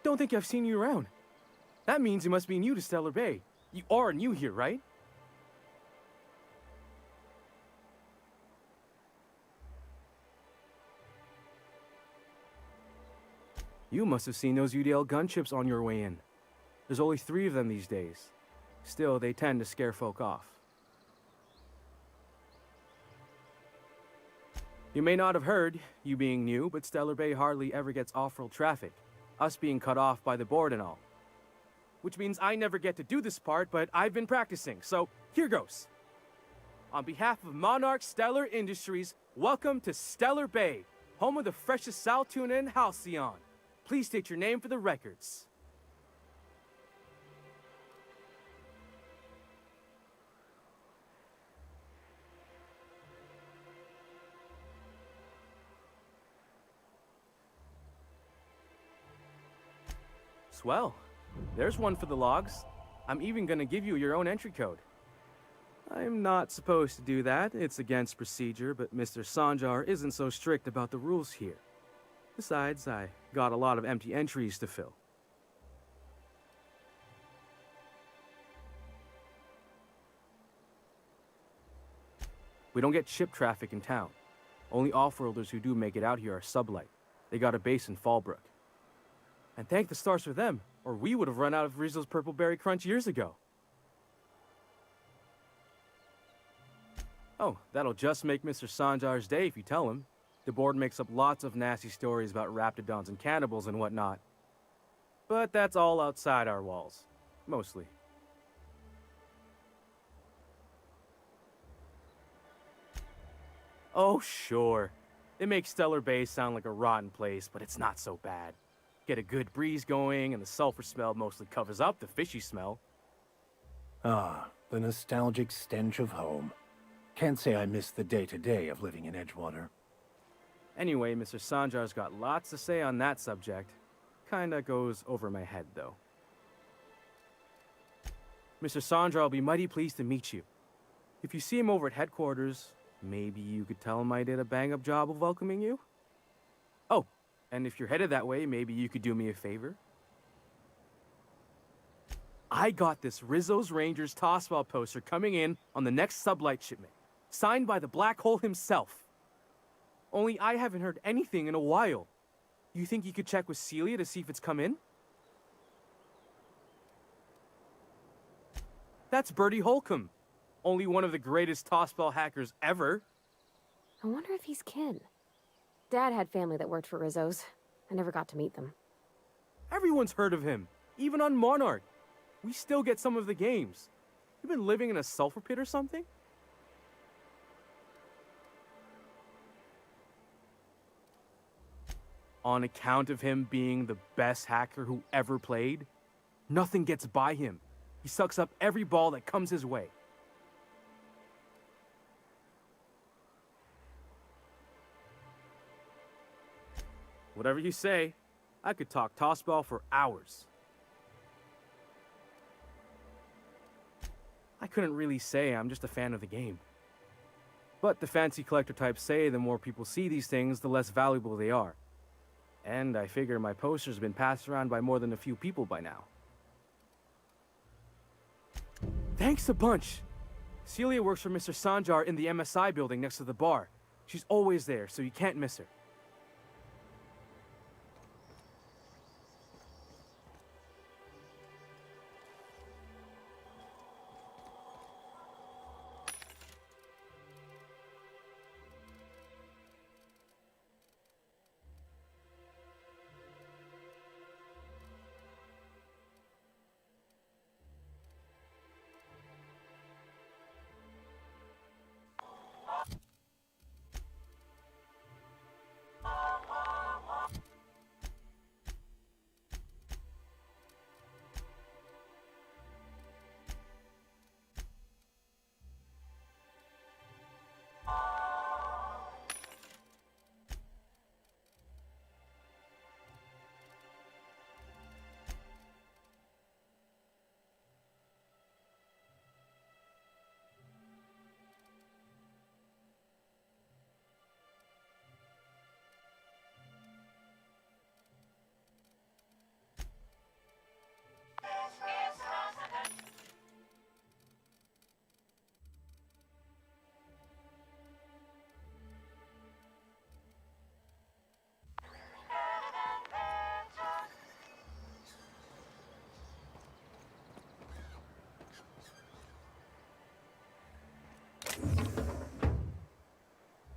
N: Don't think I've seen you around. That means you must be new to Stellar Bay. You are new here, right? You must have seen those UDL gunships on your way in. There's only 3 of them these days. Still, they tend to scare folk off. You may not have heard, you being new, but Stellar Bay hardly ever gets off-world traffic, us being cut off by the board and all. Which means I never get to do this part, but I've been practicing, so here goes. On behalf of Monarch Stellar Industries, welcome to Stellar Bay, home of the freshest sal tuna and halcyon. Please state your name for the records. Swell. There's one for the logs. I'm even gonna give you your own entry code. I'm not supposed to do that. It's against procedure, but Mr. Sanjar isn't so strict about the rules here. Besides, I got a lot of empty entries to fill. We don't get ship traffic in town. Only off-worlders who do make it out here are sublight. They got a base in Fallbrook. And thank the stars for them, or we would have run out of Rizzo's Purple Berry Crunch years ago. Oh, that'll just make Mr. Sanjar's day if you tell him. The board makes up lots of nasty stories about raptidons and cannibals and whatnot. But that's all outside our walls. Mostly. Oh, sure. They make Stellar Bay sound like a rotten place, but it's not so bad. Get a good breeze going, and the sulfur smell mostly covers up the fishy smell.
J: Ah, the nostalgic stench of home. Can't say I miss the day-to-day of living in Edgewater.
N: Anyway, Mr. Sanjar's got lots to say on that subject. Kinda goes over my head, though. Mr. Sanjar will be mighty pleased to meet you. If you see him over at headquarters, maybe you could tell him I did a bang-up job of welcoming you? Oh, and if you're headed that way, maybe you could do me a favor? I got this Rizzo's Rangers Tossball poster coming in on the next sublight shipment, signed by the Black Hole himself. Only I haven't heard anything in a while. You think you could check with Celia to see if it's come in? That's Bertie Holcomb, only one of the greatest Tossball hackers ever.
D: I wonder if he's kin. Dad had family that worked for Rizzo's. I never got to meet them.
N: Everyone's heard of him, even on Monarch. We still get some of the games. You been living in a sulfur pit or something? On account of him being the best hacker who ever played, nothing gets by him. He sucks up every ball that comes his way. Whatever you say, I could talk tossball for hours. I couldn't really say I'm just a fan of the game. But the fancy collector types say the more people see these things, the less valuable they are. And I figure my poster's been passed around by more than a few people by now. Thanks a bunch! Celia works for Mr. Sanjar in the MSI building next to the bar. She's always there, so you can't miss her.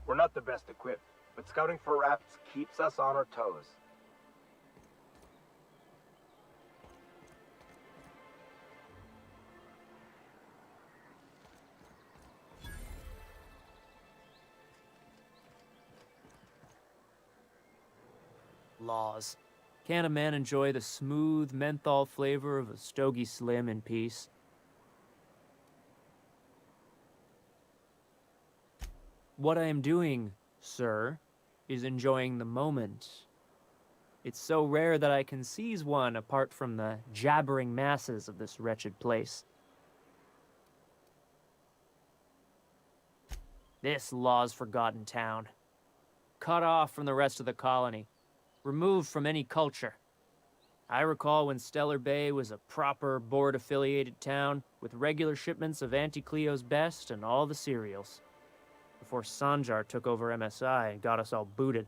V: We're not the best equipped, but scouting for rats keeps us on our toes.
Q: Laws. Can't a man enjoy the smooth menthol flavor of a Stogie Slim in peace? What I am doing, sir, is enjoying the moment. It's so rare that I can seize one apart from the jabbering masses of this wretched place. This Law's forgotten town. Cut off from the rest of the colony. Removed from any culture. I recall when Stellar Bay was a proper board-affiliated town with regular shipments of Auntie Cleo's best and all the cereals. Before Sanjar took over MSI and got us all booted.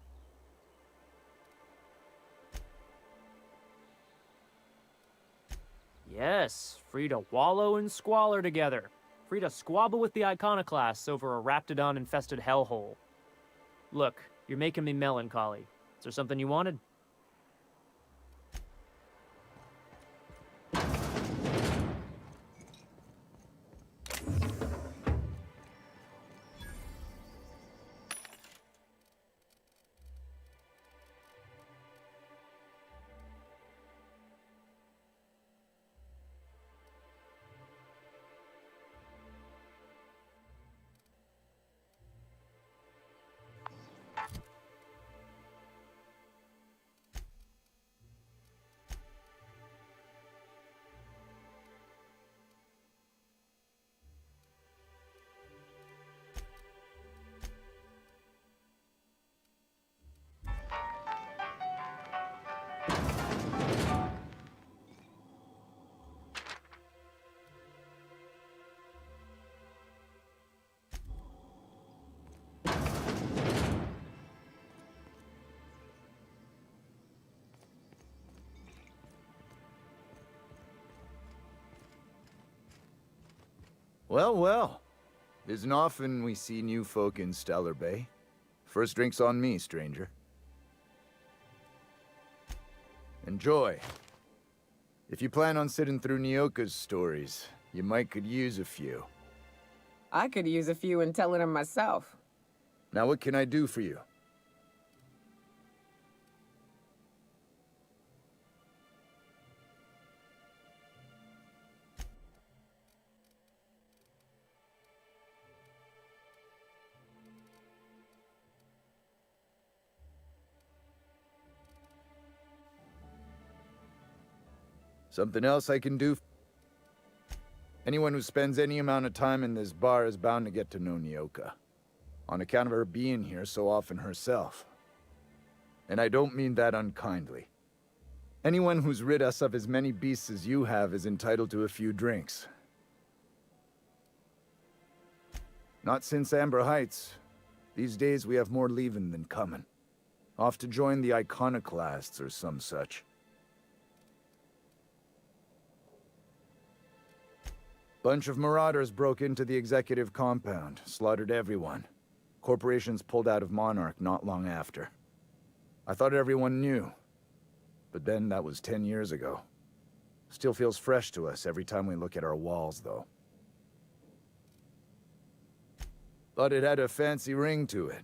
Q: Yes, free to wallow in squalor together. Free to squabble with the iconoclasts over a Raptidon-infested hellhole. Look, you're making me melancholy. Is there something you wanted?
O: Well, well. Isn't often we see new folk in Stellar Bay. First drink's on me, stranger. Enjoy. If you plan on sitting through Nyoka's stories, you might could use a few.
P: I could use a few and telling them myself.
O: Now what can I do for you? Something else I can do? Anyone who spends any amount of time in this bar is bound to get to know Nyoka, on account of her being here so often herself. And I don't mean that unkindly. Anyone who's rid us of as many beasts as you have is entitled to a few drinks. Not since Amber Heights. These days we have more leaving than coming. Off to join the Iconoclasts or some such. Bunch of marauders broke into the executive compound, slaughtered everyone. Corporations pulled out of Monarch not long after. I thought everyone knew. But then that was 10 years ago. Still feels fresh to us every time we look at our walls, though. Thought it had a fancy ring to it.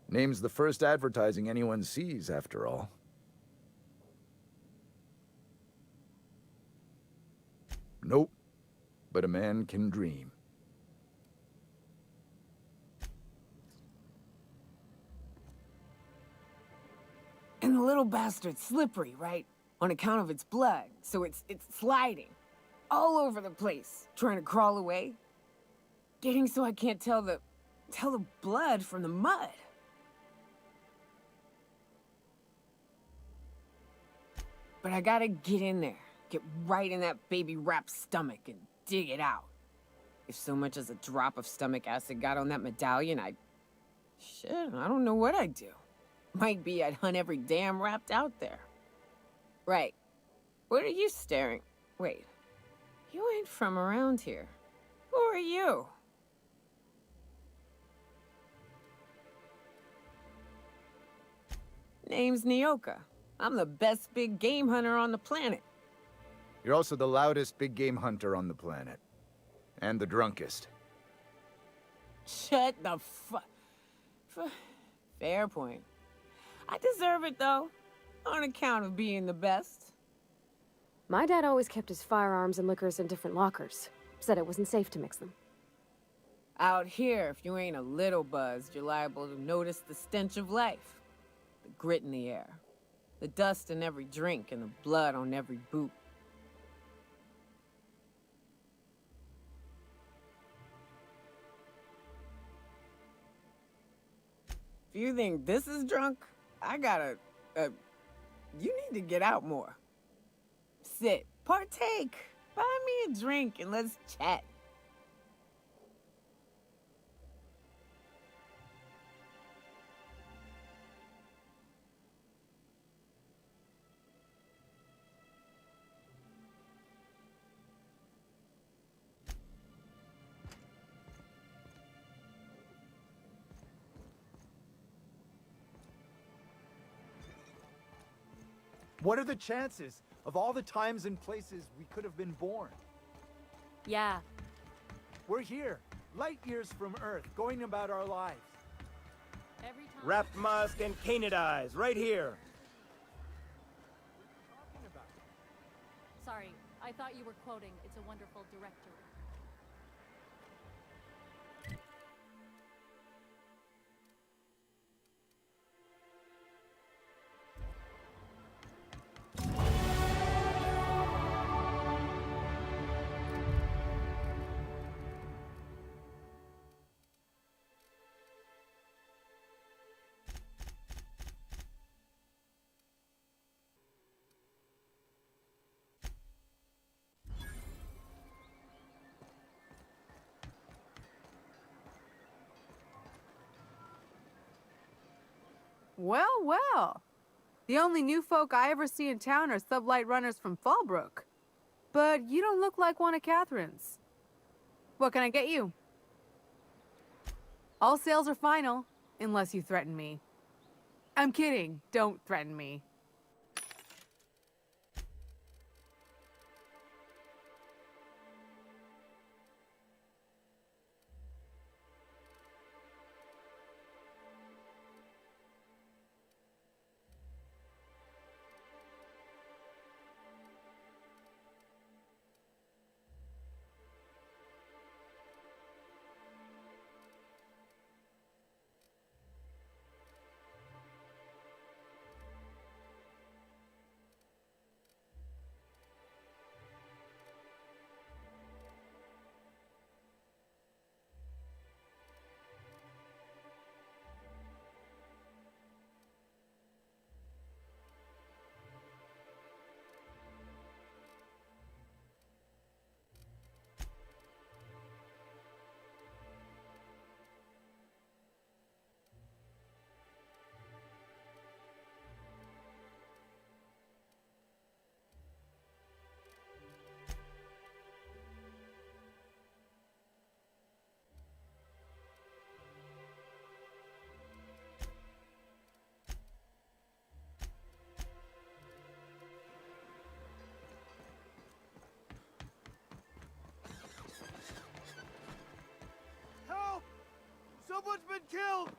O: Name's the first advertising anyone sees, after all. Nope. But a man can dream.
P: And the little bastard's slippery, right? On account of its blood, so it's sliding. All over the place, trying to crawl away. Getting so I can't tell the blood from the mud. But I gotta get in there. Get right in that baby rap's stomach and dig it out. If so much as a drop of stomach acid got on that medallion, shit, I don't know what I'd do. Might be I'd hunt every damn wrapped out there. Right. What are you staring? Wait. You ain't from around here. Who are you? Name's Nyoka. I'm the best big game hunter on the planet.
O: You're also the loudest big game hunter on the planet. And the drunkest.
P: Shut the Fair point. I deserve it, though. On account of being the best.
D: My dad always kept his firearms and liquors in different lockers. Said it wasn't safe to mix them.
P: Out here, if you ain't a little buzzed, you're liable to notice the stench of life. The grit in the air. The dust in every drink and the blood on every boot. If you think this is drunk, I gotta, you need to get out more. Sit, partake, buy me a drink and let's chat.
U: What are the chances of all the times and places we could have been born?
D: Yeah.
U: We're here, light years from Earth, going about our lives.
X: Wrapped Musk and Canid Eyes, right here.
Y: Sorry, I thought you were quoting It's a Wonderful Directory.
Z: Well, well. The only new folk I ever see in town are sublight runners from Fallbrook. But you don't look like one of Catherine's. What can I get you? All sales are final, unless you threaten me. I'm kidding. Don't threaten me.
U: Help! Someone's been killed!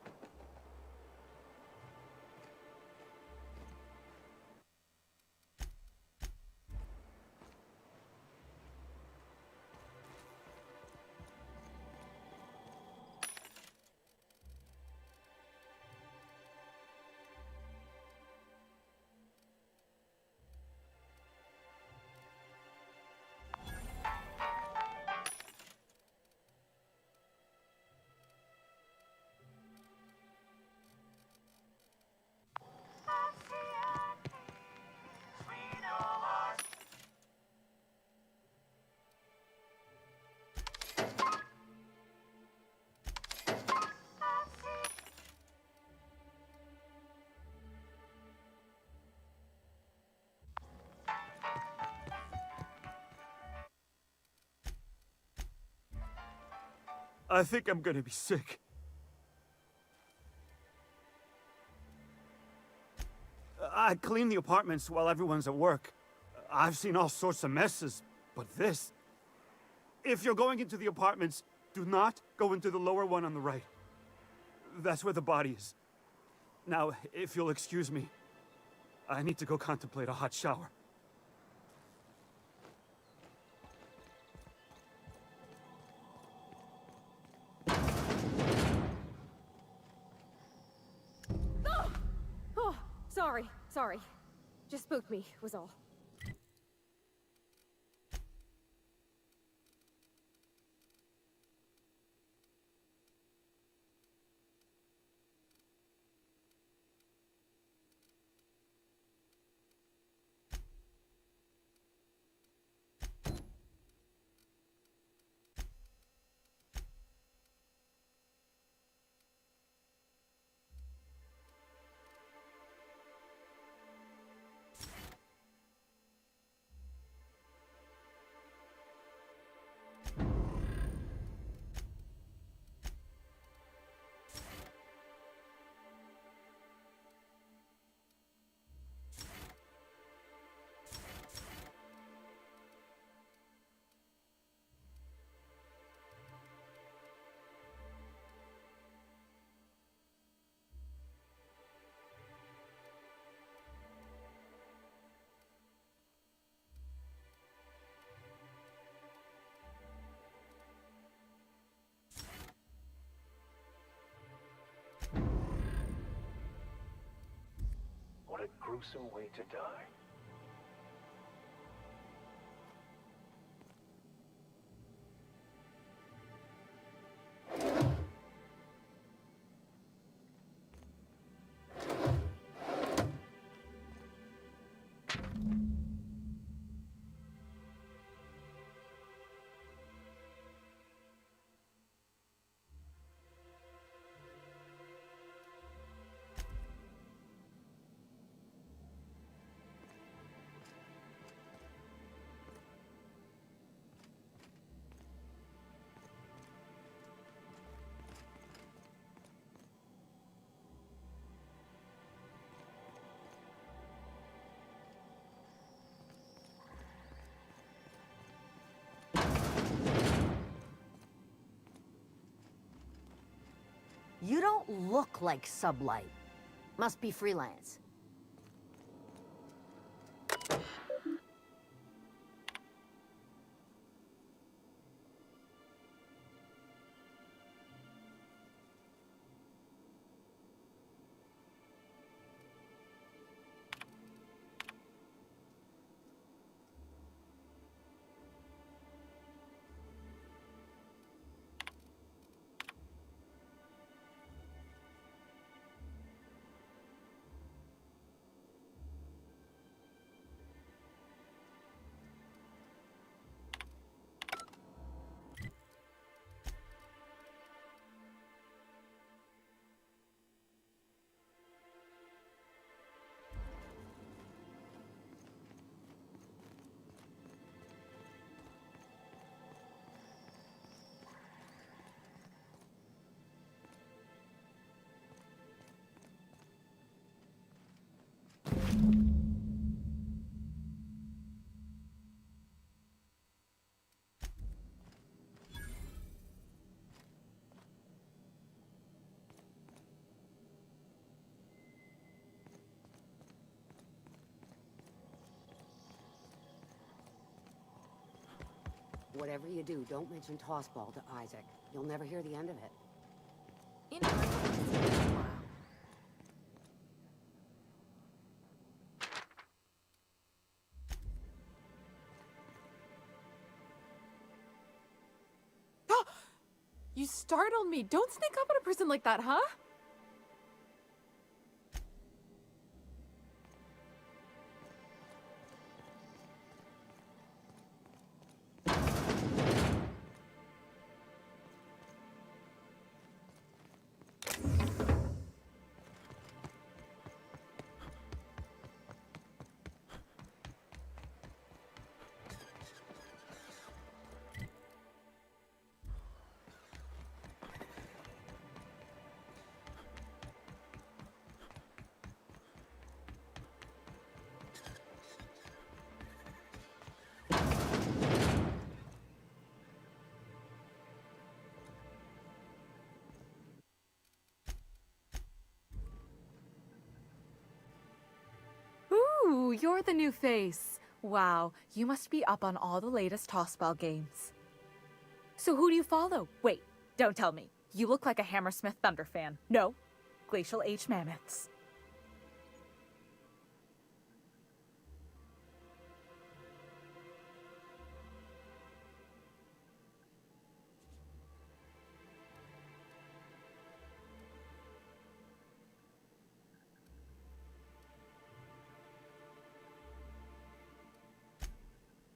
U: I think I'm gonna be sick. I clean the apartments while everyone's at work. I've seen all sorts of messes, but this... If you're going into the apartments, do not go into the lower one on the right. That's where the body is. Now, if you'll excuse me, I need to go contemplate a hot shower.
D: Oh, sorry. Just spooked me, was all.
V: What a gruesome way to die.
A: You don't look like Sublight. Must be freelance. Whatever you do, don't mention Tossball to Isaac. You'll never hear the end of it.
C: You know,
Z: You startled me. Don't sneak up on a person like that, huh? Ooh, you're the new face. Wow, you must be up on all the latest Tossball games. So who do you follow? Wait, don't tell me. You look like a Hammersmith Thunder fan. No, Glacial Age Mammoths.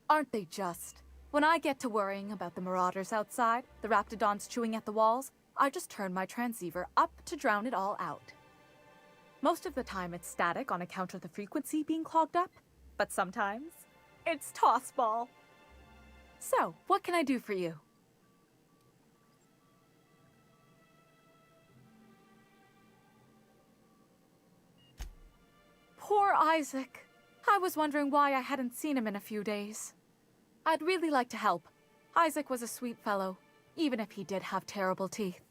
Z: Aren't they just? When I get to worrying about the marauders outside, the raptidons chewing at the walls, I just turn my transceiver up to drown it all out. Most of the time it's static on account of the frequency being clogged up, but sometimes it's Tossball. So, what can I do for you? Poor Isaac. I was wondering why I hadn't seen him in a few days. I'd really like to help. Isaac was a sweet fellow, even if he did have terrible teeth.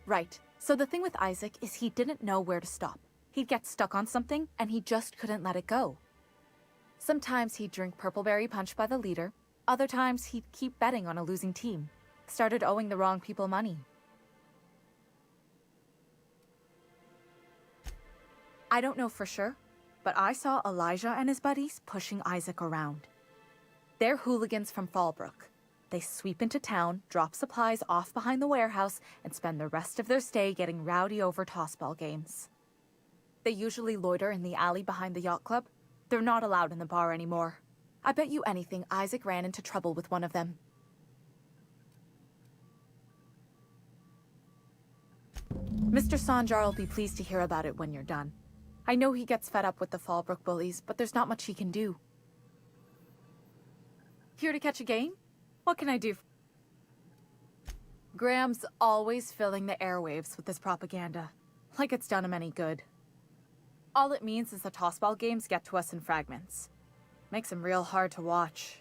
Z: Right. So the thing with Isaac is he didn't know where to stop. He'd get stuck on something, and he just couldn't let it go. Sometimes he'd drink Purpleberry Punch by the liter. Other times he'd keep betting on a losing team. Started owing the wrong people money. I don't know for sure, but I saw Elijah and his buddies pushing Isaac around. They're hooligans from Fallbrook. They sweep into town, drop supplies off behind the warehouse, and spend the rest of their stay getting rowdy over tossball games. They usually loiter in the alley behind the yacht club. They're not allowed in the bar anymore. I bet you anything Isaac ran into trouble with one of them. Mr. Sanjar will be pleased to hear about it when you're done. I know he gets fed up with the Fallbrook bullies, but there's not much he can do. Here to catch a game? What can I do? Graham's always filling the airwaves with his propaganda, like it's done him any good. All it means is the tossball games get to us in fragments. Makes him real hard to watch.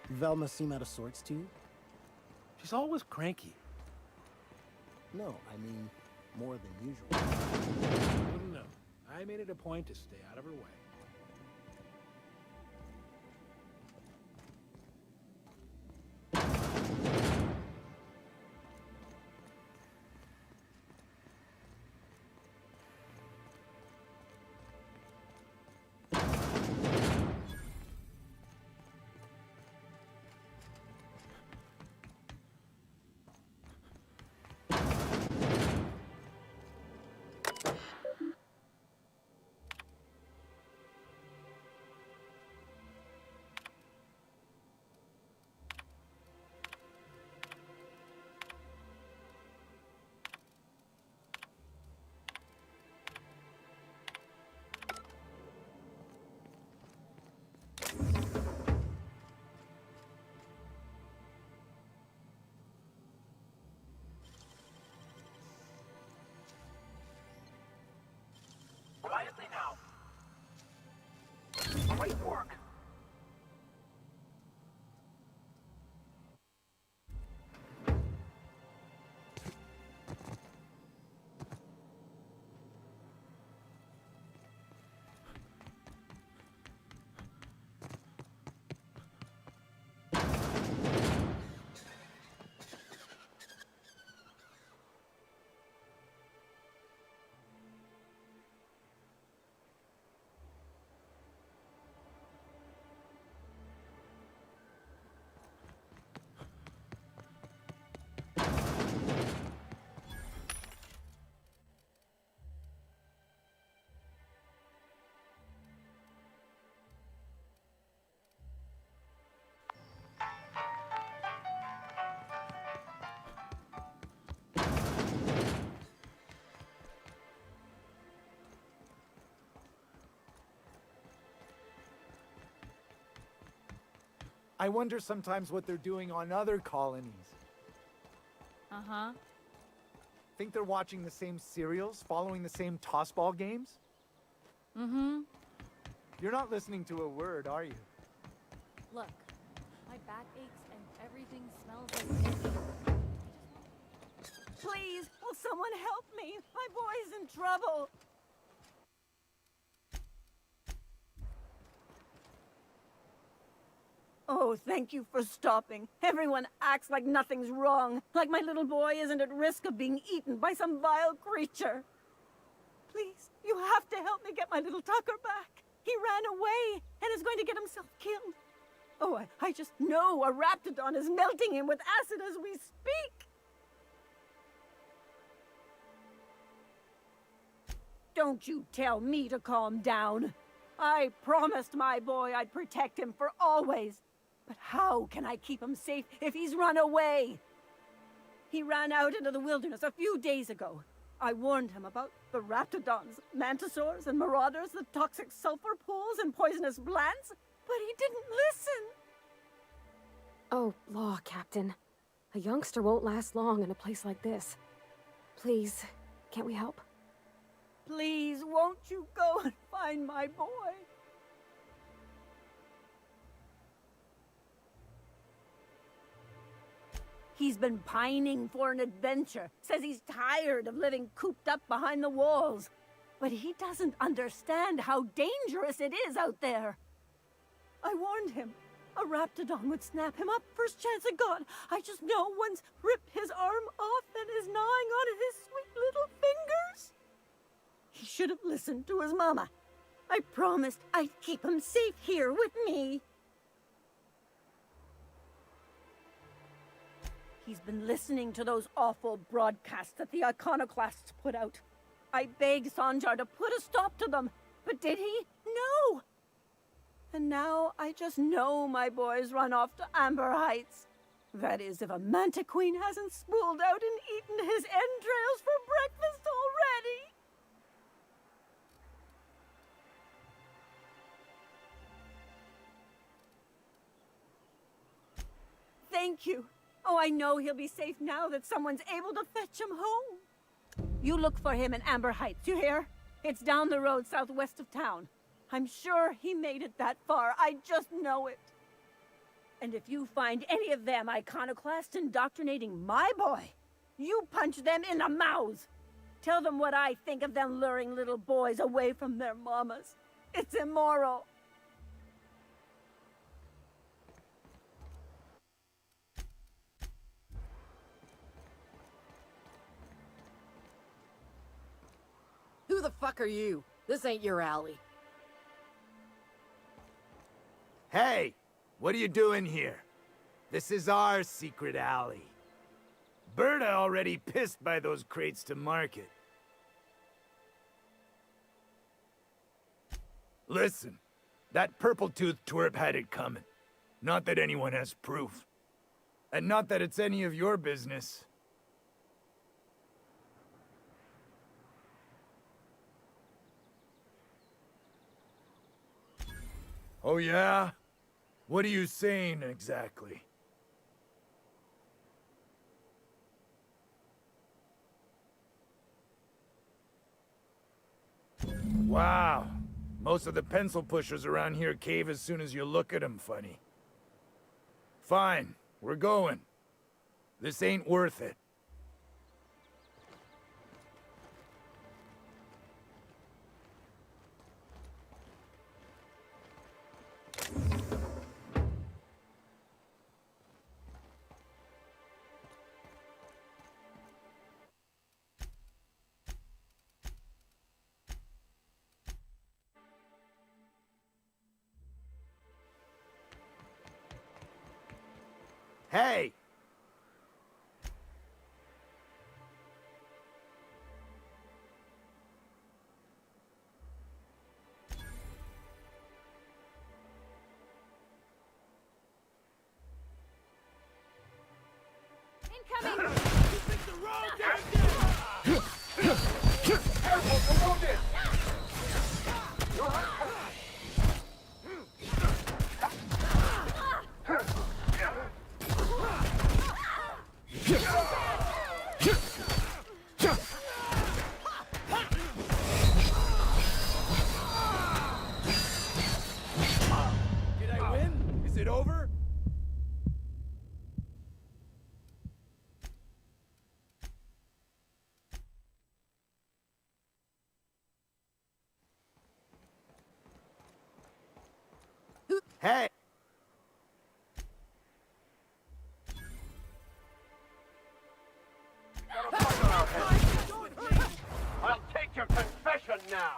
E: Velma seem out of sorts to you?
J: She's always cranky.
E: No, I mean more than usual.
J: Wouldn't know. I made it a point to stay out of her way.
V: Quietly now. Great work.
O: I wonder sometimes what they're doing on other colonies.
Z: Uh-huh.
O: Think they're watching the same serials, following the same tossball games?
Z: Mm-hmm.
O: You're not listening to a word, are you?
Y: Look, my back aches and everything smells like...
F: Please, will someone help me? My boy's in trouble. Oh, thank you for stopping. Everyone acts like nothing's wrong, like my little boy isn't at risk of being eaten by some vile creature. Please, you have to help me get my little Tucker back. He ran away and is going to get himself killed. Oh, I just know a Raptidon is melting him with acid as we speak. Don't you tell me to calm down. I promised my boy I'd protect him for always. But how can I keep him safe if he's run away? He ran out into the wilderness a few days ago. I warned him about the Raptidons, Mantisaurs, and Marauders, the toxic sulfur pools and poisonous plants, but he didn't listen.
D: Oh, law, Captain. A youngster won't last long in a place like this. Please, can't we help?
F: Please, won't you go and find my boy? He's been pining for an adventure. Says he's tired of living cooped up behind the walls. But he doesn't understand how dangerous it is out there. I warned him. A Raptidon would snap him up first chance it got. I just know one's ripped his arm off and is gnawing on his sweet little fingers. He should have listened to his mama. I promised I'd keep him safe here with me. He's been listening to those awful broadcasts that the iconoclasts put out. I begged Sanjar to put a stop to them, but did he? No! And now I just know my boy's run off to Amber Heights. That is, if a Mantiqueen hasn't spooled out and eaten his entrails for breakfast already. Thank you. Oh, I know he'll be safe now that someone's able to fetch him home. You look for him in Amber Heights, you hear? It's down the road southwest of town. I'm sure he made it that far. I just know it. And if you find any of them iconoclasts indoctrinating my boy, you punch them in the mouths. Tell them what I think of them luring little boys away from their mamas. It's immoral.
C: Who the fuck are you? This ain't your alley.
O: Hey! What are you doing here? This is our secret alley. Berta already pissed by those crates to market. Listen, that purple-toothed twerp had it coming. Not that anyone has proof. And not that it's any of your business. Oh yeah? What are you saying exactly? Wow. Most of the pencil pushers around here cave as soon as you look at them funny. Fine, we're going. This ain't worth it. Hey!
F: Incoming!
O: Did I win? Is it over? Hey!
V: I'll take your confession now!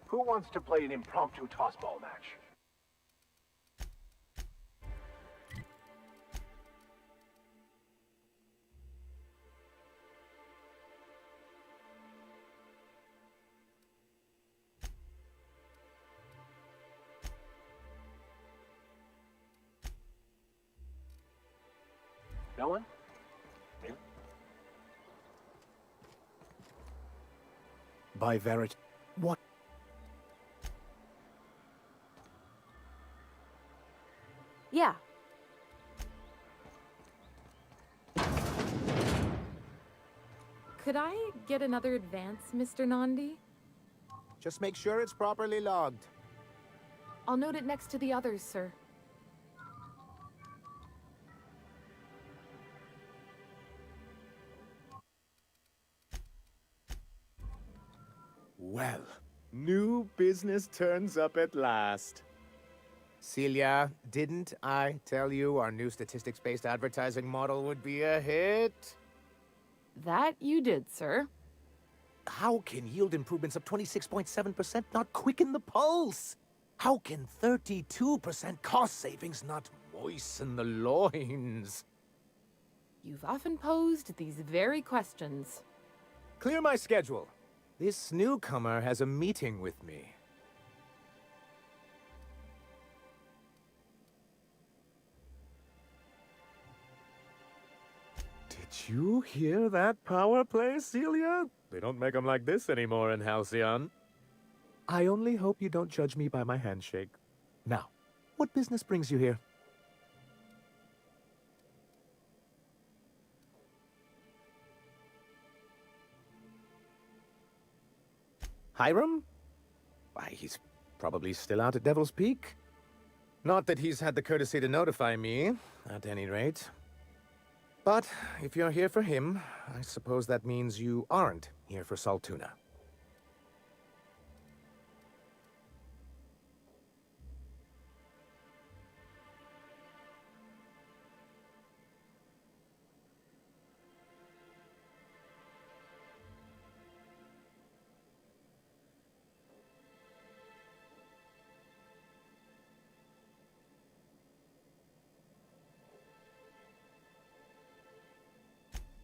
V: Who wants to play an impromptu tossball match? No one? Really?
J: By Verit. What?
D: Yeah.
G: Could I get another advance, Mr. Nandi?
H: Just make sure it's properly logged.
G: I'll note it next to the others, sir.
H: Well, new business turns up at last. Celia, didn't I tell you our new statistics-based advertising model would be a hit?
G: That you did, sir.
H: How can yield improvements of 26.7% not quicken the pulse? How can 32% cost savings not moisten the loins?
G: You've often posed these very questions.
H: Clear my schedule. This newcomer has a meeting with me. Did you hear that power play, Celia? They don't make them like this anymore in Halcyon. I only hope you don't judge me by my handshake. Now, what business brings you here? Hiram? Why, he's probably still out at Devil's Peak. Not that he's had the courtesy to notify me, at any rate. But if you're here for him, I suppose that means you aren't here for Saltuna.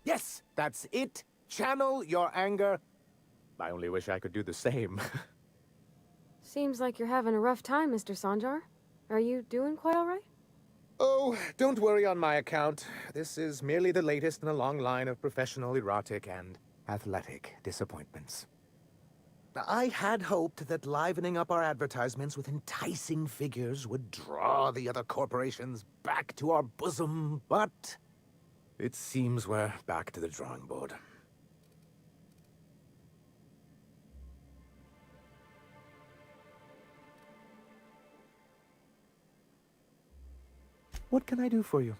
H: Yes, that's it. Channel your anger. I only wish I could do the same.
D: Seems like you're having a rough time, Mr. Sanjar. Are you doing quite all right?
H: Oh, don't worry on my account. This is merely the latest in a long line of professional erotic and athletic disappointments. I had hoped that livening up our advertisements with enticing figures would draw the other corporations back to our bosom, but it seems we're back to the drawing board. What can I do for you?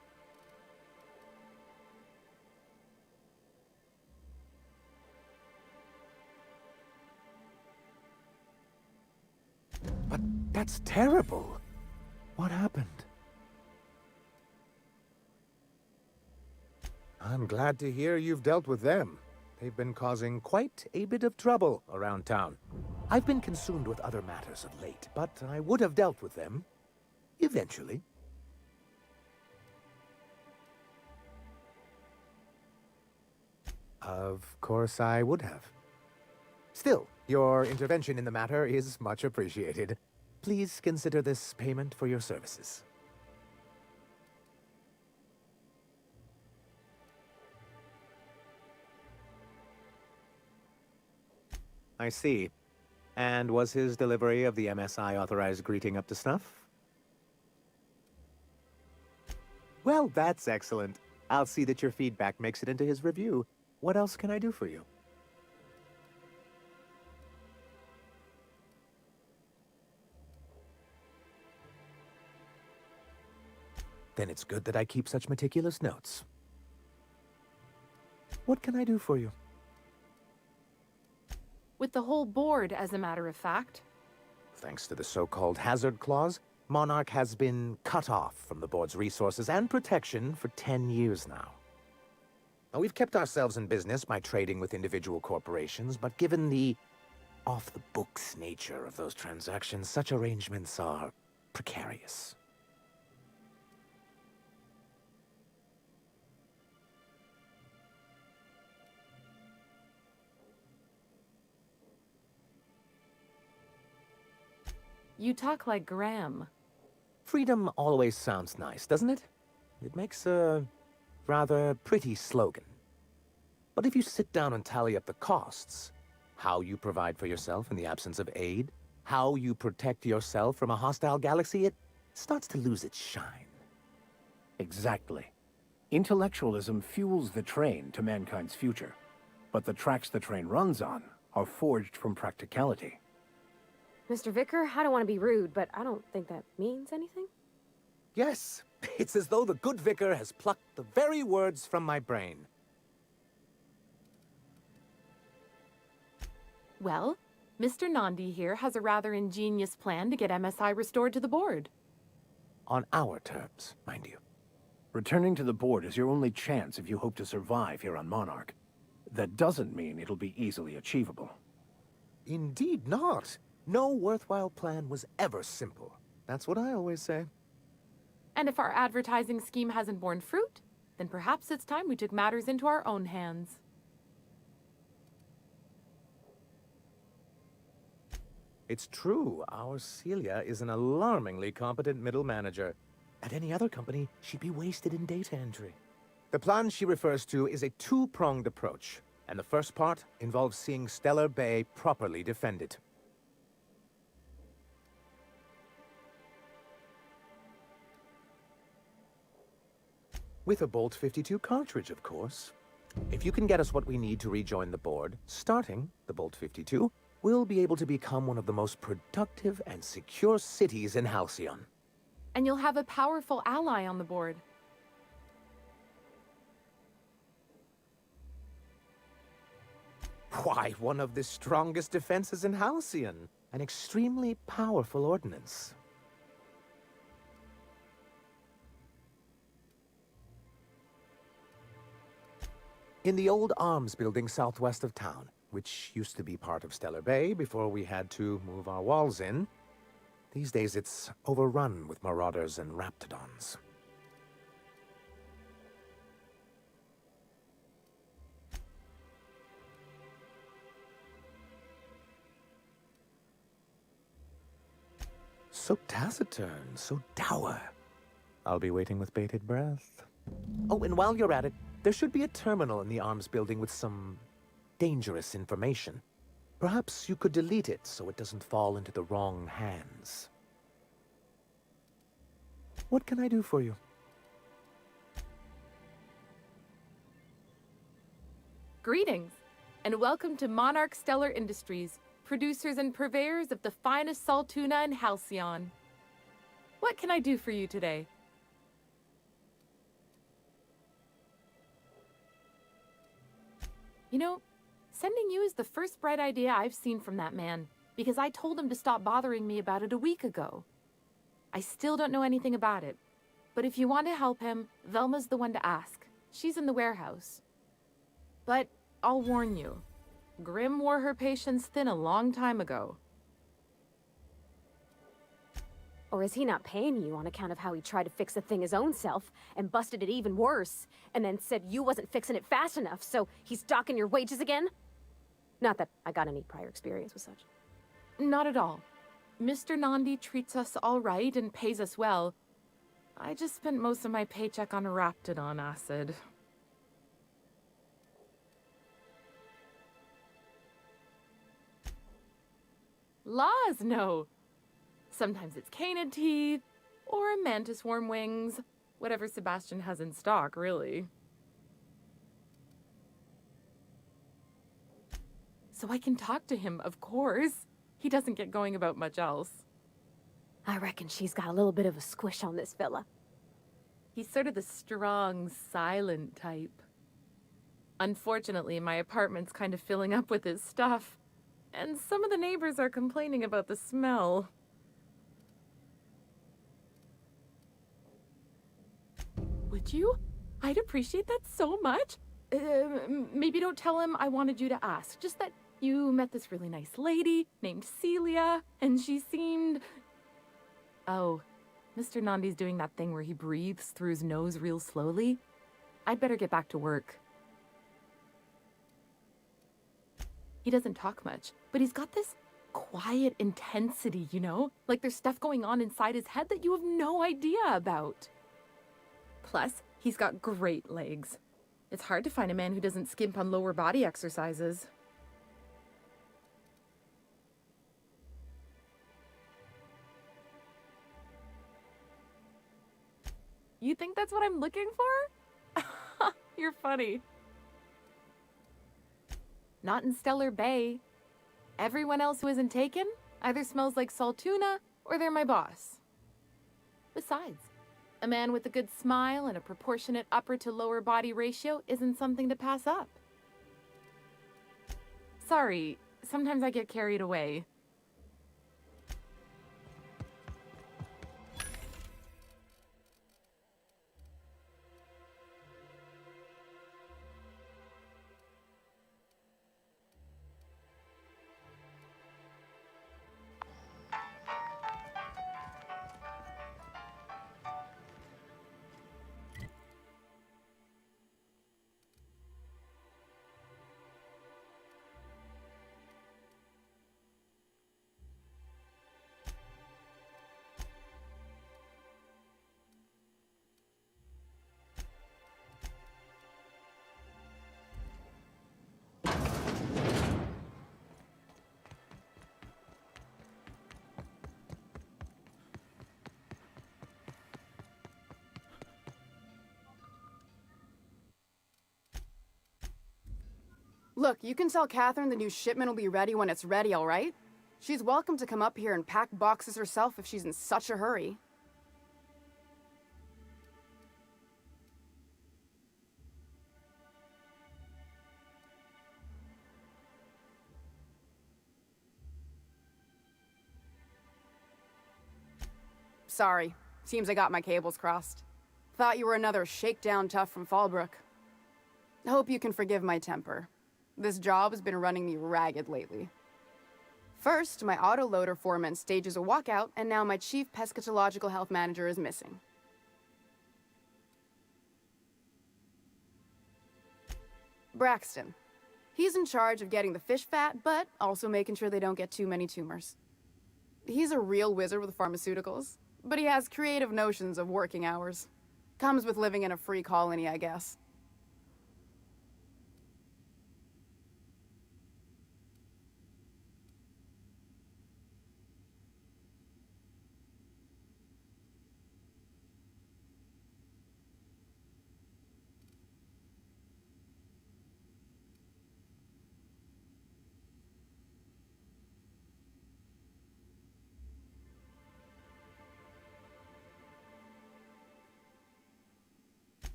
H: But that's terrible. What happened? I'm glad to hear you've dealt with them. They've been causing quite a bit of trouble around town. I've been consumed with other matters of late, but I would have dealt with them eventually. Of course I would have. Still, your intervention in the matter is much appreciated. Please consider this payment for your services. I see. And was his delivery of the MSI authorized greeting up to snuff? Well, that's excellent. I'll see that your feedback makes it into his review. What else can I do for you? Then it's good that I keep such meticulous notes. What can I do for you?
G: With the whole board, as a matter of fact.
H: Thanks to the so-called hazard clause, Monarch has been cut off from the board's resources and protection for 10 years now. Now, we've kept ourselves in business by trading with individual corporations, but given the off-the-books nature of those transactions, such arrangements are precarious.
G: You talk like Graham.
H: Freedom always sounds nice, doesn't it? It makes a rather pretty slogan. But if you sit down and tally up the costs, how you provide for yourself in the absence of aid, how you protect yourself from a hostile galaxy, it starts to lose its shine.
J: Exactly. Intellectualism fuels the train to mankind's future, but the tracks the train runs on are forged from practicality.
D: Mr. Vicar, I don't want to be rude, but I don't think that means anything.
H: Yes, it's as though the good vicar has plucked the very words from my brain.
G: Well, Mr. Nandi here has a rather ingenious plan to get MSI restored to the board.
H: On our terms, mind you.
J: Returning to the board is your only chance if you hope to survive here on Monarch. That doesn't mean it'll be easily achievable.
H: Indeed not. No worthwhile plan was ever simple. That's what I always say.
G: And if our advertising scheme hasn't borne fruit, then perhaps it's time we took matters into our own hands.
H: It's true, our Celia is an alarmingly competent middle manager. At any other company, she'd be wasted in data entry. The plan she refers to is a two-pronged approach, and the first part involves seeing Stellar Bay properly defended. With a Bolt 52 cartridge, of course. If you can get us what we need to rejoin the board, starting the Bolt 52, we'll be able to become one of the most productive and secure cities in Halcyon.
G: And you'll have a powerful ally on the board.
H: Why, one of the strongest defenses in Halcyon. An extremely powerful ordnance. In the old arms building southwest of town, which used to be part of Stellar Bay before we had to move our walls in, these days it's overrun with marauders and raptidons. So taciturn, so dour. I'll be waiting with bated breath. Oh, and while you're at it, there should be a terminal in the arms building with some dangerous information. Perhaps you could delete it so it doesn't fall into the wrong hands. What can I do for you?
G: Greetings, and welcome to Monarch Stellar Industries, producers and purveyors of the finest salt tuna in Halcyon. What can I do for you today? You know, sending you is the first bright idea I've seen from that man, because I told him to stop bothering me about it a week ago. I still don't know anything about it, but if you want to help him, Velma's the one to ask. She's in the warehouse. But I'll warn you, Grim wore her patience thin a long time ago.
D: Or is he not paying you on account of how he tried to fix the thing his own self and busted it even worse, and then said you wasn't fixing it fast enough, so he's docking your wages again? Not that I got any prior experience with such.
G: Not at all. Mr. Nandi treats us all right and pays us well. I just spent most of my paycheck on Raptidon acid. Laws, no. Sometimes it's canid teeth, or a mantis worm wings. Whatever Sebastian has in stock, really. So I can talk to him, of course. He doesn't get going about much else.
D: I reckon she's got a little bit of a squish on this fella.
G: He's sort of the strong, silent type. Unfortunately, my apartment's kind of filling up with his stuff. And some of the neighbors are complaining about the smell. Would you? I'd appreciate that so much. Maybe don't tell him I wanted you to ask. Just that you met this really nice lady named Celia, and she seemed... Oh, Mr. Nandi's doing that thing where he breathes through his nose real slowly. I'd better get back to work. He doesn't talk much, but he's got this quiet intensity, you know? Like there's stuff going on inside his head that you have no idea about. Plus, He's got great legs. It's hard to find a man who doesn't skimp on lower body exercises. You think that's what I'm looking for? You're funny. Not in Stellar Bay. Everyone else who isn't taken either smells like Saltuna or they're my boss. Besides, a man with a good smile and a proportionate upper to lower body ratio isn't something to pass up. Sorry, sometimes I get carried away.
I: Look, you can tell Catherine the new shipment will be ready when it's ready, all right? She's welcome to come up here and pack boxes herself if she's in such a hurry. Sorry. Seems I got my cables crossed. Thought you were another shakedown tough from Fallbrook. Hope you can forgive my temper. This job has been running me ragged lately. First, my autoloader foreman stages a walkout, and now my chief pescatological health manager is missing. Braxton. He's in charge of getting the fish fat, but also making sure they don't get too many tumors. He's a real wizard with pharmaceuticals, but he has creative notions of working hours. Comes with living in a free colony, I guess.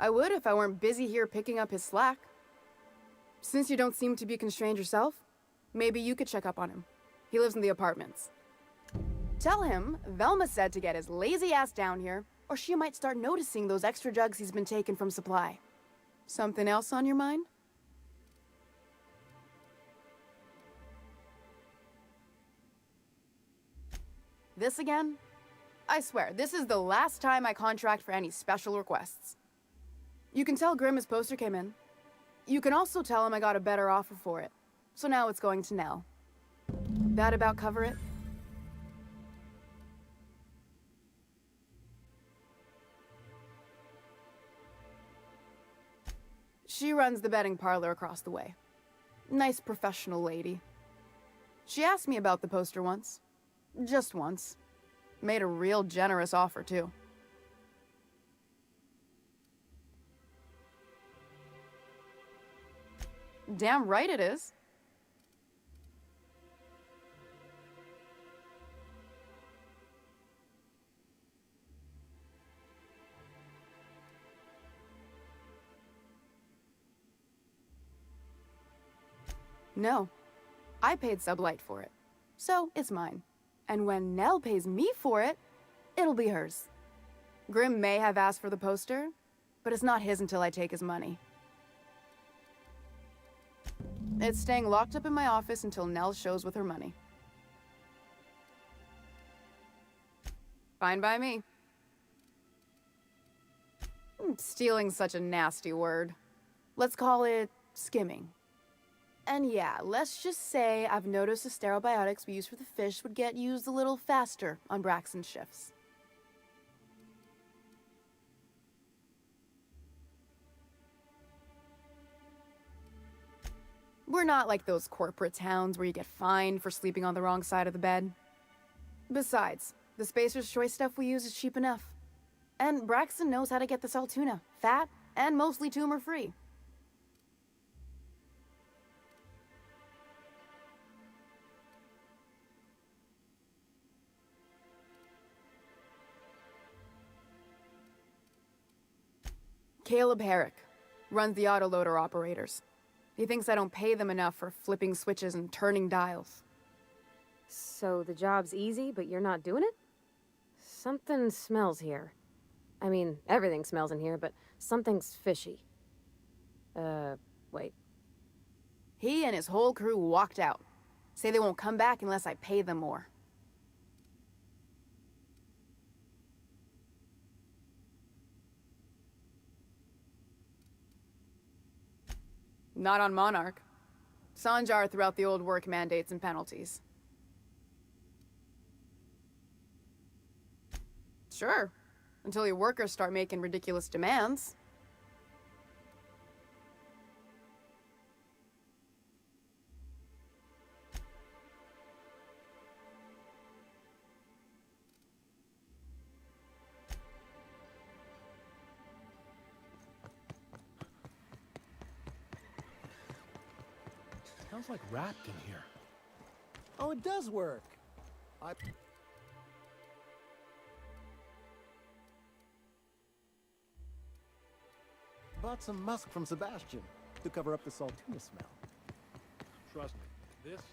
I: I would if I weren't busy here picking up his slack. Since you don't seem to be constrained yourself, maybe you could check up on him. He lives in the apartments. Tell him Velma said to get his lazy ass down here, or she might start noticing those extra jugs he's been taking from supply. Something else on your mind? This again? I swear, this is the last time I contract for any special requests. You can tell Grimm his poster came in. You can also tell him I got a better offer for it. So now it's going to Nell. That about cover it? She runs the betting parlor across the way. Nice professional lady. She asked me about the poster once. Just once. Made a real generous offer, too. Damn right it is. No. I paid Sublight for it. So, it's mine. And when Nell pays me for it, it'll be hers. Grimm may have asked for the poster, but it's not his until I take his money. It's staying locked up in my office until Nell shows with her money. Fine by me. Stealing's such a nasty word. Let's call it skimming. And yeah, let's just say I've noticed the sterile biotics we use for the fish would get used a little faster on Braxton's shifts. We're not like those corporate towns where you get fined for sleeping on the wrong side of the bed. Besides, the Spacer's Choice stuff we use is cheap enough. And Braxton knows how to get the Saltuna, fat and mostly tumor-free. Caleb Herrick runs the autoloader operators. He thinks I don't pay them enough for flipping switches and turning dials.
D: So the job's easy, but you're not doing it? Something smells here. I mean, everything smells in here, but something's fishy. Wait.
I: He and his whole crew walked out. Say they won't come back unless I pay them more. Not on Monarch. Sanjar threw out the old work mandates and penalties. Sure, until your workers start making ridiculous demands.
H: Smells like wrapped in here.
E: Oh, it does work. Bought some musk from Sebastian to cover up the Saltuna smell.
H: Trust me, this is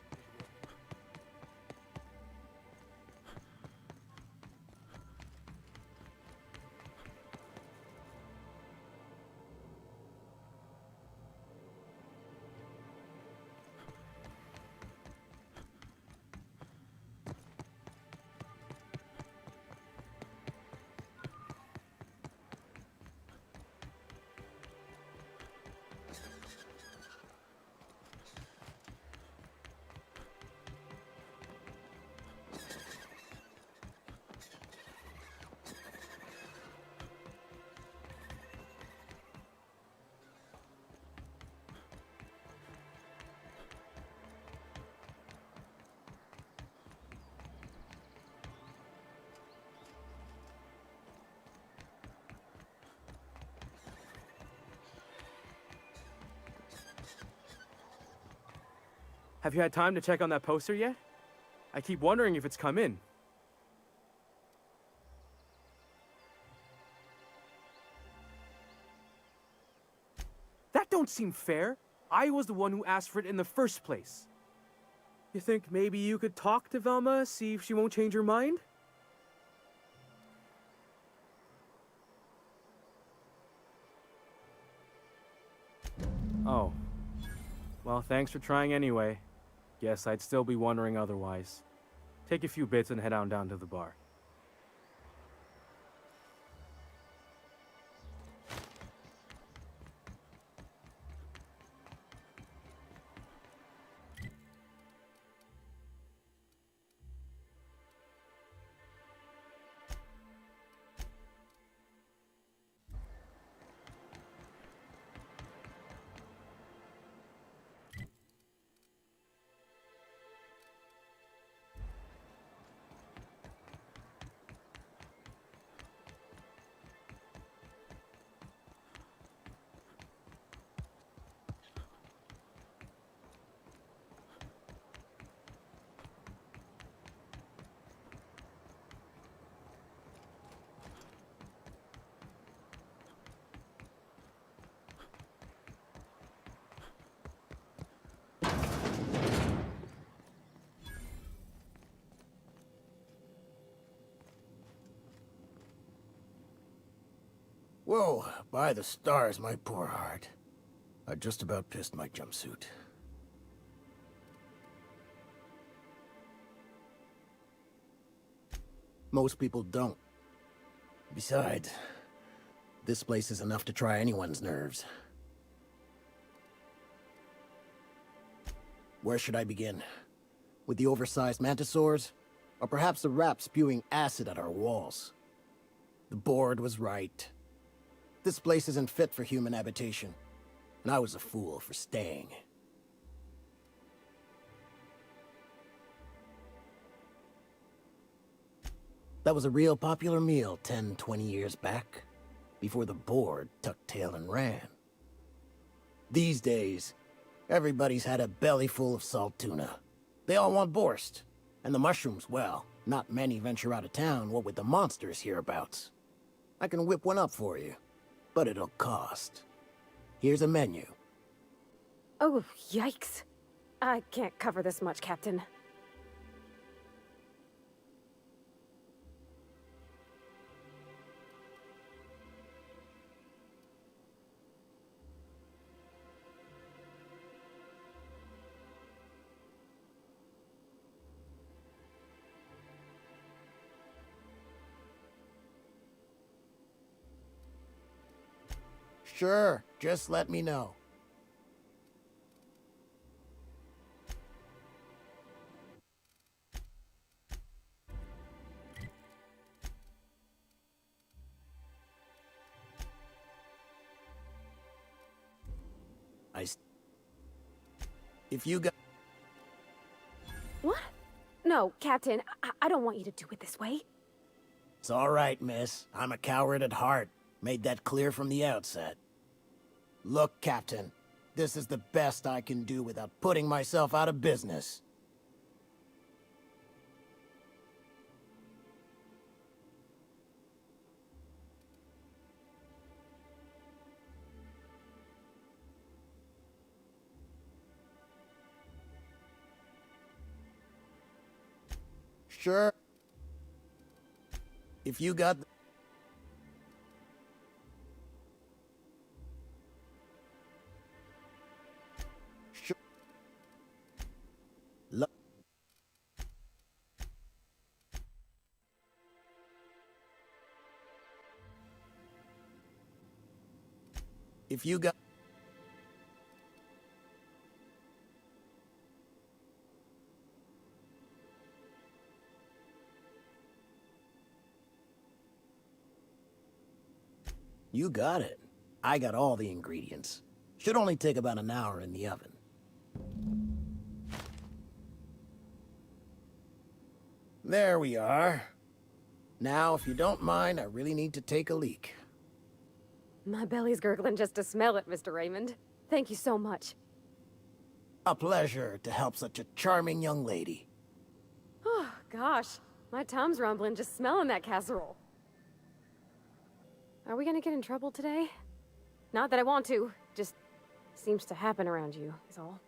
N: Have you had time to check on that poster yet? I keep wondering if it's come in. That don't seem fair. I was the one who asked for it in the first place. You think maybe you could talk to Velma, see if she won't change her mind? Oh. Well, thanks for trying anyway. Guess I'd still be wondering otherwise. Take a few bits and head on down to the bar.
E: Whoa, by the stars, my poor heart. I just about pissed my jumpsuit. Most people don't. Besides, this place is enough to try anyone's nerves. Where should I begin? With the oversized mantisaurs? Or perhaps the rap spewing acid at our walls? The board was right. This place isn't fit for human habitation, and I was a fool for staying. That was a real popular meal 10, 20 years back, before the board tucked tail and ran. These days, everybody's had a belly full of salt tuna. They all want borscht. And the mushrooms, well, not many venture out of town, what with the monsters hereabouts. I can whip one up for you, but it'll cost. Here's a menu.
D: Oh, yikes. I can't cover this much, Captain.
E: Sure, just let me know. If you got...
D: What? No, Captain, I don't want you to do it this way.
E: It's all right, miss. I'm a coward at heart. Made that clear from the outset. Look, Captain, this is the best I can do without putting myself out of business. Sure. If you got... Sure. If you got... You got it. I got all the ingredients. Should only take about an hour in the oven. There we are. Now, if you don't mind, I really need to take a leak.
D: My belly's gurgling just to smell it, Mr. Raymond. Thank you so much.
E: A pleasure to help such a charming young lady.
D: Oh, gosh. My tum's rumbling just smelling that casserole. Are we gonna get in trouble today? Not that I want to, just seems to happen around you, is all.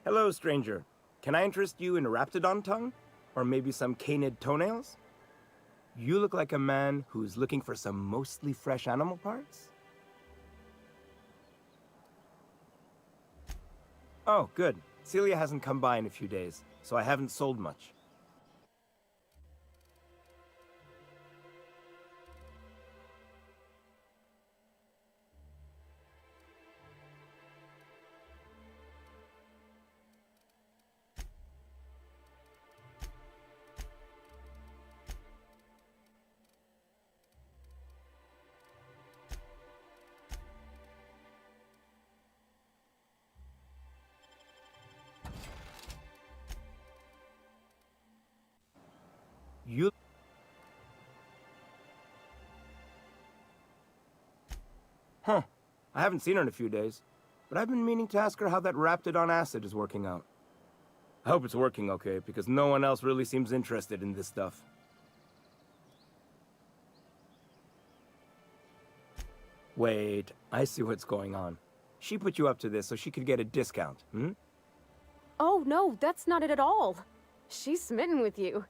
X: Hello, stranger. Can I interest you in Raptidon tongue? Or maybe some canid toenails? You look like a man who's looking for some mostly fresh animal parts? Oh, good. Celia hasn't come by in a few days, so I haven't sold much. You... Huh. I haven't seen her in a few days, but I've been meaning to ask her how that Raptidon acid is working out. I hope it's working okay, because no one else really seems interested in this stuff. Wait, I see what's going on. She put you up to this so she could get a discount, hmm?
D: Oh, no, that's not it at all. She's smitten with you.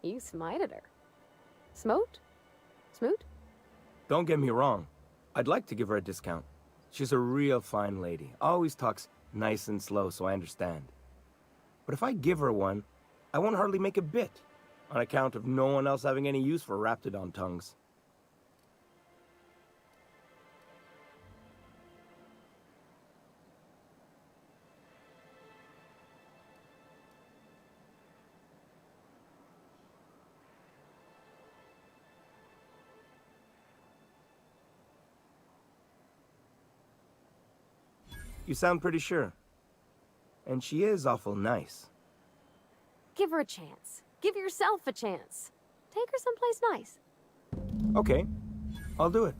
D: You smited her. Smote? Smoot?
X: Don't get me wrong. I'd like to give her a discount. She's a real fine lady. Always talks nice and slow, so I understand. But if I give her one, I won't hardly make a bit, on account of no one else having any use for Raptidon tongues. You sound pretty sure. And she is awful nice.
D: Give her a chance. Give yourself a chance. Take her someplace nice.
X: Okay, I'll do it.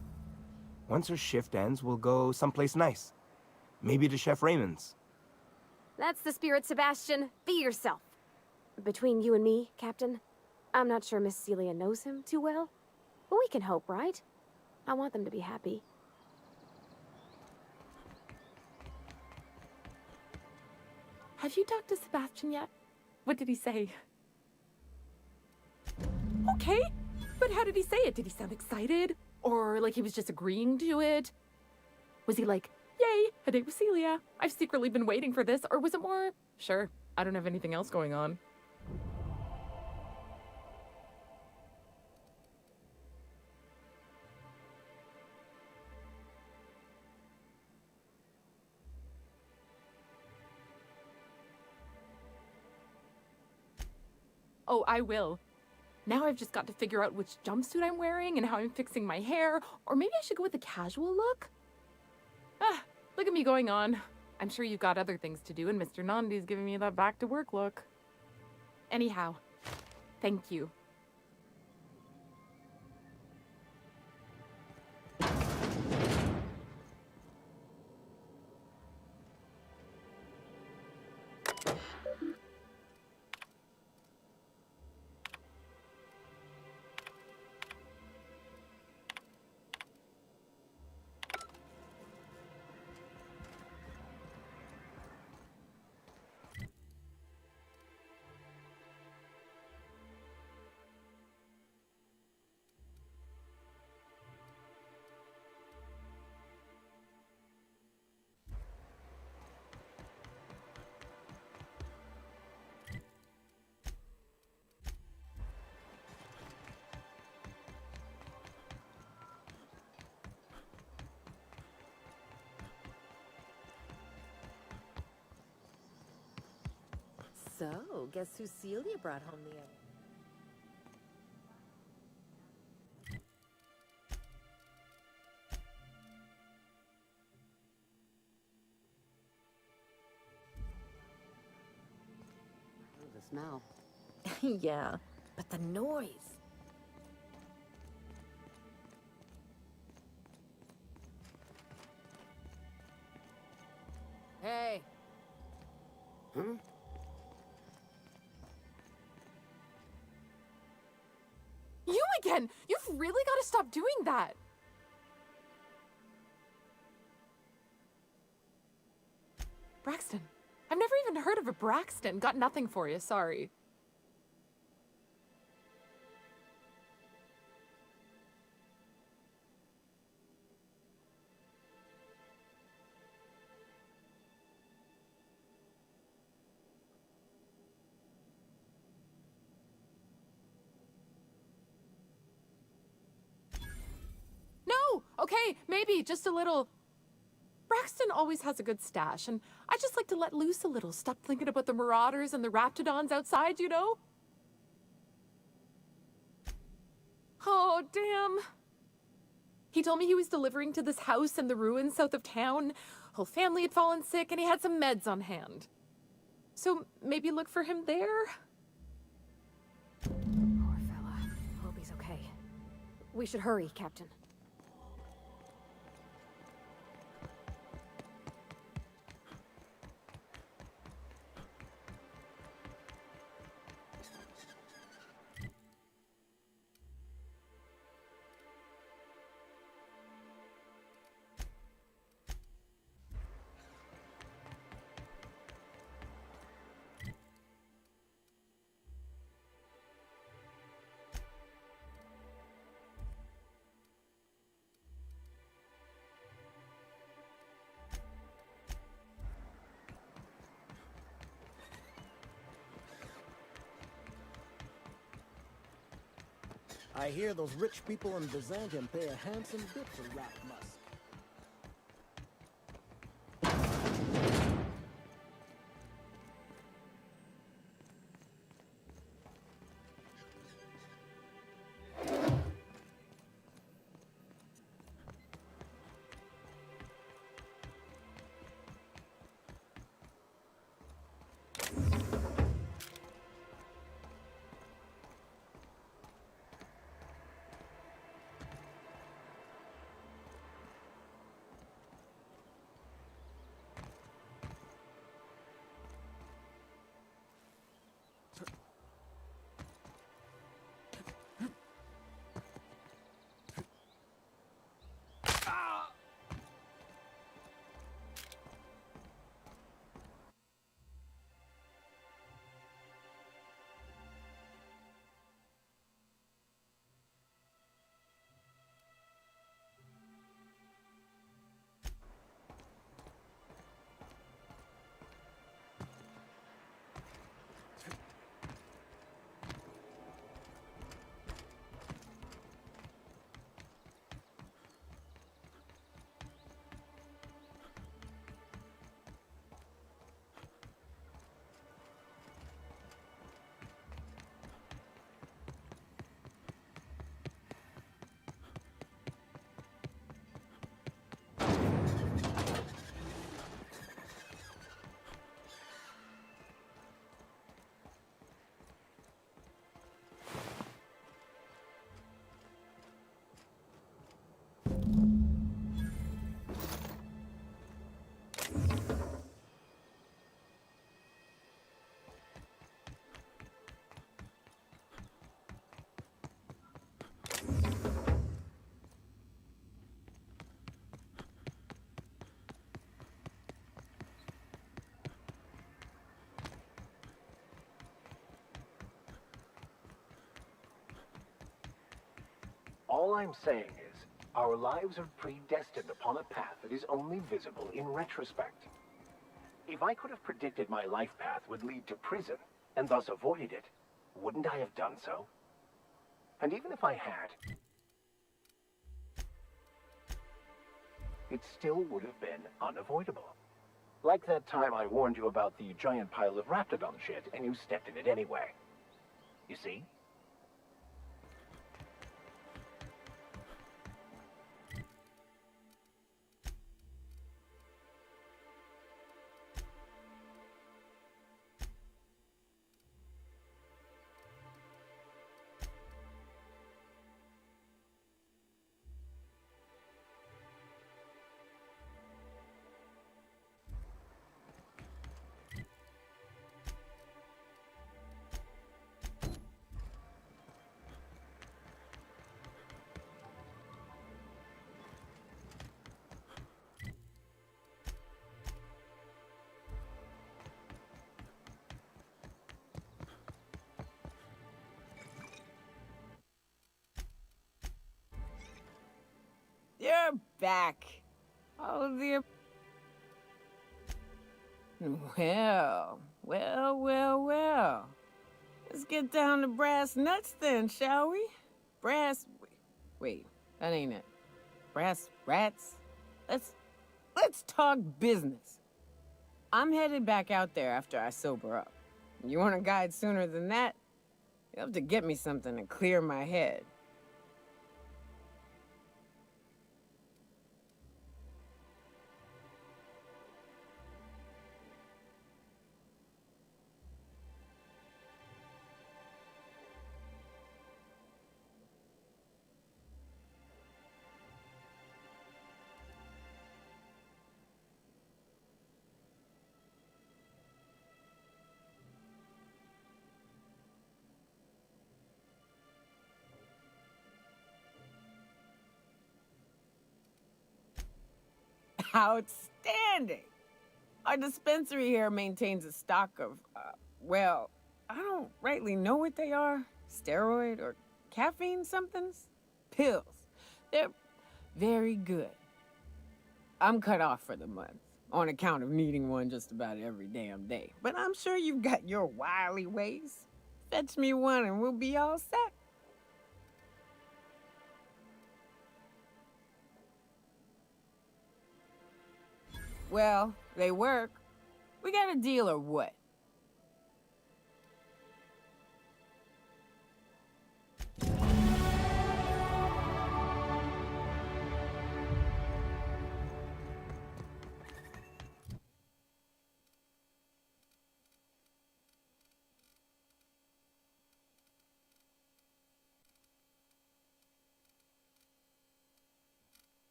X: Once her shift ends, we'll go someplace nice. Maybe to Chef Raymond's.
D: That's the spirit, Sebastian. Be yourself. Between you and me, Captain, I'm not sure Miss Celia knows him too well. But we can hope, right? I want them to be happy.
G: Have you talked to Sebastian yet? What did he say? Okay, but how did he say it? Did he sound excited? Or like he was just agreeing to it? Was he like, yay, a date with Celia. I've secretly been waiting for this. Or was it more, sure, I don't have anything else going on. Oh, I will. Now I've just got to figure out which jumpsuit I'm wearing and how I'm fixing my hair. Or maybe I should go with a casual look? Ah, look at me going on. I'm sure you've got other things to do, and Mr. Nandi's giving me that back-to-work look. Anyhow, thank you.
C: So, guess who Celia brought home the other?
A: Oh, the smell.
C: Yeah, but the noise. Hey.
A: Hmm?
G: You again! You've really got to stop doing that! Braxton. I've never even heard of a Braxton. Got nothing for you, sorry. No! Okay, maybe, just a little. Braxton always has a good stash, and I just like to let loose a little. Stop thinking about the Marauders and the Raptidons outside, you know? Oh, damn. He told me he was delivering to this house in the ruins south of town. Whole family had fallen sick, and he had some meds on hand. So maybe look for him there?
D: Poor fella. Hope he's okay. We should hurry, Captain.
E: I hear those rich people in Byzantium pay a handsome bit for rat musk.
V: All I'm saying is, our lives are predestined upon a path that is only visible in retrospect. If I could have predicted my life path would lead to prison, and thus avoided it, wouldn't I have done so? And even if I had, it still would have been unavoidable. Like that time I warned you about the giant pile of Raptidon shit, and you stepped in it anyway. You see?
P: You're back. Oh, dear. Well. Let's get down to brass nuts then, shall we? Wait, that ain't it. Brass rats? Let's talk business. I'm headed back out there after I sober up. You want a guide sooner than that? You'll have to get me something to clear my head. Outstanding! Our dispensary here maintains a stock of, well, I don't rightly know what they are. Steroid or caffeine somethings? Pills. They're very good. I'm cut off for the month, on account of needing one just about every damn day. But I'm sure you've got your wily ways. Fetch me one and we'll be all set. Well, they work. We got a deal or what?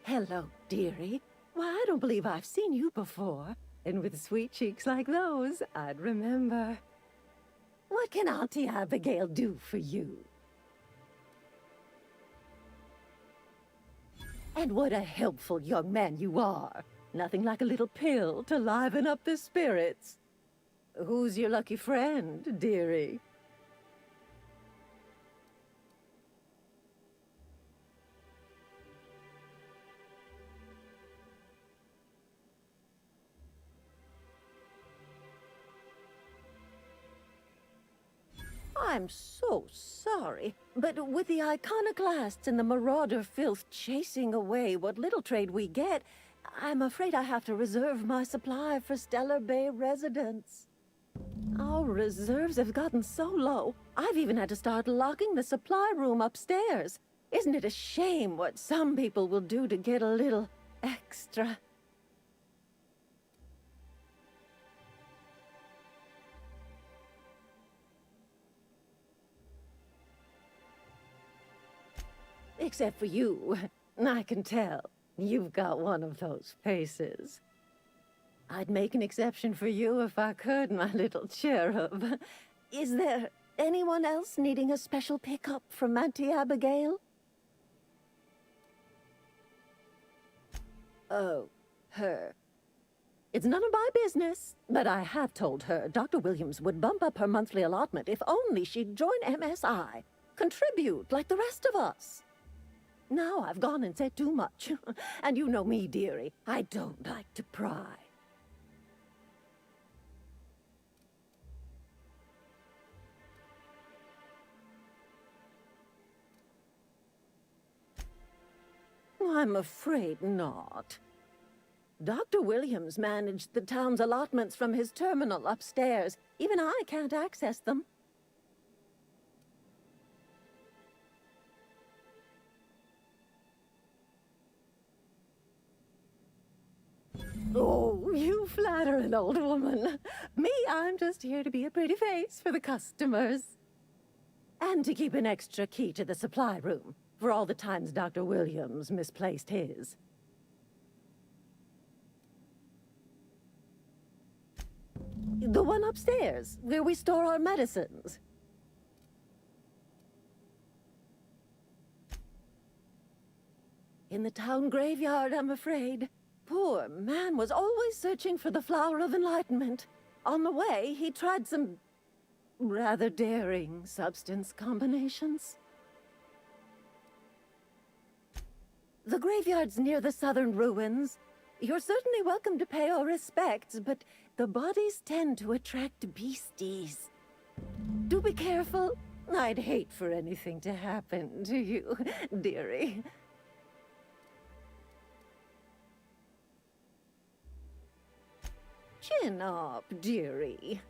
B: Hello, dearie. Why, I don't believe I've seen you before. And with sweet cheeks like those, I'd remember. What can Auntie Abigail do for you? And what a helpful young man you are. Nothing like a little pill to liven up the spirits. Who's your lucky friend, dearie? I'm so sorry, but with the iconoclasts and the marauder filth chasing away what little trade we get, I'm afraid I have to reserve my supply for Stellar Bay residents. Our reserves have gotten so low, I've even had to start locking the supply room upstairs. Isn't it a shame what some people will do to get a little extra? Except for you. I can tell. You've got one of those faces. I'd make an exception for you if I could, my little cherub. Is there anyone else needing a special pickup from Auntie Abigail? Oh, her. It's none of my business, but I have told her Dr. Williams would bump up her monthly allotment if only she'd join MSI. Contribute like the rest of us. Now I've gone and said too much. And you know me, dearie. I don't like to pry. I'm afraid not. Dr. Williams managed the town's allotments from his terminal upstairs. Even I can't access them. Oh, you flatter an old woman. Me, I'm just here to be a pretty face for the customers. And to keep an extra key to the supply room, for all the times Dr. Williams misplaced his. The one upstairs, where we store our medicines. In the town graveyard, I'm afraid. Poor man was always searching for the flower of enlightenment. On the way, he tried some rather daring substance combinations. The graveyard's near the southern ruins. You're certainly welcome to pay our respects, but the bodies tend to attract beasties. Do be careful. I'd hate for anything to happen to you, dearie. Chin up, dearie.